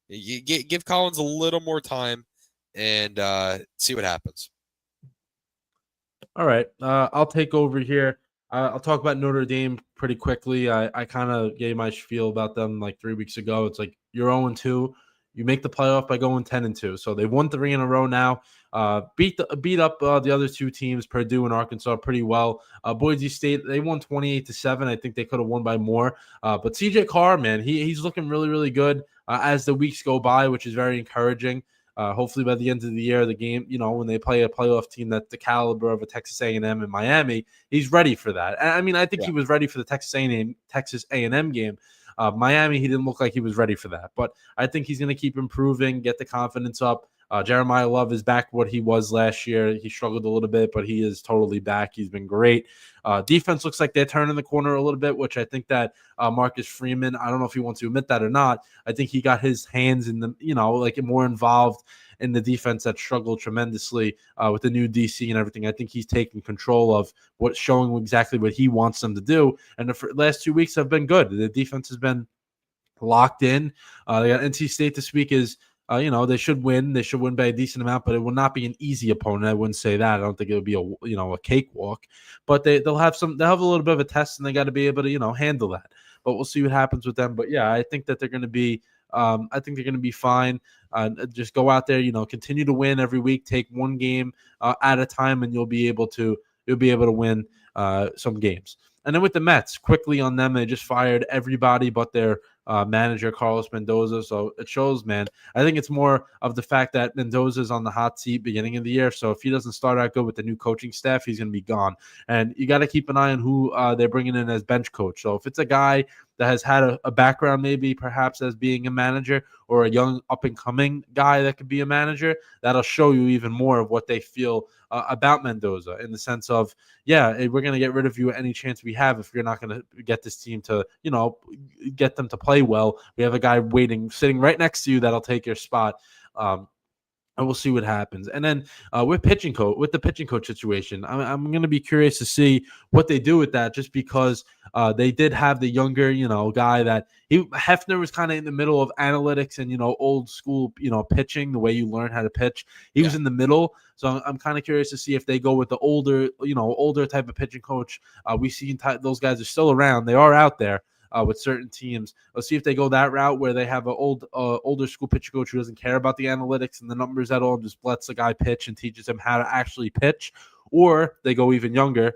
You give Collins a little more time and see what happens. all right, I'll take over here. I'll talk about Notre Dame pretty quickly. I kind of gave my spiel about them like 3 weeks ago. It's like you're 0-2. You make the playoff by going 10-2. So they've won 3 in a row now. Beat up the other two teams, Purdue and Arkansas, pretty well. Boise State, they won 28-7. I think they could have won by more. But CJ Carr, man, he's looking really, really good as the weeks go by, which is very encouraging. Hopefully by the end of the year, the game, when they play a playoff team that's the caliber of a Texas A&M and Miami, he's ready for that. I mean, I think he was ready for the Texas A&M game. Miami, he didn't look like he was ready for that. But I think he's going to keep improving, get the confidence up. Jeremiah Love is back what he was last year. He struggled a little bit, but he is totally back. He's been great. Defense looks like they're turning the corner a little bit, which I think that Marcus Freeman, I don't know if he wants to admit that or not. I think he got his hands in the, like more involved in the defense that struggled tremendously with the new DC and everything. I think he's taking control of showing exactly what he wants them to do. And the last 2 weeks have been good. The defense has been locked in. They got NC State this week they should win. They should win by a decent amount, but it will not be an easy opponent. I wouldn't say that. I don't think it would be a cakewalk. But they'll have a little bit of a test, and they got to be able to handle that. But we'll see what happens with them. But yeah, I think that they're going to be. I think they're going to be fine. Just go out there, continue to win every week. Take one game at a time, and you'll be able to win some games. And then with the Mets, quickly on them, they just fired everybody but their manager, Carlos Mendoza. So it shows, man. I think it's more of the fact that Mendoza's on the hot seat beginning of the year. So if he doesn't start out good with the new coaching staff, he's going to be gone. And you got to keep an eye on who they're bringing in as bench coach. So if it's a guy that has had a background maybe perhaps as being a manager or a young up-and-coming guy that could be a manager, that'll show you even more of what they feel about Mendoza in the sense of, yeah, we're going to get rid of you at any chance we have if you're not going to get this team to, get them to play well. We have a guy sitting right next to you that'll take your spot. And we'll see what happens. And then with the pitching coach situation, I'm going to be curious to see what they do with that, just because they did have the younger, guy that Hefner was kind of in the middle of analytics and, old school, pitching, the way you learn how to pitch. He was in the middle. So I'm kind of curious to see if they go with the older type of pitching coach. We've seen those guys are still around. They are out there. With certain teams. Let's see if they go that route where they have an older school pitcher coach who doesn't care about the analytics and the numbers at all, just lets the guy pitch and teaches him how to actually pitch, or they go even younger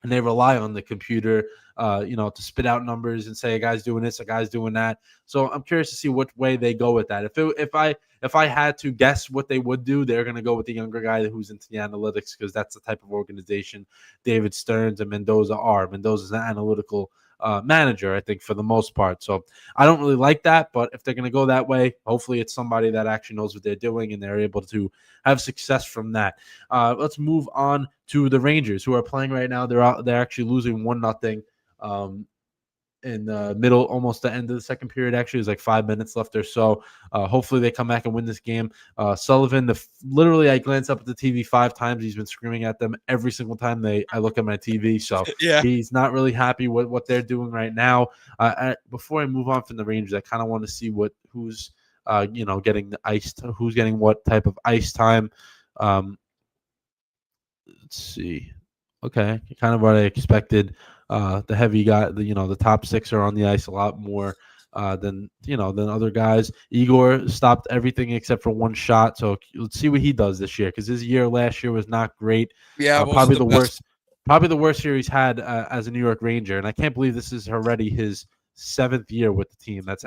and they rely on the computer, to spit out numbers and say a guy's doing this, a guy's doing that. So I'm curious to see which way they go with that. If I had to guess what they would do, they're going to go with the younger guy who's into the analytics, because that's the type of organization David Stearns and Mendoza are. Mendoza's an analytical manager, I think, for the most part. So I don't really like that, but if they're going to go that way, hopefully it's somebody that actually knows what they're doing and they're able to have success from that. Let's move on to the Rangers, who are playing right now. They're actually losing 1-0. In the middle, almost the end of the second period. Actually, there's like 5 minutes left or so. Hopefully, they come back and win this game. Sullivan, literally, I glanced up at the TV 5 times. He's been screaming at them every single time I look at my TV. So he's not really happy with what they're doing right now. Before I move on from the Rangers, I kind of want to see who's getting the ice, who's getting what type of ice time. Let's see. Okay, kind of what I expected. The heavy guy, the top 6 are on the ice a lot more than other guys. Igor stopped everything except for one shot. So let's see what he does this year, because his year last year was not great. Yeah, probably the worst. Probably the worst year he's had as a New York Ranger, and I can't believe this is already his 7th year with the team. That's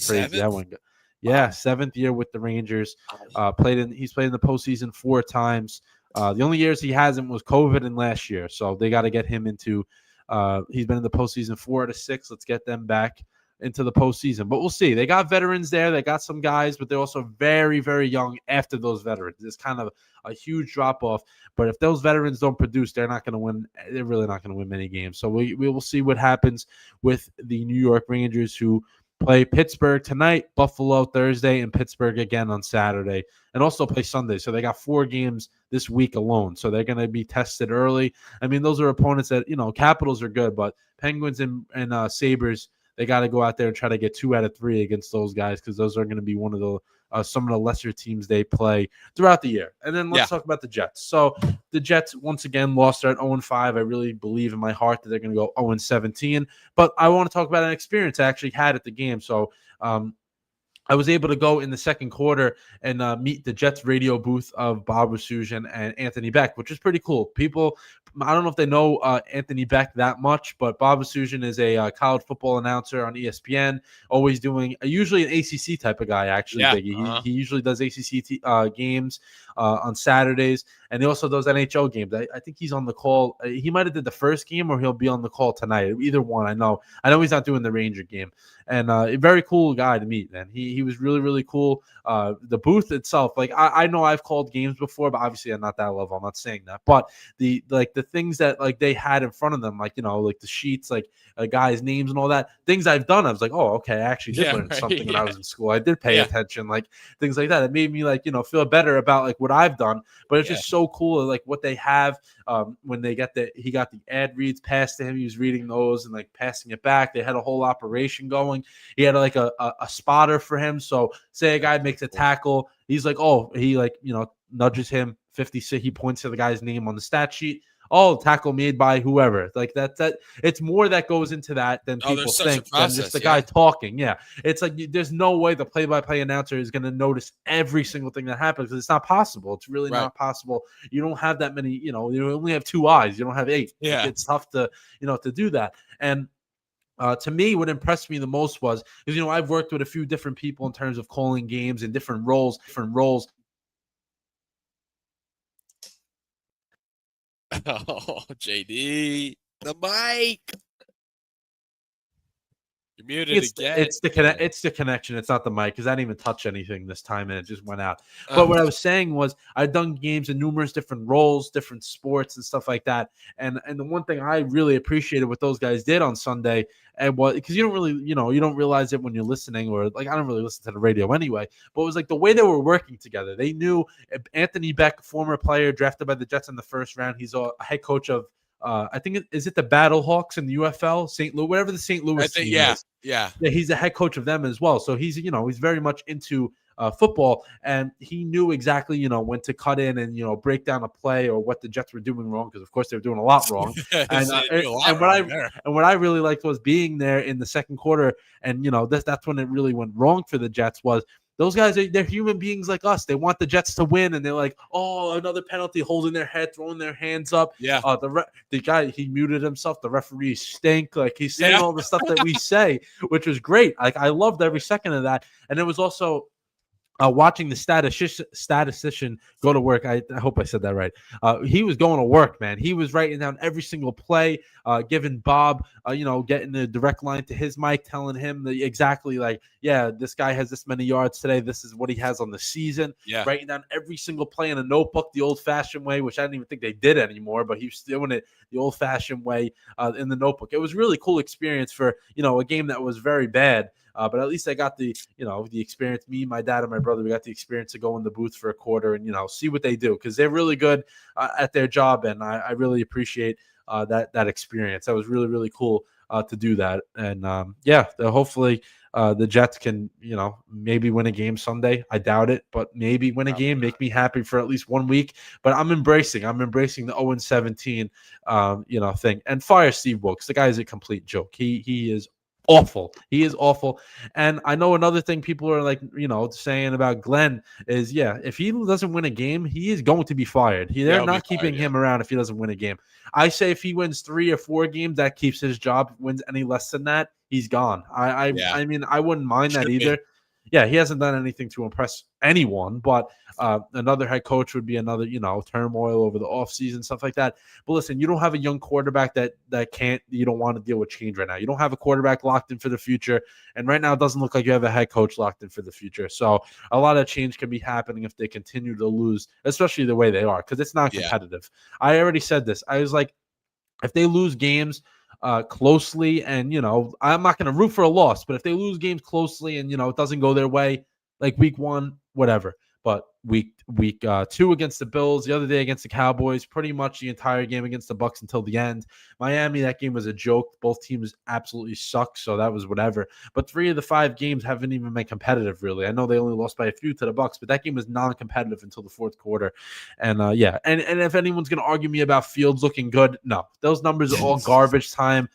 crazy. That one. Yeah, 7th year with the Rangers. He's played in the postseason 4 times. The only years he hasn't was COVID and last year. So they got to get him into. He's been in the postseason 4 out of 6. Let's get them back into the postseason. But we'll see. They got veterans there. They got some guys, but they're also very, very young after those veterans. It's kind of a huge drop off. But if those veterans don't produce, they're not going to win. They're really not going to win many games. So we will see what happens with the New York Rangers, who play Pittsburgh tonight, Buffalo Thursday, and Pittsburgh again on Saturday, and also play Sunday. So they got 4 games this week alone. So they're going to be tested early. I mean, those are opponents that, Capitals are good, but Penguins and Sabres, they got to go out there and try to get 2 out of 3 against those guys, because those are going to be one of the some of the lesser teams they play throughout the year. And then let's talk about the Jets. So the Jets, once again, lost at 0-5. I really believe in my heart that they're going to go 0-17. But I want to talk about an experience I actually had at the game. So I was able to go in the second quarter and meet the Jets radio booth of Bob Rasujan and Anthony Beck, which is pretty cool. People, I don't know if they know Anthony Beck that much, but Bob Rasujan is a college football announcer on ESPN, always doing usually an ACC type of guy, actually. Yeah, Biggie. He usually does ACC games on Saturdays, and he also does NHL games. I think he's on the call. He might have did the first game, or he'll be on the call tonight. Either one, I know. I know he's not doing the Ranger game. And a very cool guy to meet, man. He was really, really cool. The booth itself, like I know I've called games before, but obviously I'm not that level. I'm not saying that. But the things that like they had in front of them, like like the sheets, like guys' names and all that, things I've done, I was like, oh, okay, I actually did learn something when I was in school. I did pay attention, like things like that. It made me like feel better about like what I've done. But it's just so cool, like what they have. When they he got the ad reads passed to him, he was reading those and like passing it back. They had a whole operation going. He had like a spotter for him. So say a guy makes a tackle, he's like, oh, he like nudges him 50. He points to the guy's name on the stat sheet. Oh, tackle made by whoever. Like that. It's more that goes into that than people think than just the guy talking. Yeah, it's like there's no way the play-by-play announcer is going to notice every single thing that happens, because it's not possible. It's really not possible. You don't have that many. You only have 2 eyes. You don't have 8. Yeah, it's tough to to do that. And to me, what impressed me the most was, because I've worked with a few different people in terms of calling games in different roles. Oh, JD, the mic. You're muted again. It's the connection. It's not the mic, because I didn't even touch anything this time and it just went out. But what I was saying was, I've done games in numerous different roles, different sports and stuff like that. And the one thing I really appreciated what those guys did on Sunday, and because you don't really, you don't realize it when you're listening, or like I don't really listen to the radio anyway. But it was like the way they were working together. They knew Anthony Beck, former player drafted by the Jets in the first round. He's a head coach of. I think is it the Battlehawks in the UFL, St. Louis, whatever the St. Louis team is. Yeah. He's the head coach of them as well. So he's he's very much into football, and he knew exactly when to cut in and break down a play or what the Jets were doing wrong, because of course they were doing a lot wrong. and what I really liked was being there in the second quarter, and that's when it really went wrong for the Jets. Was those guys, they're human beings like us. They want the Jets to win, and they're like, oh, another penalty, holding their head, throwing their hands up. Yeah. The guy, he muted himself. The referees stink. Like, he's saying all the stuff that we say, which was great. Like, I loved every second of that. And it was also watching the statistician go to work. I hope I said that right. He was going to work, man. He was writing down every single play, giving Bob, getting a direct line to his mic, telling him exactly like, yeah, this guy has this many yards today. This is what he has on the season. Yeah. Writing down every single play in a notebook, the old-fashioned way, which I don't even think they did anymore, but he was doing it the old-fashioned way in the notebook. It was a really cool experience for, a game that was very bad. But at least I got the experience. Me, my dad, and my brother, we got the experience to go in the booth for a quarter and, see what they do, because they're really good at their job. And I really appreciate that experience. That was really, really cool to do that. And hopefully the Jets can, maybe win a game Sunday. I doubt it, but maybe win a game, make me happy for at least 1 week. But I'm embracing the 0-17, thing, and fire Steve Wilkes. The guy is a complete joke. He is awful. He is awful. And I know another thing people are like, saying about Glenn is, if he doesn't win a game, he is going to be fired. They're not keeping him around if he doesn't win a game. I say if he wins 3 or 4 games, that keeps his job. Wins any less than that, he's gone. I mean, I wouldn't mind that either. Yeah, he hasn't done anything to impress anyone, but another head coach would be another, turmoil over the offseason, stuff like that. But listen, you don't have a young quarterback that you don't want to deal with change right now. You don't have a quarterback locked in for the future. And right now it doesn't look like you have a head coach locked in for the future. So a lot of change can be happening if they continue to lose, especially the way they are, because it's not competitive. I already said this. I was like, if they lose games closely, and I'm not going to root for a loss, but if they lose games closely and it doesn't go their way, like week 1, whatever, but week 2 against the Bills, the other day against the Cowboys, pretty much the entire game against the Bucs until the end. Miami, that game was a joke. Both teams absolutely suck, so that was whatever. But 3 of the 5 games haven't even been competitive, really. I know they only lost by a few to the Bucs, but that game was non-competitive until the fourth quarter. And and if anyone's going to argue me about Fields looking good, no, those numbers are all garbage time.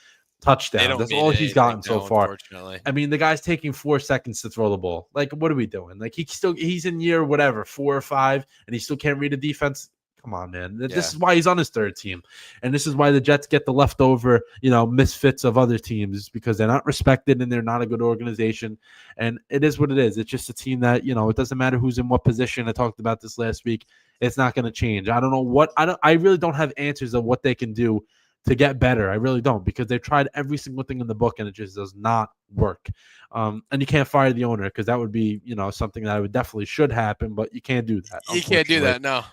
Touchdown. That's all he's gotten so far. I mean, the guy's taking 4 seconds to throw the ball. Like, what are we doing? Like, he's in year whatever 4 or 5, and he still can't read a defense. Come on, man. This is why he's on his 3rd team, and this is why the Jets get the leftover, misfits of other teams, because they're not respected and they're not a good organization. And it is what it is. It's just a team that it doesn't matter who's in what position. I talked about this last week. It's not going to change. I don't know I really don't have answers of what they can do to get better. I really don't, because they've tried every single thing in the book and it just does not work. And you can't fire the owner, because that would be, something that would should happen, but you can't do that. You can't do that. No,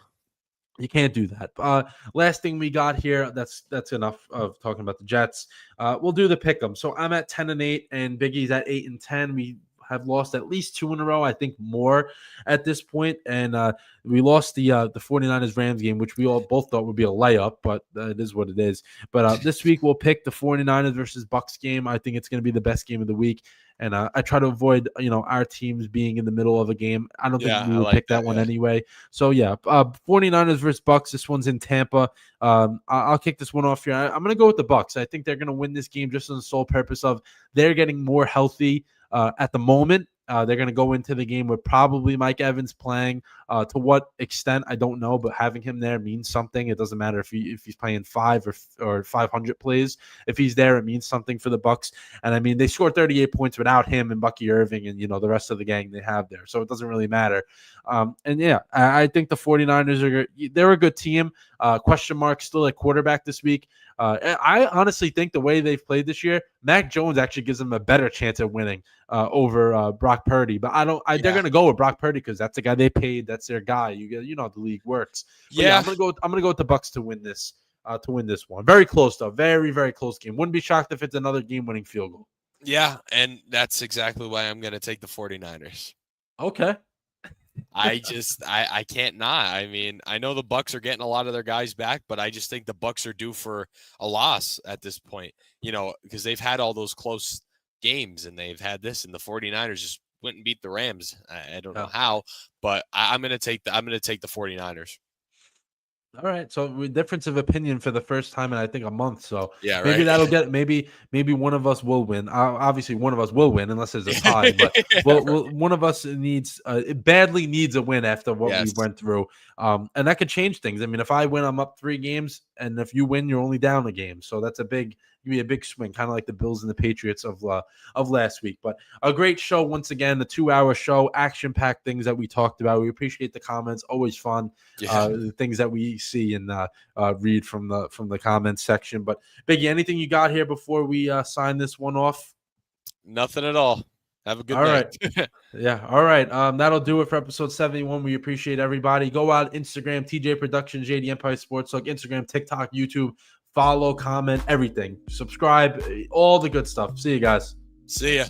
you can't do that. Last thing we got here. That's enough of talking about the Jets. We'll do the pick 'em. So I'm at 10-8 and Biggie's at 8-10. We have lost at least 2 in a row, I think more at this point. And we lost the 49ers Rams game, which we all both thought would be a layup, but it is what it is. But this week we'll pick the 49ers versus Bucs game. I think it's going to be the best game of the week. And I try to avoid, our teams being in the middle of a game. I don't think we would pick that one anyway. So, 49ers versus Bucs. This one's in Tampa. I'll kick this one off here. I'm going to go with the Bucs. I think they're going to win this game just on the sole purpose of they're getting more healthy at the moment. They're going to go into the game with probably Mike Evans playing. To what extent, I don't know, but having him there means something. It doesn't matter if he's playing 5 or 500 plays. If he's there, it means something for the Bucs. And I mean, they scored 38 points without him and Bucky Irving and the rest of the gang they have there. So it doesn't really matter. I think the 49ers they're a good team. Question mark still at quarterback this week. I honestly think the way they've played this year, Mac Jones actually gives them a better chance at winning over Brock Purdy. But they're going to go with Brock Purdy because that's the guy they paid. That's their guy. You know how the league works. But I'm gonna go with the Bucs to win this. One. Very close though. Very, very close game. Wouldn't be shocked if it's another game-winning field goal. Yeah, and that's exactly why I'm going to take the 49ers. Okay. I can't not. I mean, I know the Bucs are getting a lot of their guys back, but I just think the Bucs are due for a loss at this point, because they've had all those close games and they've had this, and the 49ers just went and beat the Rams. I don't know how, but I'm going to take the 49ers. All right, so difference of opinion for the first time in I think a month. So yeah, maybe that'll get maybe one of us will win. Obviously, one of us will win unless there's a tie. But one of us badly needs a win after what we went through, and that could change things. I mean, if I win, I'm up 3 games, and if you win, you're only down a game. So that's a big give me a big swing, kind of like the Bills and the Patriots of last week. But a great show once again, the 2-hour show, action-packed things that we talked about. We appreciate the comments, always fun. The things that we see and read from the comments section. But Biggie, anything you got here before we sign this one off? Nothing at all. Have a good all night. Right. Yeah. All right. That'll do it for episode 71. We appreciate everybody. Go out Instagram, TJ Productions, JD Empire Sports Talk, Instagram, TikTok, YouTube. Follow, comment, everything. Subscribe, all the good stuff. See you guys. See ya.